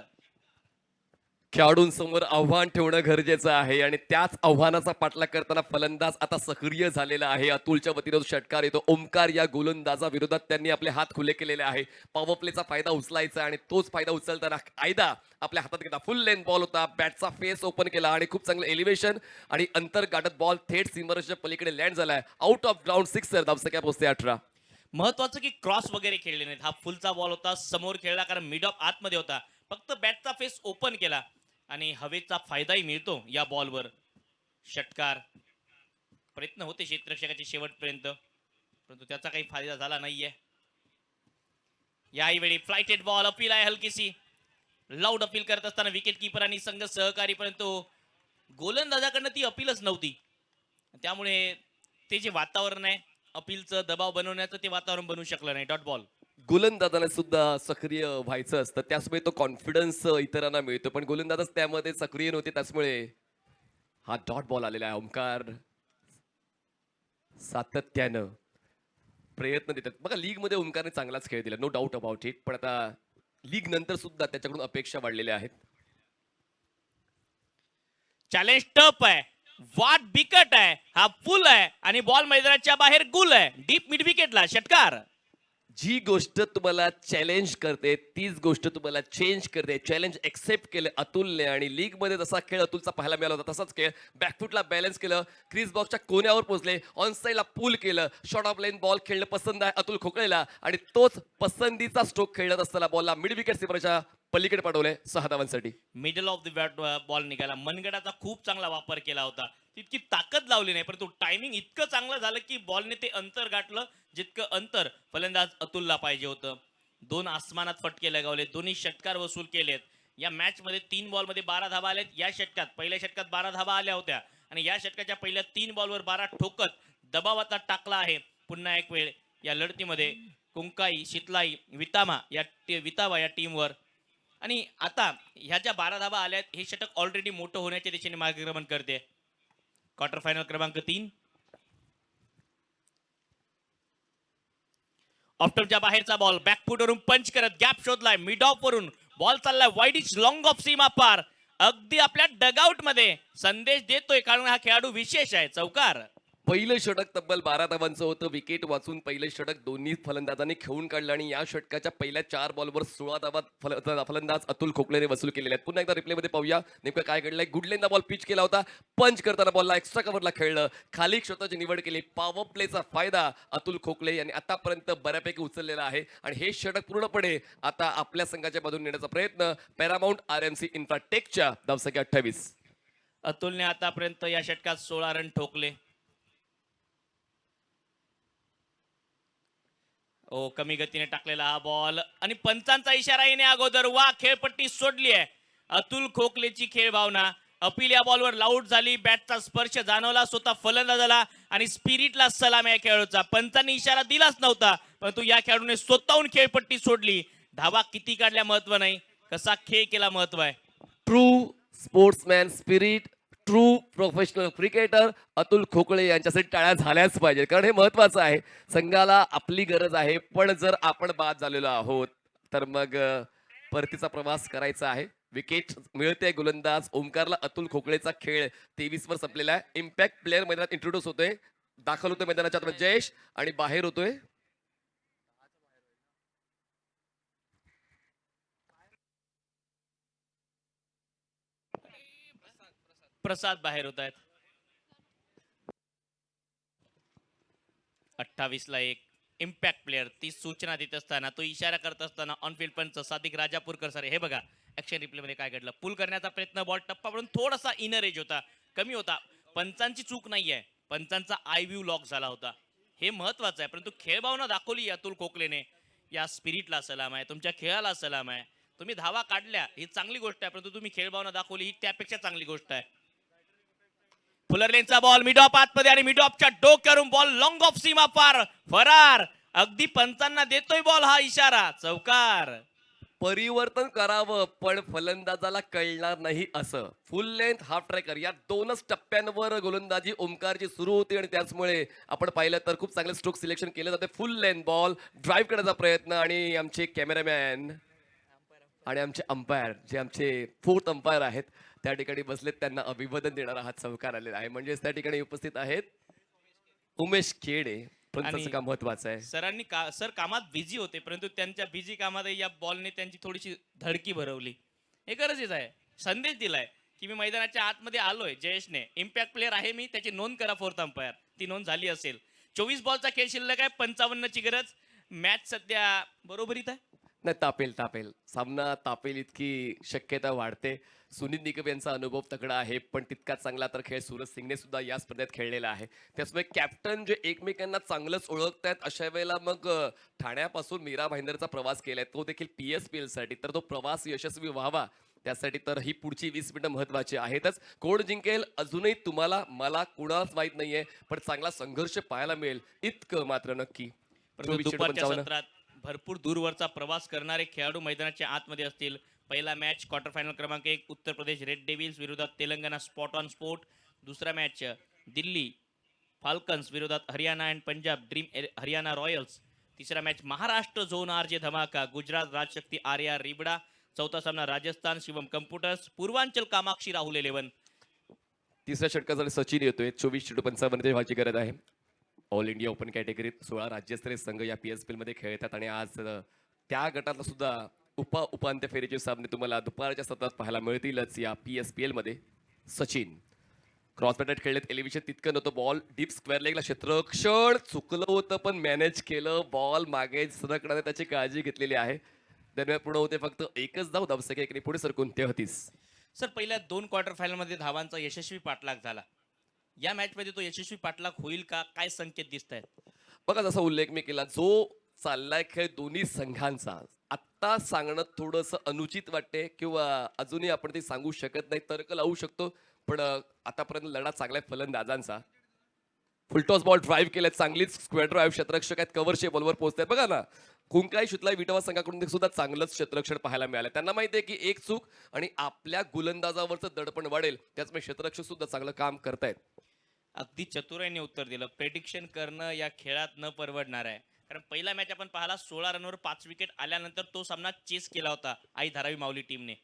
खेळाडूंसमोर आव्हान ठेवणं गरजेचं आहे आणि त्याच आव्हानाचा पाठलाग करताना फलंदाज आता सक्रिय झालेला आहे. अतुलच्या वतीनं षटकार येतो. ओमकार या गोलंदाजा विरोधात त्यांनी आपले हात खुले केलेले आहे. पॉवर प्लेचा फायदा उचलायचा आणि तोच फायदा उचलताना कायदा आपल्या हातात घेतला. फुल लेंथ बॉल होता, बॅटचा फेस ओपन केला आणि खूप चांगलं एलिव्हेशन आणि अंतर गाठत बॉल थेट सीमरच्या पलीकडे लँड झालाय. आउट ऑफ ग्राउंड 6 धावसंख्या पोहोचते 18. महत्वाचं की क्रॉस वगैरे खेळले नाहीत. हा फुलचा बॉल होता, समोर खेळला कारण मिड ऑफ आतमध्ये होता. फक्त बॅटचा फेस ओपन केला आणि हवेचा फायदाही मिळतो या बॉलवर. षटकार. प्रयत्न होते क्षेत्ररक्षकाचे शेवटपर्यंत, परंतु त्याचा काही फायदा झाला नाहीये. याही वेळी फ्लाइटेड बॉल. अपील आहे हलकीशी. लाऊड अपील करत असताना विकेट किपर आणि संघ सहकारी, परंतु गोलंदाजाकडनं ती अपीलच नव्हती. त्यामुळे ते जे वातावरण आहे अपीलचं दबाव बनवण्याचं, ते वातावरण बनवू शकलं नाही. Dot ball. गोलंदाजाला सुद्धा सक्रिय व्हायचं असतं, त्याचमुळे तो कॉन्फिडन्स इतरांना मिळतो, पण गोलंदाजच त्यामध्ये सक्रिय नव्हते, त्याचमुळे हा डॉट बॉल आलेला आहे. ओमकार सातत्यानं प्रयत्न देतात. बघा लीग मध्ये ओमकारने चांगलाच खेळ दिला, नो डाऊट अबाउट इट, पण आता लीग नंतर सुद्धा त्याच्याकडून अपेक्षा वाढलेल्या आहेत. चॅलेंज टफ आहे, वाट बिकट आहे, हा फुल आहे आणि बॉल मैदानाच्या बाहेर गुल आहे. डीप मिड विकेटला. षटकार. जी गोष्ट तुम्हाला चॅलेंज करते तीच गोष्ट तुम्हाला चेंज करते. चॅलेंज एक्सेप्ट केलं अतुलने आणि लीग मध्ये जसा खेळ अतुलचा पाहायला मिळाला होता तसाच खेळ. बॅकफुटला बॅलन्स केलं, क्रीज बॉक्सच्या कोण्यावर पोहोचले, ऑन साईडला पूल केलं, शॉर्ट ऑफ लाईन बॉल खेळणं पसंत आहे अतुल खोकळेला आणि तोच पसंतीचा स्ट्रोक खेळत असताना बॉलला मिड विकेट सीमरच्या पलीकडे पाठवले 6 धावांसाठी. मिडल ऑफ द बॉल निघाला. मनगडाचा खूप चांगला वापर केला होता. तितकी ताकद लावली नाही, परंतु टायमिंग इतकं चांगलं झालं की बॉलने ते अंतर गाठलं जितकं अंतर फलंदाज अतुलला पाहिजे होतं. 2 आसमानात फटके लगावले, दोन्ही षटकार वसूल केलेत. या मॅच मध्ये 3 बॉल मध्ये 12 धावा आल्यात. या षटकात पहिल्या षटकात 12 धावा आल्या होत्या आणि या षटकाच्या पहिल्या 3 बॉलवर 12 ठोकत दबाव आता टाकला आहे. पुन्हा एक वेळ या लढतीमध्ये कुंकाई, शितलाई, वितावा या टीमवर. आणि आता ह्या ज्या 12 धावा आल्यात हे षटक ऑलरेडी मोठं होण्याच्या दिशेने मार्गक्रमण करते. क्वार्टर फायनल क्रमांक 3. ऑफ्टरच्या बाहेरचा बॉल बॅकफुटवरून पंच करत गॅप शोधलाय. मिड ऑफ वरून बॉल चाललाय वाईडिश लॉंग ऑफ सीमा पार. अगदी आपल्या डगआउट मध्ये संदेश देतोय, कारण हा खेळाडू विशेष आहे. चौकार. पहिलं षटक तब्बल 12 धावांचं होतं. विकेट वाचून पहिलं षटक दोन्ही फलंदाजांनी खेळून काढलं आणि या षटकाच्या पहिल्या 4 बॉलवर 16 धावा फलंदाज अतुल खोकलेने वसूल केलेले आहेत. पुन्हा एकदा रिप्लेमध्ये पाहूया नेमकं काय घडलंय. गुडलेंदा बॉल पिच केला होता, पंच करताना बॉलला एक्स्ट्रा कव्हरला खेळलं, खाली स्वतःची निवड केली. पॉवर प्लेचा फायदा अतुल खोकले यांनी आतापर्यंत बऱ्यापैकी उचललेला आहे आणि हे षटक पूर्णपणे आता आपल्या संघाच्या बाजूने नेण्याचा प्रयत्न. पॅरामाउंट RMC इन्फ्राटेकच्या धावसंख्या 28. अतुलने आतापर्यंत या षटकात 16 रन ठोकले. कमी गतीने टाकलेला हा बॉल आणि पंचांचा इशारा येणे अगोदर वा खेळपट्टी सोडली आहे. अतुल खोकलेची खेळ भावना. अपील या बॉलवर लाऊड झाली. बॅटचा स्पर्श जाणवला स्वतः फलंदाजाला आणि स्पिरिटला सलाम या खेळाडूचा. पंचांनी इशारा दिलाच नव्हता, परंतु या खेळाडूने स्वतःहून खेळपट्टी सोडली. धावा किती काढल्या महत्व नाही, कसा खेळ केला महत्व आहे. True sportsman spirit, true professional cricketer Atul Khokle यांच्यासाठी टाळ्या झाल्याच पाहिजे, कारण हे महत्वाचं आहे. संघाला आपली गरज आहे, पण जर आपण बाद झालेलो आहोत तर मग परतीचा प्रवास करायचा आहे. विकेट मिळते गोलंदाज ओमकारला. अतुल खोकळेचा खेळ 23 वर संपलेला आहे. इम्पॅक्ट प्लेअर मैदानात इंट्रोड्यूस होतोय, दाखल होतोय मैदानाच्या आत जयेश आणि बाहेर होतोय प्रसाद बाहेर होत आहेत. 28ला 1 इम्पॅक्ट प्लेअर, ती सूचना देत असताना, तो इशारा करत असताना ऑनफिल्ड पंच सादिक राजापूरकर सर. हे बघा ऍक्शन रिप्ले मध्ये काय घडलं. पुल करण्याचा प्रयत्न, बॉल टप्पा पडून थोडासा इनर एज होता, कमी होता. पंचांची चूक नाहीये, पंचांचा आय व्ह्यू लॉक झाला होता, हे महत्वाचं आहे. परंतु खेळ भावना दाखवली अतुल कोकलेने. या स्पिरिटला सलाम आहे, तुमच्या खेळाला सलाम आहे. तुम्ही धावा काढल्या ही चांगली गोष्ट आहे, परंतु तुम्ही खेळ भावना दाखवली ही त्यापेक्षा चांगली गोष्ट आहे. फुलरलेनचा बॉल मिड ऑफ आतमध्ये आणि मिड ऑफच्या डोक्यावरून बॉल लॉंग ऑफ सीमा पार, फरार. अगदी पंचांना देतोय बॉल हा इशारा, चौकार. परिवर्तन करावं पण फलंदाजाला कळणार नाही असं. फुल लेंथ हाफ ट्रॅकर या दोनच टप्प्यांवर गोलंदाजी ओमकारची सुरू होती आणि त्याचमुळे आपण पाहिलं तर खूप चांगलं स्ट्रोक सिलेक्शन केलं जाते. फुल लेंथ बॉल ड्राईव्ह करण्याचा प्रयत्न आणि आमचे कॅमेरामॅन आणि आमचे अंपायर, जे आमचे फोर्थ अंपायर आहेत त्या ठिकाणी बसलेत, त्यांना अभिवादन देणारा हा चौकार आलेला आहे. म्हणजेच त्या ठिकाणी उपस्थित आहेत उमेश खेडे. पंचाचं काम महत्वाचं आहे. सरांनी सर कामात बिझी होते, परंतु त्यांच्या बिझी कामात या बॉलने त्यांची थोडीशी धडकी भरवली. हे गरजेचं आहे. संदेश दिलाय की मी मैदानाच्या आतमध्ये आलोय. जयेशने इम्पॅक्ट प्लेअर आहे मी, त्याची नोंद करा फोर्थ अंपायर. ती नोंद झाली असेल. 24 बॉलचा खेळ शिल्लक आहे, 55ची गरज. मॅच सध्या बरोबरीत आहे. नाही, तापेल सामना तापेल इतकी शक्यता वाढते. सुनील निकम यांचा अनुभव तगडा आहे, पण तितकाच चांगला तर खेळ सूरज सिंगने सुद्धा या स्पर्धेत खेळलेला आहे. त्याचमुळे कॅप्टन जे एकमेकांना चांगलंच ओळखतायत, अशा वेळेला मग ठाण्यापासून मीरा भाईंदरचा प्रवास केलाय, तो देखील PSPL साठी. तर तो प्रवास यशस्वी व्हावा त्यासाठी तर ही पुढची 20 मिनिटं महत्वाची आहेतच. कोण जिंकेल अजूनही तुम्हाला मला कुणाच माहित नाहीये, पण चांगला संघर्ष पाहायला मिळेल इतकं मात्र नक्की. परंतु दुपारच्या सत्रात भरपूर दूरवरचा प्रवास करणारे खेळाडू मैदानाच्या आतमध्ये असतील. पहिला मॅच क्वार्टर फायनल क्रमांक 1 उत्तर प्रदेश रेड डेव्हिल्स विरोधात तेलंगणा स्पॉट ऑन स्पोर्ट. दुसरा मॅच दिल्ली फाल्कन्स विरोधात Haryana and Punjab dream Haryana Royals. तिसरा मॅच महाराष्ट्र झोन RJ धमाका गुजरात राजशक्ती RAR रिबडा. चौथा सामना राजस्थान शिवम कम्प्युटर्स पूर्वांचल कामाक्षी राहुल 11. तिसऱ्या षटकासाठी सचिन येतोय. 24-55 व्हायची गरज आहे. ऑल इंडिया ओपन कॅटेगरीत 16 राज्यस्तरीय संघ या PSPL मध्ये खेळतात आणि आज त्या गटातला सुद्धा उपांत्य फेरीचे सामने तुम्हाला दुपारच्या सत्रात पाहायला मिळतीलच या PSPL मध्ये. सचिन क्रॉस बॅटेड खेळलेत, एलिव्हेशन तितकं नव्हतं. बॉल डीप स्क्वेअर लेगला क्षेत्ररक्षण चुकलं होतं पण मॅनेज केलं. बॉल मागे सरकण्याने त्याची काळजी घेतलेली आहे. दरम्यान पुढे होते फक्त एकच धाव, धावसंख्या एकने पुढे सरकून 33. सर पहिल्या 2 क्वार्टर फायनल मध्ये धावांचा यशस्वी पाठलाग झाला. या मॅच मध्ये तो यशस्वी पाठलाग होईल का, काय संकेत दिसत आहेत? बघा, जसा उल्लेख मी केला, जो चाललाय खेळ दोन्ही संघांचा आत्ता सांगणं थोडंसं अनुचित वाटते किंवा अजूनही आपण ते सांगू शकत नाही. तर्क लावू शकतो, पण आतापर्यंत लढा चांगला आहे फलंदाजांचा. फुलटॉस बॉल ड्राईव्ह केलाय, चांगलीच स्क्वेअर ड्राईव्ह. क्षेत्ररक्षक आहेत, कव्हरचे बॉलवर पोहोचतात. बघा ना, कुंकाई शुतलाई विटावा संघाकडून सुद्धा चांगलंच क्षेत्ररक्षण पाहायला मिळालं. त्यांना माहिती आहे की एक चूक आणि आपल्या गोलंदाजावरचं दडपण वाढेल, त्याचमुळे क्षेत्ररक्षक सुद्धा चांगलं काम करतायत. अगदी चतुराईने उत्तर दिलं. प्रेडिक्शन करणं या खेळात न परवडणार आहे. कारण पहिला मॅच आपण पाहिला 16 रनवर 5 विकेट आल्यानंतर तो सामना चेस केला होता आई धारावी माऊली टीमने.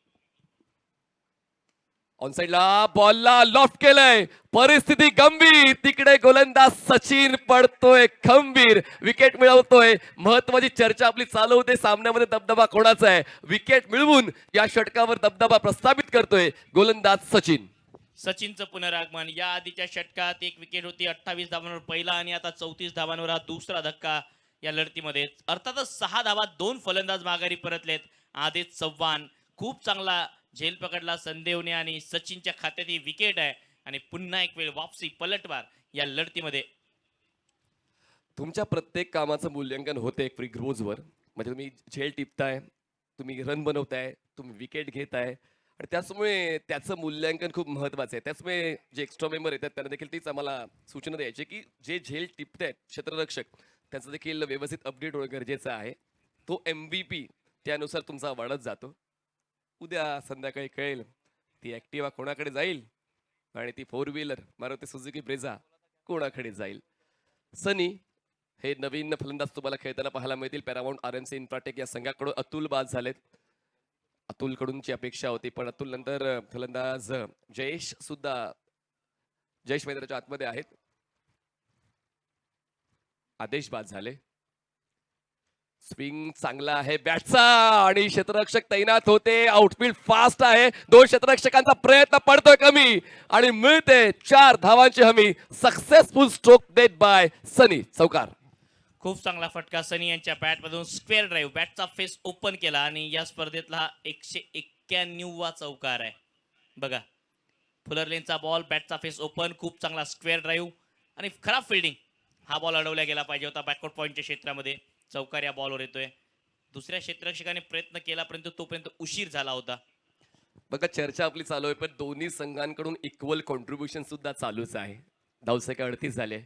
ऑनसाइडला बॉलला लॉफ्ट केलंय, परिस्थिती गंभीर. तिकडे गोलंदाज सचिन पडतोय खंबीर, विकेट मिळवतोय. महत्वाची चर्चा आपली चालू होते, सामन्यामध्ये दबदबा कोणाचा आहे. विकेट मिळवून या षटकावर दबदबा प्रस्थापित करतोय गोलंदाज सचिन. सचिनचं पुनरागमन. या आधीच्या षटकात 1 विकेट होती, 28 धावांवर पहिला आणि आता 34 धावांवर हा दुसरा धक्का या लढतीमध्ये. अर्थातच 6 धावा 2 फलंदाज माघारी परतलेत. आदित चव्हाण खूप चांगला झेल पकडला संदेवने आणि सचिनच्या खात्यात ही विकेट आहे आणि पुन्हा एक वेळ वापसी पलटवार या लढतीमध्ये. तुमच्या प्रत्येक कामाचं मूल्यांकन होते एक फ्री ग्रोजवर. म्हणजे तुम्ही झेल टिपताय, तुम्ही रन बनवताय, तुम्ही विकेट घेताय आणि त्याचमुळे त्याचं मूल्यांकन खूप महत्वाचं आहे. त्याचमुळे जे एक्स्ट्रा मेंबर येतात त्यांना देखील तीच आम्हाला सूचना द्यायची की जे झेल टिपतायत क्षेत्ररक्षक त्यांचं देखील व्यवस्थित अपडेट होणं गरजेचं आहे. तो MVP त्यानुसार तुमचा वाढत जातो. उद्या संध्याकाळी कळेल ती ऍक्टिवा कोणाकडे जाईल आणि ती 4 व्हीलर मारुती सुझुकी ब्रेझा कोणाकडे जाईल. सनी हे नवीन फलंदाज तुम्हाला खेळताना पाहायला मिळतील. पॅरामाउंट RMC इन्फ्राटेक या संघाकडून अतुल बाद झालेत. अतुल कडूनची अपेक्षा होती, पण अतुल नंतर फलंदाज जयेश मैदानाच्या आतमध्ये आहेत. आदेश बाद झाले. स्विंग चांगला आहे बॅटचा आणि क्षेत्ररक्षक तैनात होते. आउटफील्ड फास्ट आहे. 2 क्षेत्ररक्षकांचा प्रयत्न पडतोय कमी आणि मिळते 4 धावांची हमी. सक्सेसफुल स्ट्रोक देत बाय सनी चौकार. खूप चांगला फटका सनी यांच्या बॅटमधून स्क्वेअर ड्राईव्ह बॅटचा फेस ओपन केला आणि या स्पर्धेतला हा 191वा चौकार आहे. बघा फुलरलेनचा बॉल बॅटचा फेस ओपन, खूप चांगला स्क्वेअर ड्राईव्ह आणि खराब फिल्डिंग. हा बॉल अडवला गेला पाहिजे होता बॅकवर्ड पॉईंटच्या क्षेत्रामध्ये. चौकार या बॉलवर येतोय. दुसऱ्या क्षेत्ररक्षकाने प्रयत्न केला परंतु तोपर्यंत उशीर झाला होता. बघा चर्चा आपली चालू आहे पण दोन्ही संघांकडून इक्वल कॉन्ट्रीब्युशन सुद्धा चालूच आहे. धावसंख्या 38 झाले.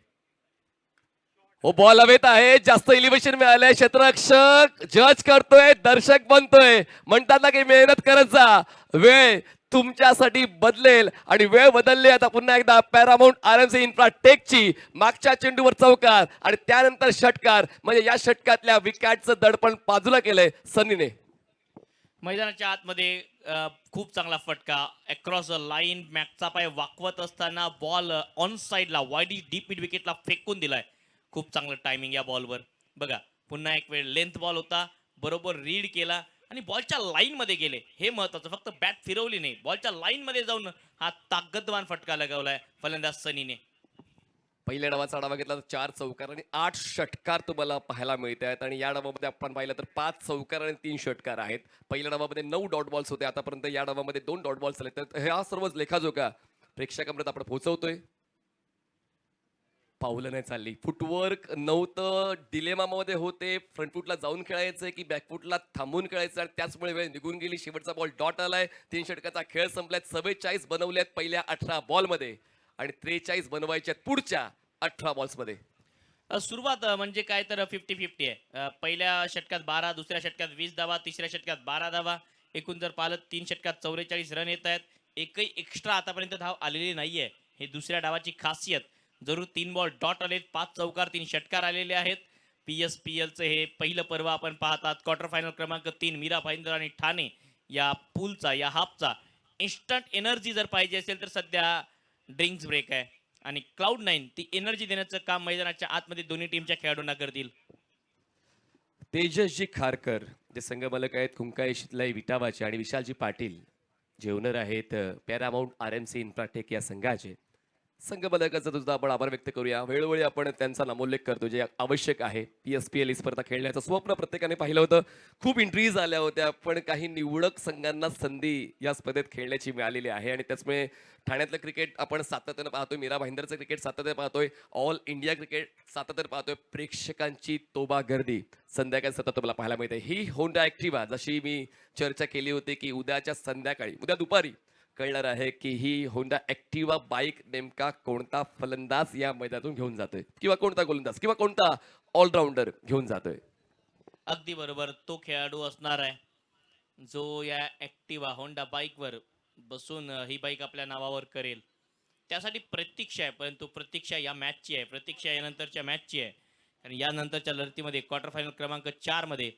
हो बॉल हवेत आहे. जास्त इलिव्हेशन मिळालंय. क्षेत्ररक्षक जज करतोय, दर्शक बनतोय. म्हणतात ना की मेहनत करत जा, वेळ तुमच्यासाठी बदलेल आणि वेळ बदलली. आता पुन्हा एकदा पॅरामाउंट आरएमसी इन्फ्राटेकची मागच्या चेंडूवर चौकार आणि त्यानंतर षटकार. म्हणजे या षटकातल्या विकेटचं दडपण बाजूला केलंय सनीने. मैदानाच्या आतमध्ये खूप चांगला फटका अक्रॉस द लाईन. मॅकचा पाय वाकवत असताना बॉल ऑन साईडला वाईड डीप मिड विकेटला फेकून दिलाय. खूप चांगलं टायमिंग या बॉलवर. बघा पुन्हा एक वेळ लेंथ बॉल होता, बरोबर रीड केला आणि बॉलच्या लाईन मध्ये गेले. हे महत्वाचं, फक्त बॅट फिरवली नाही, बॉलच्या लाईन मध्ये जाऊन हा ताकदवान फटका लगावलाय फलंदाज सनीने. पहिल्या डावाचा आढावा घेतला तर 4 चौकार आणि 8 षटकार तुम्हाला पाहायला मिळत आहेत आणि या डावामध्ये आपण पाहिलं तर 5 चौकार आणि 3 षटकार आहेत. पहिल्या डावामध्ये 9 डॉट बॉल्स होते, आतापर्यंत या डावामध्ये 2 डॉट बॉल्स आले. तर ह्या सर्व लेखाजोखा प्रेक्षकांपर्यंत आपण पोहोचवतोय. पावलं नाही चालली, फुटवर्क नव्हतं, डिलेमामध्ये होते. फ्रंट फुटला जाऊन खेळायचंय की बॅक फुटला थांबून खेळायचं आणि त्याचमुळे वेळ निघून गेली. शेवटचा बॉल डॉट आलाय. 3 षटकाचा खेळ संपलाय. 44 बनवल्यात पहिल्या 18 बॉलमध्ये आणि 43 बनवायच्यात पुढच्या 18 बॉल्समध्ये. सुरुवात म्हणजे काय तर 50-50 आहे. पहिल्या षटकात 12, दुसऱ्या षटकात 20 धावा, तिसऱ्या षटकात 12 धावा. एकूण जर पाहिलं 3 षटकात 44 रन येत आहेत. एकही एक्स्ट्रा आतापर्यंत धाव आलेली नाहीये. हे दुसऱ्या डावाची खासियत. जरूर 3 बॉल डॉट आलेत, 5 चौकार, 3 षटकार आलेले आहेत. PSPLचं हे पहिलं पर्व आपण पाहतात. क्वार्टर फायनल क्रमांक 3 मीरा भाईंदर आणि ठाणे या पूलचा, या हाफचा. इन्स्टंट एनर्जी जर पाहिजे असेल तर सध्या ड्रिंक्स ब्रेक आहे आणि Cloud9 ती एनर्जी देण्याचं काम मैदानाच्या आतमध्ये दोन्ही टीमच्या खेळाडूंना करतील. तेजसजी खारकर जे संघमालक आहेत कुंकाई शितलाई विटावाचे आणि विशालजी पाटील जे ओनर आहेत पॅरामाउंट आरएमसी इन्फ्राटेक या संघाचे. संघमालकाचा सुद्धा आपण आभार व्यक्त करूया. वेळोवेळी आपण त्यांचा नामोल्लेख करतो जे आवश्यक आहे. PSPL ही स्पर्धा खेळण्याचं स्वप्न प्रत्येकाने पाहिलं होतं. खूप एंट्रीज आल्या होत्या पण काही निवडक संघांना संधी या स्पर्धेत खेळण्याची मिळालेली आहे आणि त्याचमुळे ठाण्यातलं क्रिकेट आपण सातत्यानं पाहतोय. मीरा भाईंदरचं क्रिकेट सातत्यानं पाहतोय. ऑल इंडिया क्रिकेट सातत्यानं पाहतोय. प्रेक्षकांची तोबा गर्दी संध्याकाळी सतत तुम्हाला पाहायला मिळते. ही होंडा ॲक्टिवा जशी मी चर्चा केली होती की उद्याच्या संध्याकाळी, उद्या दुपारी कळणार आहे की ही होंडा ॲक्टिवा बाईक नेमका कोणता फलंदाज या मैदानातून घेऊन जातोय किंवा कोणता गोलंदाज किंवा कोणता ऑलराऊंडर घेऊन जातोय. अगदी बरोबर, तो खेळाडू असणार आहे जो या ॲक्टिवा होंडा बाईकवर बसून ही बाईक आपल्या नावावर करेल. त्यासाठी प्रतीक्षा आहे, परंतु प्रतीक्षा या मॅचची आहे, प्रतीक्षा यानंतरच्या मॅचची आहे. आणि यानंतरच्या लढतीमध्ये क्वार्टर फायनल क्रमांक 4 मध्ये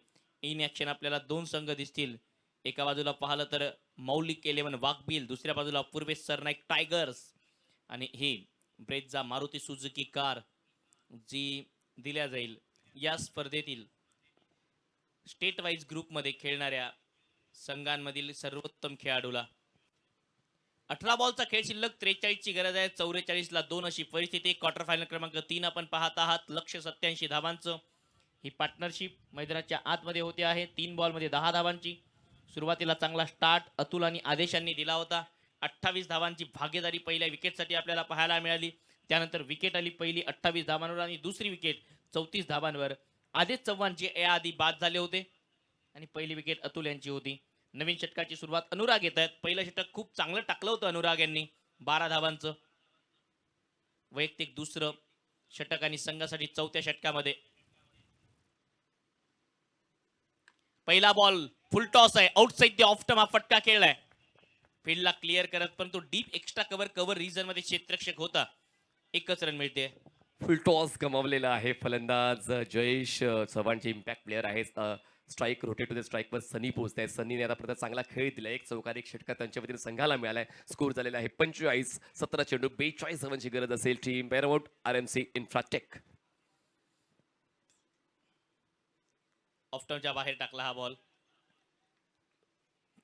इन ॲक्शन आपल्याला 2 संघ दिसतील. एका बाजूला पाहिलं तर मौलिक 11 वाघबील, दुसऱ्या बाजूला पूर्वेश सरनाईक टायगर्स आणि ही ब्रेझा मारुती सुझुकी कार जी दिल्या जाईल या स्पर्धेतील स्टेट वाईज ग्रुपमध्ये खेळणाऱ्या संघांमधील सर्वोत्तम खेळाडूला. 18 बॉलचा खेळ शिल्लक, 43 ची गरज आहे, 44 ला 2 अशी परिस्थिती. क्वार्टर फायनल क्रमांक 3 आपण पाहत आहात. लक्ष्य 87 धावांचं. ही पार्टनरशिप मैदानाच्या आतमध्ये होते आहे. 3 बॉलमध्ये 10 धावांची. सुरुवातीला चांगला स्टार्ट अतुल आणि आदेशांनी दिला होता. 28 धावांची भागीदारी पहिल्या विकेटसाठी आपल्याला पाहायला मिळाली. त्यानंतर विकेट आली पहिली 28 धावांवर आणि दुसरी विकेट 34 धावांवर. आदेश चव्हाण जे याआधी बाद झाले होते आणि पहिली विकेट अतुल यांची होती. नवीन षटकाची सुरुवात अनुराग येत आहेत. पहिलं षटक खूप चांगलं टाकलं होतं अनुराग यांनी, 12 धावांचं. वैयक्तिक दुसरं षटक आणि संघासाठी 4थ्या षटकामध्ये पहिला बॉल फुल टॉस आहे. आउटसाइड द ऑफ टर्म हा फटका खेळलाय. फील्डला क्लिअर करत परंतु डीप एक्स्ट्रा कव्हर रिजन मध्ये क्षेत्ररक्षक होता. एकच रन मिळते. फुल टॉस गमावलेला आहे फलंदाज जयेश चव्हाणचे इम्पॅक्ट प्लेअर आहेत. स्ट्राईक रोटेट होते, स्ट्राईकवर सनी पोहोचत आहे. सनीने आता परत चांगला खेळ दिला. 1 चौकार 1 षटकार त्यांच्या वतीने संघाला मिळालाय. स्कोर झालेला आहे 25. 17 चेंडू 42 धावांची गरज असेल टीम पॅरामाउंट आरएमसी इन्फ्राटेक. ऑफ्टरच्या बाहेर टाकला हा बॉल.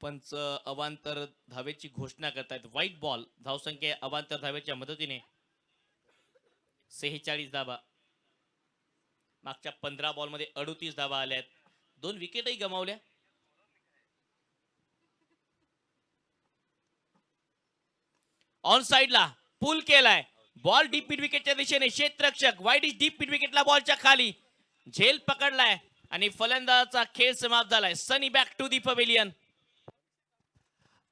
पंच अवांतर धावेची घोषणा करतायत. White ball. धावसंख्या अवांतर धावेच्या मदतीने 46 धावा. मागच्या 15 बॉलमध्ये 38 धावा आल्या आहेत. 2 विकेटही गमावल्या. ऑन साइडला पुल केलाय. बॉल डीप मिड विकेटच्या दिशेने. क्षेत्ररक्षक वाईट इज डीप मिड विकेटला बॉलच्या खाली झेल पकडलाय आणि फलंदाजाचा खेळ समाप्त झालाय. सनी बॅक टू दी पवेलियन.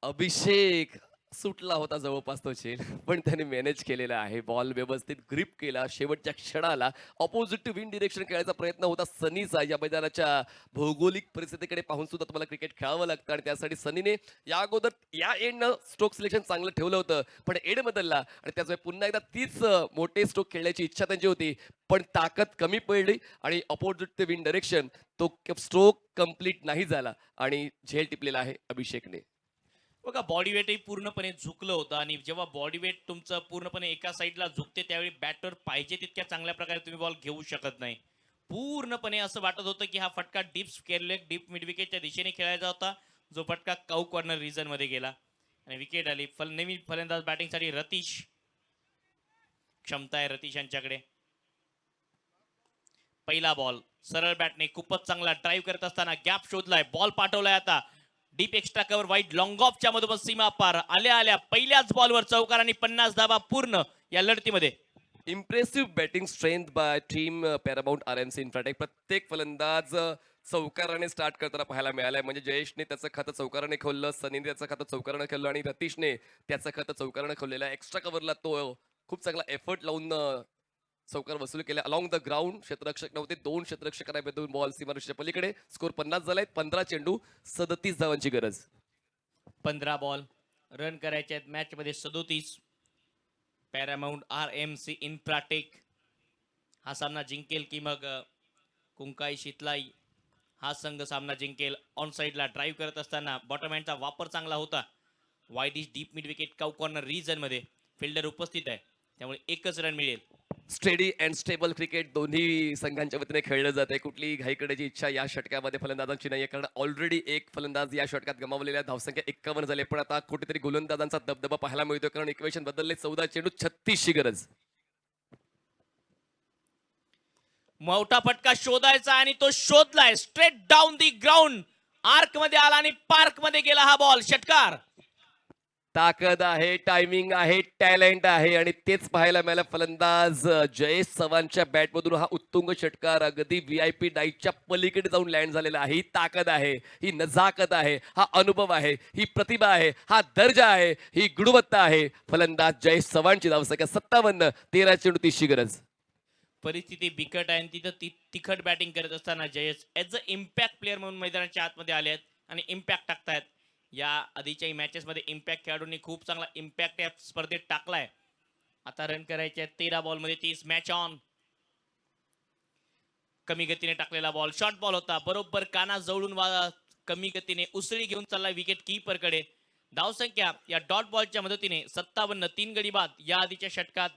अभिषेक सुटला होता जवळपास तो चेल, पण त्याने मॅनेज केलेला आहे. बॉल व्यवस्थित ग्रिप केला. शेवटच्या क्षणाला ऑपोजिट टू विंड डिरेक्शन खेळायचा प्रयत्न होता सनीचा. या मैदानाच्या भौगोलिक परिस्थितीकडे पाहून सुद्धा तुम्हाला क्रिकेट खेळावं लागतं आणि त्यासाठी सनीने या अगोदर या एंडनं स्ट्रोक सिलेक्शन चांगलं ठेवलं होतं, पण एंड बदलला आणि त्याचवेळी पुन्हा एकदा तीच मोठे स्ट्रोक खेळण्याची इच्छा त्यांची होती, पण ताकद कमी पडली आणि ऑपोजिट टू विंड डिरेक्शन तो स्ट्रोक कंप्लीट नाही झाला आणि झेल टिपलेला आहे अभिषेकने. बघा बॉडी वेटही पूर्णपणे झुकलं होतं आणि जेव्हा बॉडी वेट तुमचं पूर्णपणे एका साईडला झुकते त्यावेळी बॅटर पाहिजे तितक्या चांगल्या प्रकारे तुम्ही बॉल घेऊ शकत नाही. पूर्णपणे असं वाटत होतं की हा फटका डीप मिड विकेटच्या दिशेने खेळायचा होता, जो फटका काऊ कॉर्नर रिजन मध्ये गेला आणि विकेट आली. नवीन फलंदाज बॅटिंगसाठी रतीश. क्षमता आहे रतीश यांच्याकडे. पहिला बॉल सरळ बॅटने खूपच चांगला ड्राईव्ह करत असताना गॅप शोधलाय. बॉल पाठवलाय आता डीप एक्स्ट्रा कव्हर वाईट लॉंग ऑफच्या मधोमध सीमा पार. आल्या पहिल्याच बॉलवर चौकार आणि 50 धावा पूर्ण या लढतीमध्ये. Impressive batting strength by team paramount RMC infratech. प्रत्येक फलंदाज चौकाराने स्टार्ट करताना पाहायला मिळालाय. म्हणजे जयेशने त्याचं खातं चौकाराने खोललं, सनीने त्याचं खातं चौकाराने खोललं आणि रतीशने त्याचं खातं चौकाराने खोललेलं. एक्स्ट्रा कव्हरला तो खूप चांगला एफर्ट लावून चौकार वसूल केला. अलॉंग द ग्राउंड क्षेत्ररक्षक नव्हते, 2 क्षेत्ररक्षकांना बॉल सीमारेषेच्या पलीकडे. स्कोर 50 झालाय. 15 चेंडू 37 धावांची गरज. 15 बॉल रन करायचे आहेत मॅच मध्ये 37. पॅरामाउंट RMC इन्फ्राटेक हा सामना जिंकेल की मग कुंकाई शितलाई हा संघ सामना जिंकेल. ऑन साइडला ड्राईव्ह करत असताना बॉटम हँडचा वापर चांगला होता. Wide is deep mid wicket cow corner region मध्ये फिल्डर उपस्थित आहे, त्यामुळे एकच रन मिळेल. स्टेडी अँड स्टेबल क्रिकेट दोन्ही संघांच्या वतीने खेळलं जाते. कुठलीही घाई करण्याची इच्छा या षटकामध्ये फलंदाजांची नाहीये, कारण ऑलरेडी एक फलंदाज या षटकात गमावलेल्या धावसंख्या 51 झाले. पण आता कुठेतरी गोलंदाजांचा दबदबा पाहायला मिळतोय, कारण इक्वेशन बदलले. 14 चेंडू 36 ची गरज. मोठा फटका शोधायचा आणि तो शोधलाय. Straight down the ground arc मध्ये आला आणि पार्क मध्ये गेला हा बॉल. षटकार. ताकद आहे, टायमिंग आहे, टॅलेंट आहे आणि तेच पाहायला मिळालं. फलंदाज जयेश चव्हाणच्या बॅटमधून हा उत्तुंग षटकार अगदी VIP डाईटच्या पलीकडे जाऊन लँड झालेला आहे. ही ताकद आहे, ही नजाकत आहे, हा अनुभव आहे, ही प्रतिभा आहे, हा दर्जा आहे, ही गुणवत्ता आहे. फलंदाज जयेश चव्हाणची धावसंख्या 57. 13 चेंडू 30 ची गरज. परिस्थिती बिकट आहे आणि तिथं तिखट बॅटिंग करत असताना Jayesh as a impact player म्हणून मैदानाच्या आतमध्ये आले आहेत आणि इम्पॅक्ट टाकतायत. या आधीच्याही मॅचेस मध्ये इम्पॅक्ट खेळाडूंनी खूप चांगला इम्पॅक्ट या स्पर्धेत टाकलाय. आता रन करायचे आहेत 13 बॉलमध्ये 30. Match on. कमी गतीने टाकलेला बॉल शॉर्ट बॉल होता. बरोबर काना जवळून कमी गतीने उसळी घेऊन चालला विकेट कीपरकडे. धावसंख्या या डॉट बॉलच्या मदतीने 57. 3 गडी बाद. या आधीच्या षटकात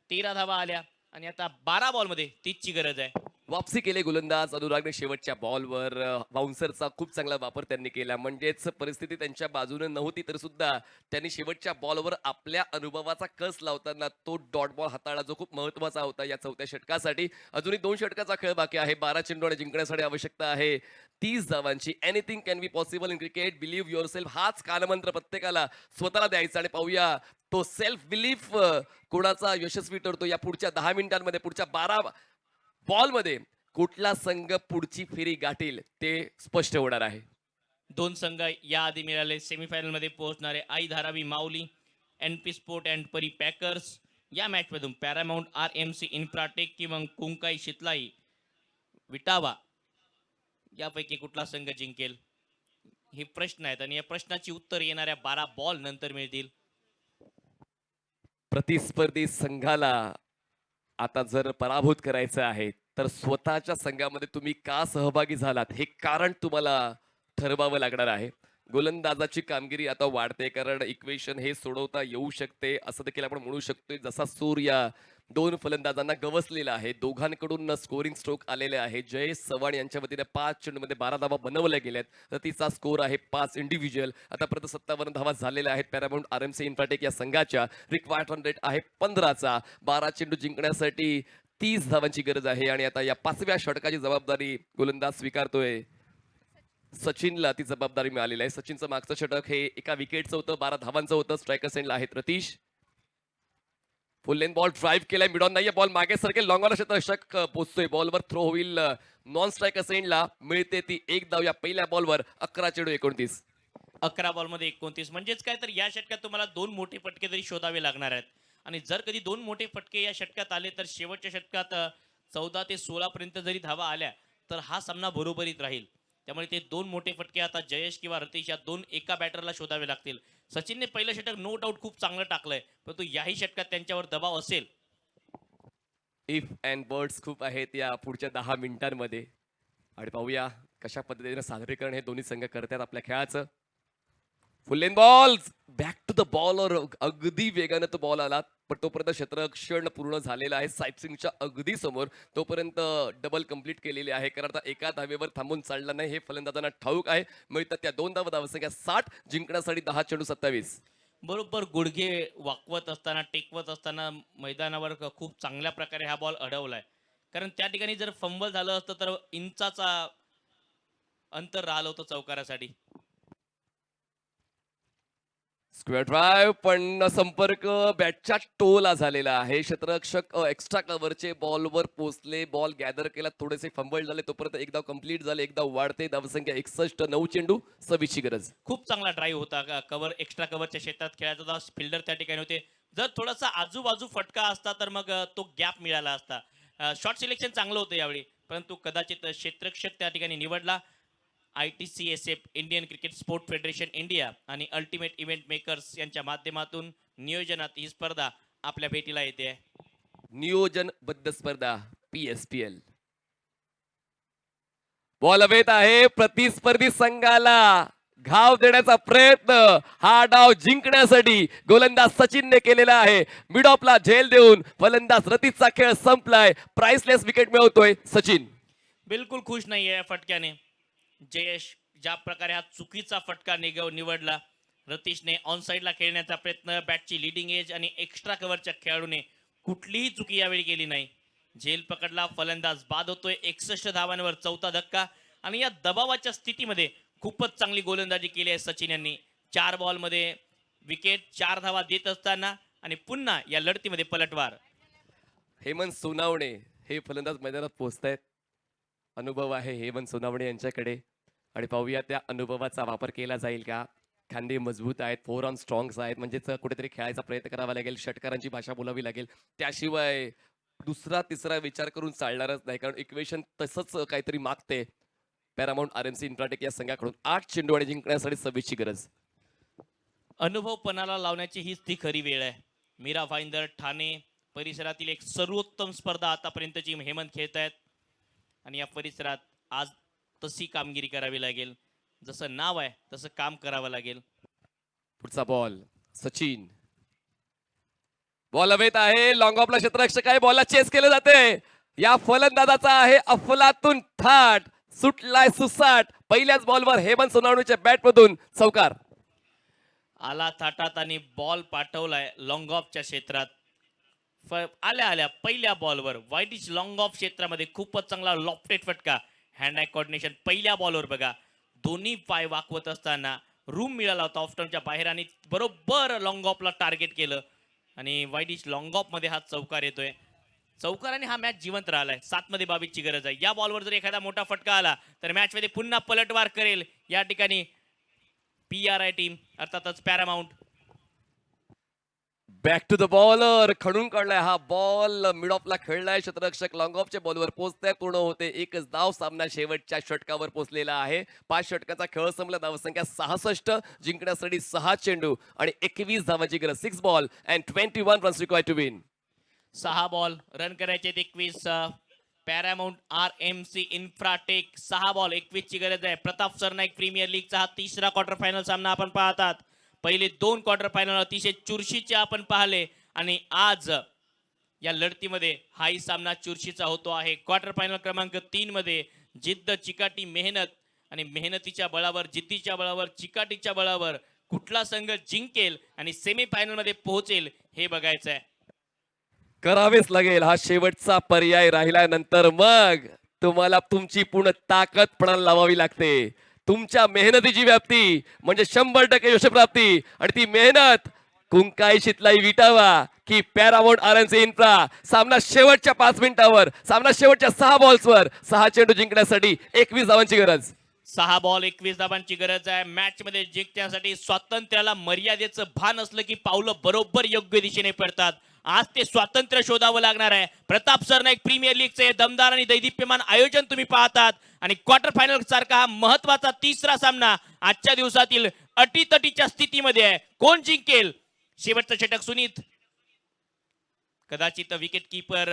13 धावा आल्या आणि आता 12 बॉलमध्ये 30 ची गरज आहे. वापसी केले गोलंदाज अनुरागने शेवटच्या बॉलवर. बाउन्सरचा खूप चांगला वापर त्यांनी केला. म्हणजेच परिस्थिती त्यांच्या बाजूने नव्हती तर सुद्धा त्यांनी शेवटच्या बॉलवर आपल्या अनुभवाचा कस लावताना तो डॉट बॉल हाताळला, जो खूप महत्वाचा होता या 4थ्या षटकासाठी. अजूनही 2 षटकाचा खेळ बाकी आहे. 12 चेंडू आणि जिंकण्यासाठी आवश्यकता आहे 30 धावांची. Anything can be possible in cricket. Believe your self हाच कानमंत्र प्रत्येकाला स्वतःला द्यायचा आणि पाहूया तो सेल्फ बिलीफ कोणाचा यशस्वी ठरतो या पुढच्या 10 मिनिटांमध्ये. पुढच्या 12 बॉलमध्ये कुठला संघ पुढची फेरी गाठील ते स्पष्ट होणार आहे. 2 संघ याआधी मिळाले सेमीफायनल मध्ये पोहोचणारे. आई धारावी माऊली, NP स्पोर्ट अँड परी पॅकर्स. या मॅच मधून पॅरामाउंट RMC इन्फ्राटेक किंवा कुंकाई शितलाई विटावा यापैकी कुठला संघ जिंकेल हे प्रश्न आहेत आणि या प्रश्नाची उत्तर येणाऱ्या 12 बॉल नंतर मिळतील. प्रतिस्पर्धी संघाला आता जर पराभूत करायचं आहे तर स्वतःच्या संघामध्ये तुम्ही का सहभागी झालात हे कारण तुम्हाला ठरवावं लागणार आहे. गोलंदाजाची कामगिरी आता वाढते, कारण इक्वेशन हे सोडवता येऊ शकते असं देखील आपण म्हणू शकतोय. जसा सूर या दोन फलंदाजांना गवसलेला आहे. दोघांकडून स्कोरिंग स्ट्रोक आलेले आहे. जयेश चव्हाण यांच्या वतीने 5 चेंडूमध्ये 12 धावा बनवल्या गेल्यात. तर तिचा स्कोर आहे 5 इंडिव्हिज्युअल. आतापर्यंत 57 धावा झालेल्या आहेत पॅरामाउंट आरएमसी इन्फ्राटेक या संघाच्या. रिक्वायर्ड रन रेट आहे 15चा. 12 चेंडू जिंकण्यासाठी 30 धावांची गरज आहे आणि आता या 5व्या षटकाची जबाबदारी गोलंदाज स्वीकारतोय. सचिनला ती जबाबदारी मिळालेली आहे. सचिनचं मागचं षटक हे एका विकेटचं होतं, 12 धावांचं होतं. स्ट्रायकर सेंडला आहेत रतीश. फुल लेन बॉल ड्राईव्ह केलाय, मिड ऑन नाहीये, बॉल मागे सरकेल, लॉंगॉन षटक पोहोचतोय. बॉलवर थ्रो होईल नॉन स्ट्रायकर सेंडला. मिळते ती एक धाव या पहिल्या बॉलवर. 11 चेंडू 29. 11 बॉलमध्ये 29 म्हणजेच काय, तर या षटकात तुम्हाला 2 मोठे फटके तरी शोधावे लागणार आहेत. आणि जर कधी 2 मोठे फटके या षटकात आले तर शेवटच्या षटकात 14 ते 16 पर्यंत जरी धावा आल्या तर हा सामना बरोबरीत राहील. त्यामुळे ते 2 मोठे फटके आता जयेश किंवा रतीश या 2 एका बॅटरला शोधावे लागतील. सचिनने पहिलं षटक नो डाऊट खूप चांगलं टाकलंय, परंतु याही षटकात त्यांच्यावर दबाव असेल. इफ अँड बर्ड्स खूप आहेत या पुढच्या 10 मिनिटांमध्ये आणि पाहूया कशा पद्धतीने सादरीकरण हे दोन्ही संघ करतात आपल्या खेळाचं. Full length ball back to the bowler. अगदी वेगानं तो बॉल आला, पण तोपर्यंत क्षेत्ररक्षण पूर्ण झालेलं आहे साईपसिंगच्या अगदी समोर. तोपर्यंत डबल कंप्लीट केलेली आहे, कारण आता एका धावेवर थांबून चालला नाही हे फलंदाजांना ठाऊक आहे. मिळतात त्या 2 धावसंख्या 60 जिंकण्यासाठी 10 चेंडू 27. बरोबर गुडघे वाकवत असताना, टेकवत असताना मैदानावर खूप चांगल्या प्रकारे हा बॉल अडवलाय. कारण त्या ठिकाणी जर फंबल झालं असतं तर इंचाचा अंतर राहिलं होतं चौकारासाठी. स्क्वेअर ड्राईव्ह, पण संपर्क बॅटच्या टोला झालेला आहे. क्षेत्ररक्षक एक्स्ट्रा कव्हरचे बॉलवर पोहोचले, बॉल गॅदर केला, थोडेसे फंबल झाले. तोपर्यंत एक धाव कंप्लीट झाले, एक धाव वाढते. धावसंख्या 61. 9 चेंडू 26 ची गरज. खूप चांगला ड्राईव्ह होता. कव्हर एक्स्ट्रा कव्हरच्या क्षेत्रात खेळायचा होता. फिल्डर त्या ठिकाणी होते. जर थोडासा आजूबाजू फटका असता तर मग तो गॅप मिळाला असता. शॉर्ट सिलेक्शन चांगलं होतं यावेळी, परंतु कदाचित क्षेत्ररक्षक त्या ठिकाणी निवडला. ITCSF Indian cricket sport federation India आणि अल्टिमेट इव्हेंट मेकर्स यांच्या माध्यमातून नियोजनात ही स्पर्धा आपल्या भेटीला येते. नियोजनबद्ध स्पर्धा PSPL. बॉल हवेत आहे. प्रतिस्पर्धी संघाला घाव देण्याचा प्रयत्न हा डाव जिंकण्यासाठी गोलंदाज सचिनने केलेला आहे. मिड ऑफला झेल देऊन फलंदाज रतीशचा खेळ संपलाय. प्राइसलेस विकेट मिळवतोय सचिन. बिलकुल खुश नाहीये या फटक्याने जयेश. ज्या प्रकारे हा चुकीचा फटका निवडला रतीशने, ऑन साईडला खेळण्याचा प्रयत्न, बॅटची लिडिंग एज आणि एक्स्ट्रा कव्हरच्या खेळाडूने कुठलीही चुकी यावेळी केली नाही. झेल पकडला, फलंदाज बाद होतोय. 61 धावांवर 4था धक्का. आणि या दबावाच्या स्थितीमध्ये खूपच चांगली गोलंदाजी केली आहे सचिन यांनी. 4 बॉलमध्ये विकेट, 4 धावा देत असताना आणि पुन्हा या लढतीमध्ये पलटवार. हेमंत सोनावणे हे फलंदाज मैदानात पोहोचतायत. अनुभव आहे हेमंत सोनावणे यांच्याकडे आणि पाहूया त्या अनुभवाचा वापर केला जाईल का. खांदे मजबूत आहेत, 4 ऑन स्ट्रॉंग्स आहेत, म्हणजेच कुठेतरी खेळायचा प्रयत्न करावा लागेल. षटकारांची भाषा बोलावी लागेल. त्याशिवाय दुसरा तिसरा विचार करून चालणारच नाही, कारण इक्वेशन तसंच काहीतरी मागते. पॅरामाउंट आरएमसी इन्फ्राटेक या संघाकडून 8 चेंडू आणि जिंकण्यासाठी 26 ची गरज. अनुभव पणाला लावण्याची हीच ती खरी वेळ आहे. मीरा भाईंदर, ठाणे परिसरातील एक सर्वोत्तम स्पर्धा आतापर्यंतची हेमंत खेळतायत आणि या परिसरात आज तशी कामगिरी करावी लागेल. जसं नाव आहे तसं काम करावं लागेल. पुढचा बॉल सचिन. बॉल हवेत आहे. लॉंग ऑफला क्षेत्ररक्षक आहे, बॉलला चेस केलं जाते. या फलंदाजाचा आहे अफलातून थाट. सुटलाय सुसाट. पहिल्याच बॉलवर हेमंत सोनावणेच्या बॅटमधून चौकार. आला थाटात आणि बॉल पाठवलाय लॉंग ऑफच्या क्षेत्रात. आल्या आल्या पहिल्या बॉलवर वाईटिश लॉंग ऑफ क्षेत्रामध्ये खूपच चांगला लॉफ्टेड फटका. हँड आय कोऑर्डिनेशन पहिल्या बॉलवर बघा. दोन्ही पाय वाकवत असताना रूम मिळाला होता ऑफ स्टंपच्या बाहेर आणि बरोबर लॉंग ऑफला टार्गेट केलं आणि वाईटिश लॉंग ऑफ मध्ये हा चौकार येतोय. चौकाराने हा मॅच जिवंत राहिलाय. 7 मध्ये 22 ची गरज आहे. या बॉलवर जर एखादा मोठा फटका आला तर मॅच मध्ये पुन्हा पलटवार करेल या ठिकाणी PRI टीम, अर्थातच paramount. Back to the bowler. खणून काढलाय हा बॉल. मिड ऑफला खेळलाय. क्षेत्ररक्षक लॉंग ऑफच्या बॉलवर पोहोचताय. पूर्ण होते एकच धाव. सामना शेवटच्या षटकावर पोहोचलेला आहे. 5 षटकाचा खेळ संपला. धावसंख्या 66. जिंकण्यासाठी 6 चेंडू आणि 21 धावांची गरज. 6 ball and 21 runs required to win. 6 ball run करायचे 21. पॅरामाउंट RMC इन्फ्राटेक 6 बॉल 21 ची गरज आहे. प्रताप सरनाईक प्रीमियर लीगचा हा 3रा क्वार्टर फायनल सामना आपण पाहतात. पहिले 2 क्वार्टर फायनल अतिशय चुरशीचे आपण पाहिले आणि आज या लढतीमध्ये हाही सामना चुरशीचा होतो आहे. क्वार्टर फायनल क्रमांक 3 मध्ये जिद्द, चिकाटी, मेहनत आणि मेहनतीच्या बळावर, जिद्दीच्या बळावर, चिकाटीच्या बळावर कुठला संघ जिंकेल आणि सेमीफायनल मध्ये पोहोचेल हे बघायचं आहे. करावेच लागेल. हा शेवटचा पर्याय राहिल्यानंतर मग तुम्हाला तुमची पूर्ण ताकद पणाला लावावी लागते. तुमच्या मेहनतीची व्याप्ती म्हणजे 100% यशप्राप्ती आणि ती मेहनत कुंकाईशीतलाई विटावा की पॅरामाउंट RMC इन्फ्रा. सामना शेवटच्या 5 मिनिटावर, सामना शेवटच्या 6 बॉल्सवर 6 चेंडू जिंकण्यासाठी 21 धावांची गरज. 6 बॉल 21 धावांची गरज आहे. मॅच मध्ये जिंकण्यासाठी स्वातंत्र्याला मर्यादेचं भान असलं की पावलं बरोबर योग्य दिशेने पडतात. आज ते स्वातंत्र्य शोधावं लागणार आहे. प्रताप सरनाईक प्रीमियर लीगचे हे दमदार आणि दैदिप्यमान आयोजन तुम्ही पाहतात आणि क्वार्टर फायनल सारखा हा महत्वाचा तिसरा सामना आजच्या दिवसातील अटीतटीच्या स्थितीमध्ये आहे. कोण जिंकेल? शेवटचं षटक सुनीत कदाचित विकेट कीपर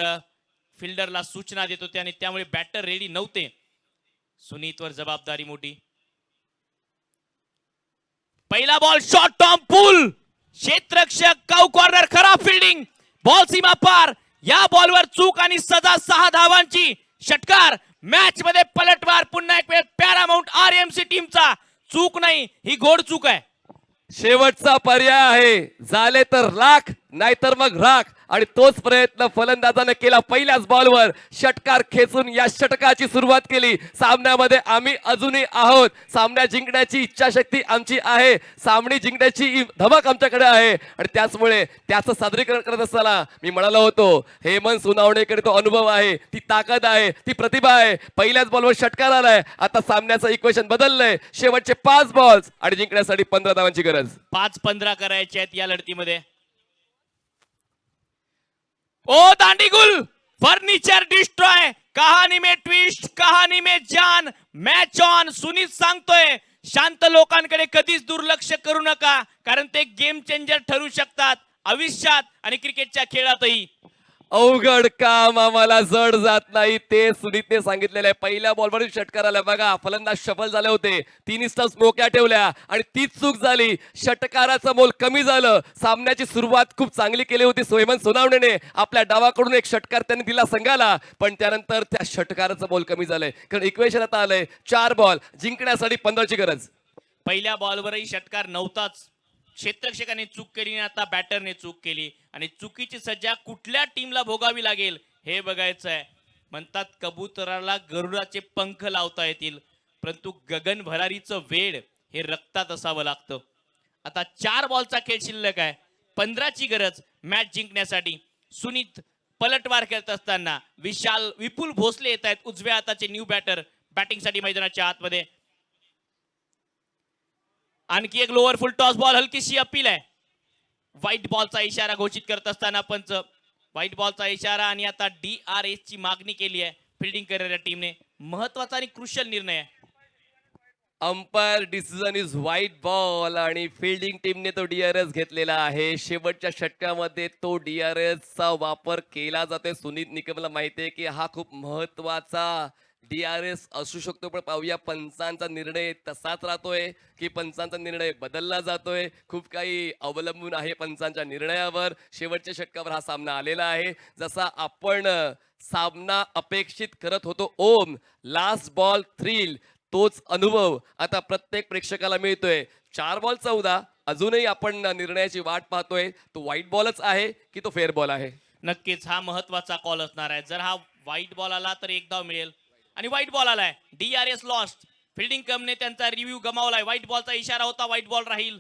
फिल्डरला सूचना देत होते आणि त्यामुळे बॅटर रेडी नव्हते. सुनीतवर जबाबदारी मोठी. पहिला बॉल शॉट टॉम पूल, क्षेत्ररक्षक काऊ कॉर्नर, खराब फिल्डिंग, बॉल सीमा पार. या बॉलवर चूक आणि सजा 6 धावांची. षटकार. मॅच मध्ये पलटवार पुन्हा एक वेळ पॅरामाउंट RMC टीमचा. चूक नाही, ही घोड चूक आहे. शेवटचा पर्याय आहे. झाले तर लाख, नाहीतर मग राख. आणि तोच प्रयत्न फलंदाजाने केला. पहिल्याच बॉलवर षटकार खेचून या षटकाची सुरुवात केली. सामन्यामध्ये आम्ही अजूनही आहोत. सामना जिंकण्याची इच्छाशक्ती आमची आहे. सामने जिंकण्याची धमक आमच्याकडे आहे आणि त्याचमुळे त्याचं सादरीकरण करत असताना मी म्हणालो होतो, हेमंत सोनावणेकडे तो अनुभव आहे, ती ताकद आहे, ती प्रतिभा आहे. पहिल्याच बॉलवर षटकार आलाय. आता सामन्याचं इक्वेशन बदललंय. शेवटचे 5 बॉल्स आणि जिंकण्यासाठी 15 धावांची गरज. 5-15 करायचे आहेत या लढतीमध्ये. ओ दांडीगुल, फर्निचर डिस्ट्रॉय, कहाणी में ट्विस्ट, कहाणी में जान, मॅच ऑन. सुनीत सांगतोय शांत लोकांकडे कधीच दुर्लक्ष करू नका, कारण ते गेम चेंजर ठरू शकतात आयुष्यात आणि क्रिकेटच्या खेळातही. अवघड काम आम्हाला जड जात नाही, ते सुनीतने सांगितलेलं आहे. पहिल्या बॉलवर षटकार आला बघा. फलंदाज सफल झाले होते. 3 स्टंप्स मोक्या ठेवल्या आणि तीच चूक झाली. षटकाराचं मोल कमी झालं. सामन्याची सुरुवात खूप चांगली केली होती हेमंत सोनावणेने. आपल्या डावाकडून एक षटकार त्यांनी दिला संघाला, पण त्यानंतर त्या षटकाराचं मोल कमी झालंय. कारण इक्वेशन आता आलंय 4 बॉल जिंकण्यासाठी 15ची गरज. पहिल्या बॉलवरही षटकार नव्हताच. क्षेत्ररक्षकाने चूक केली आणि आता बॅटरने चूक केली आणि चुकीची सज्जा कुठल्या टीमला भोगावी लागेल हे बघायचं आहे. म्हणतात कबुतराला गरुडाचे पंख लावता येतील, परंतु गगन भरारीचं वेड हे रक्तात असावं लागतं. आता 4 बॉलचा खेळ शिल्लक आहे. 15ची गरज मॅच जिंकण्यासाठी. सुनीत पलटवार खेळत असताना विपुल भोसले येत आहेत, उजव्या हाताचे न्यू बॅटर बॅटिंगसाठी मैदानाच्या आतमध्ये. आणखी एक लोअर फुल टॉस बॉल, हलकीशी अपील आहे. व्हाईट बॉलचा इशारा घोषित करत असताना पंच व्हाईट बॉलचा इशारा आणि आता DRS ची मागणी केली आहे फिल्डिंग करणाऱ्या टीमने. महत्वाचा आणि क्रुशियल निर्णय आहे. Umpire decision is white ball आणि फिल्डिंग टीमने तो DRS घेतलेला आहे. शेवटच्या षटकामध्ये तो DRS चा वापर केला जातोय. सुनीत निकमला माहिती आहे की हा खूप महत्वाचा DRS असू शकतो, पण पाहूया पंचांचा निर्णय तसाच राहतोय की पंचांचा निर्णय बदलला जातोय. खूप काही अवलंबून आहे पंचांच्या निर्णयावर. शेवटच्या षटकावर हा सामना आलेला आहे. जसा आपण सामना अपेक्षित करत होतो ओम, लास्ट बॉल थ्रिल, तोच अनुभव आता प्रत्येक प्रेक्षकाला मिळतोय. 4 बॉल 14. अजूनही आपण निर्णयाची वाट पाहतोय. तो व्हाईट बॉलच आहे की तो फेअर बॉल आहे? नक्कीच हा महत्वाचा कॉल असणार आहे. जर हा व्हाईट बॉल आला तर 1 धाव मिळेल आणि व्हाईट बॉल आलाय. DRS lost. फिल्डिंग कमने त्यांचा रिव्ह्यू गमावलाय. व्हाईट बॉलचा इशारा होता, व्हाईट बॉल राहील.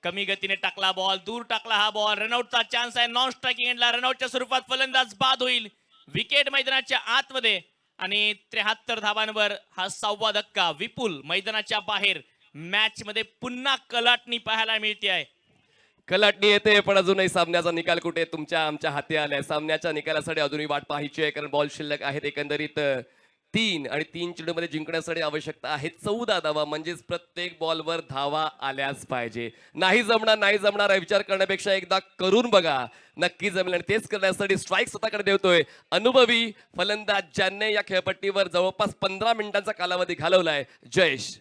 कमी गतीने टाकला बॉल, दूर टाकला हा बॉल. रनआउटचा चान्स आहे. नॉन स्ट्रायकिंग एंडला रनआउटच्या स्वरूपात फलंदाज बाद होईल. विकेट मैदानाच्या आतमध्ये आणि 73 धावांवर हा 6वा धक्का. विपुल मैदानाच्या बाहेर. मॅच मध्ये पुन्हा कलाटणी पाहायला मिळते आहे. कलाटणी येते, पण अजूनही सामन्याचा निकाल कुठे तुमच्या आमच्या हाती आलाय. सामन्याच्या निकालासाठी अजूनही वाट पाहायची आहे, कारण बॉल शिल्लक आहेत एकंदरीत 3 आणि 3 चेंडूमध्ये जिंकण्यासाठी आवश्यकता आहे 14 धावा. म्हणजेच प्रत्येक बॉलवर धावा आल्याच पाहिजे. नाही जमणार आहे विचार करण्यापेक्षा एकदा करून बघा, नक्की जमेल. आणि तेच करण्यासाठी स्ट्राईक स्वतःकडे देतोय अनुभवी फलंदाज, ज्याने या खेळपट्टीवर जवळपास 15 मिनिटांचा कालावधी घालवलाय, जयेश.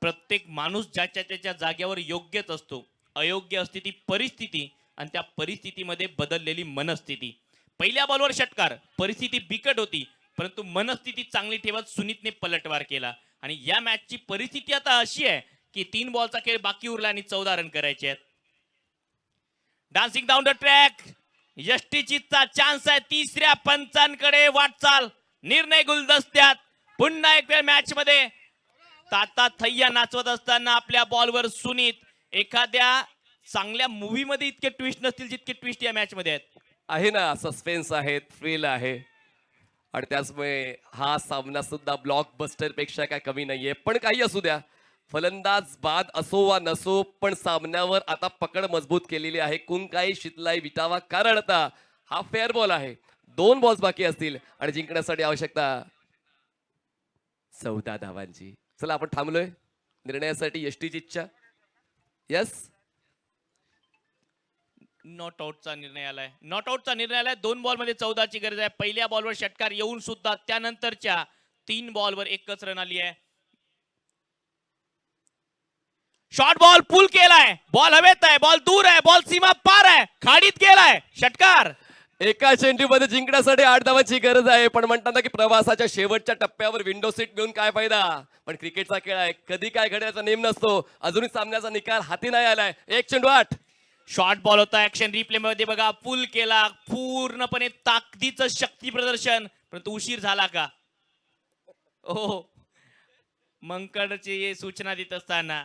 प्रत्येक माणूस ज्याच्या त्याच्या जागेवर योग्यच असतो. अयोग्य असते ती परिस्थिती आणि त्या परिस्थितीमध्ये बदललेली मनस्थिती. पहिल्या बॉलवर षटकार, परिस्थिती बिकट होती, परंतु मनस्थिती चांगली ठेवत सुनीतने पलटवार केला. आणि या मॅचची परिस्थिती आता अशी आहे की 3 बॉलचा खेळ बाकी उरला आणि 14 रन करायचे आहेत. डान्सिंग डाऊन द ट्रॅक, यष्टीचीचा चान्स आहे. तिसऱ्या पंचांकडे वाटचाल, निर्णय गुलदस्त्यात. पुन्हा एक वेळ मॅच मध्ये ताता थैया नाचवत असताना आपल्या बॉलवर सुनीत. एखाद्या चांगल्या मूवी मध्ये इतके ट्विस्ट नसतील जितके ट्विस्ट या मॅच मध्ये आहेत. आहे ना, सस्पेन्स आहे, थ्रिल आहे आणि त्याचमुळे हा सामना सुद्धा ब्लॉकबस्टर पेक्षा काय कमी नाहीये. पण काही असू द्या, फलंदाज बाद असो वा नसो, पण सामन्यावर आता पकड मजबूत केलेली आहे कुंकाई शितलाई विटावा. कारण आता हा फेअर बॉल आहे, 2 बॉल्स बाकी असतील आणि जिंकण्यासाठी आवश्यकता 14 धावांची. चला आपण थांबलोय निर्णयासाठी यष्टीची इच्छा. यस, नॉट आउटचा निर्णय आलाय. नॉट आउटचा निर्णय आलाय. 2 बॉलमध्ये 14 ची गरज आहे. पहिल्या बॉलवर षटकार येऊन सुद्धा त्यानंतरच्या 3 बॉलवर एकच रन आली आहे. शॉर्ट बॉल पुल केलाय, बॉल हवेत आहे, बॉल दूर आहे, बॉल सीमा पार आहे, खाडीत गेलाय, षटकार. एका चेंडूमध्ये जिंकण्यासाठी 8 धावांची गरज आहे. पण म्हणतात ना की प्रवासाच्या शेवटच्या टप्प्यावर विंडो सीट मिळून काय फायदा. पण क्रिकेटचा खेळ आहे, कधी काय घडण्याचा नेम नसतो. अजूनही सामन्याचा निकाल हाती नाही आलाय. 1 चेंडू 8. शॉर्ट बॉल होता. ऍक्शन रिप्ले मध्ये बघा, पुल केला, पूर्णपणे ताकदीचं शक्ती प्रदर्शन, परंतु उशीर झाला का. ओ मंकडची सूचना देत असताना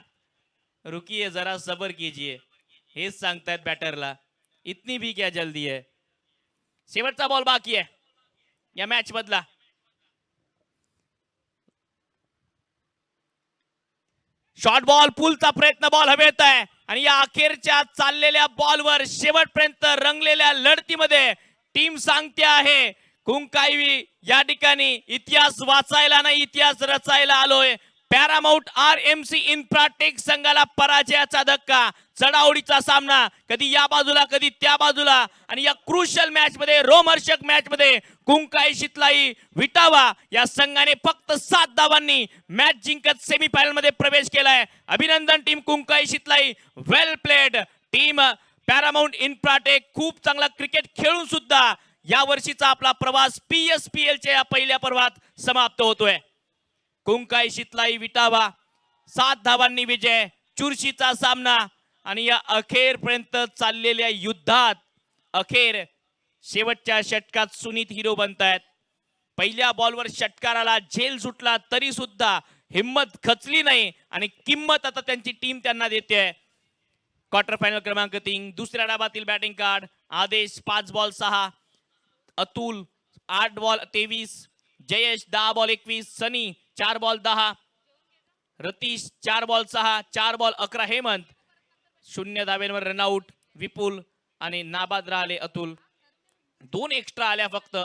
रुकिये जरा सबर कीजिए, हेच सांगतायत बॅटरला. इतनी भी क्या जल्दी है. शेवटचा बॉल बाकी आहे या मॅच मधला. शॉर्ट बॉल, पुलचा प्रयत्न, बॉल हवेत आहे आणि या अखेरच्या चाललेल्या बॉलवर शेवटपर्यंत रंगलेल्या लढतीमध्ये टीम सांगते आहे कुंकाई या ठिकाणी इतिहास वाचायला नाही, इतिहास रचायला आलोय. पॅरामाउंट RMC इन्फ्राटेक संघाला पराजयाचा धक्का. चढाओढीचा सामना, कधी या बाजूला कधी त्या बाजूला, आणि या क्रुशियल मॅच मध्ये, रोमहर्षक मॅच मध्ये कुंकाई शितलाई विटावा या संघाने फक्त 7 धावांनी मॅच जिंकत सेमीफायनल मध्ये प्रवेश केलाय. अभिनंदन टीम कुंकाई शितलाई, वेल प्लेड. टीम पॅरामाउंट इन्फ्राटेक खूप चांगला क्रिकेट खेळून सुद्धा या वर्षीचा आपला प्रवास PSPL च्या या पहिल्या पर्वात समाप्त होतोय. कुंकाई शितलाई विटावा 7 धावांनी विजय. चुरशीचा सामना आणि या अखेरपर्यंत चाललेल्या युद्धात अखेर शेवटच्या षटकात सुनीत हिरो बनतायत. पहिल्या बॉलवर षटकाराला झेल सुटला तरी सुद्धा हिम्मत खचली नाही आणि किंमत आता त्यांची टीम त्यांना देते. क्वार्टर फायनल क्रमांक 3, दुसऱ्या डावातील batting card. Adesh 5 ball 6, Atul 8 ball 23, Jayesh 10 ball 21, Sunny 4 ball 10, Ratish 4 ball 6, 4 ball 11, Hemant. 0 धावेंवर रनआउट विपुल आणि नाबाद राहिले अतुल. 2 एक्स्ट्रा आल्या फक्त.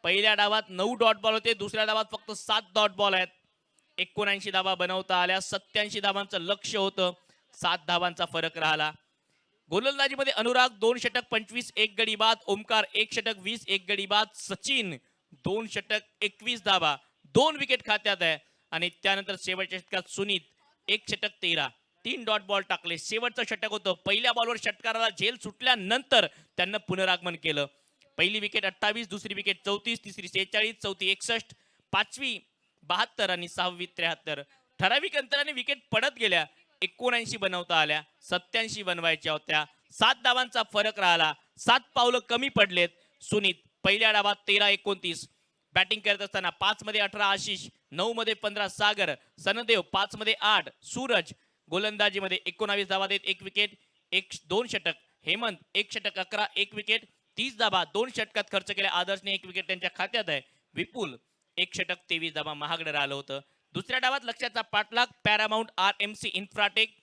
पहिल्या डावात 9 डॉट बॉल होते, दुसऱ्या डावात फक्त 7 डॉट बॉल आहेत. 79 धावा बनवता आल्या. 87 धावांचं लक्ष होतं, 7 धावांचा फरक राहिला. गोलंदाजीमध्ये अनुराग 2 षटक 25 1 गडी बाद, ओमकार 1 षटक 20 1 गडी बाद, सचिन 2 षटक 21 धावा, 2 विकेट खात्यात आहे. आणि त्यानंतर शेवटच्या षटकात सुनीत 1 षटक 13, 3 डॉट बॉल टाकले. शेवटचं षटक होतं. पहिल्या बॉलवर षटकाराला झेल सुटल्यानंतर त्यांना पुनरागमन केलं. पहिली विकेट 28, दुसरी विकेट 34, तिसरी 46, चौथी 61, पाचवी 72 आणि 6वी 73. ठराविक अंतराने विकेट पडत गेल्या. 79 बनवता आल्या, 87 बनवायच्या होत्या. 7 धावांचा फरक राहिला. 7 पावलं कमी पडलेत. सुनीत पहिल्या डावात 13-29 बॅटिंग करत असताना 5 मध्ये 18 आशिष, 9 मध्ये 15 सागर, सनदेव 5 मध्ये 8, सूरज गोलंदाजीमध्ये 19 धावा देत 1 विकेट, 2 षटक. हेमंत 1 षटक 11 1 विकेट, 30 धावा 2 षटकात खर्च केल्या. आदर्शने 1 विकेट त्यांच्या खात्यात आहे. विपुल 1 षटक 23 धावा महागडं राहिलं होतं. दुसऱ्या डावात लक्षाचा पाठलाग पॅरामाउंट RMC इन्फ्राटेक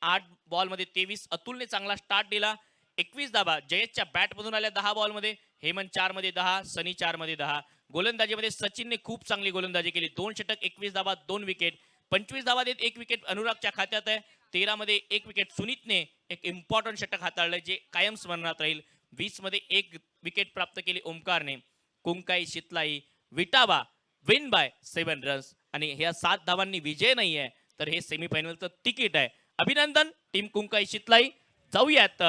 8 बॉलमध्ये 23. अतुलने चांगला स्टार्ट दिला. 21 धावा जयेशच्या बॅट मधून आल्या 10 बॉलमध्ये. हेमंत 4 मध्ये 10, सनी 4 मध्ये 10. गोलंदाजीमध्ये सचिनने खूप चांगली गोलंदाजी केली. 2 षटक 21 धावा 2 विकेट, 25 धावा देत 1 विकेट अनुरागच्या खात्यात आहे. 13 मध्ये 1 विकेट. सुनीतने एक इम्पॉर्टंट षटक हाताळलंय जे कायम स्मरणात राहील. 20 मध्ये 1 विकेट प्राप्त केली ओमकारने. कुंकाई Shitlai Vitawa win bye 7 runs आणि ह्या 7 धावांनी विजय नाही आहे तर हे सेमीफायनलचं तिकीट आहे. अभिनंदन टीम कुंकाई शितलाई. जाऊयात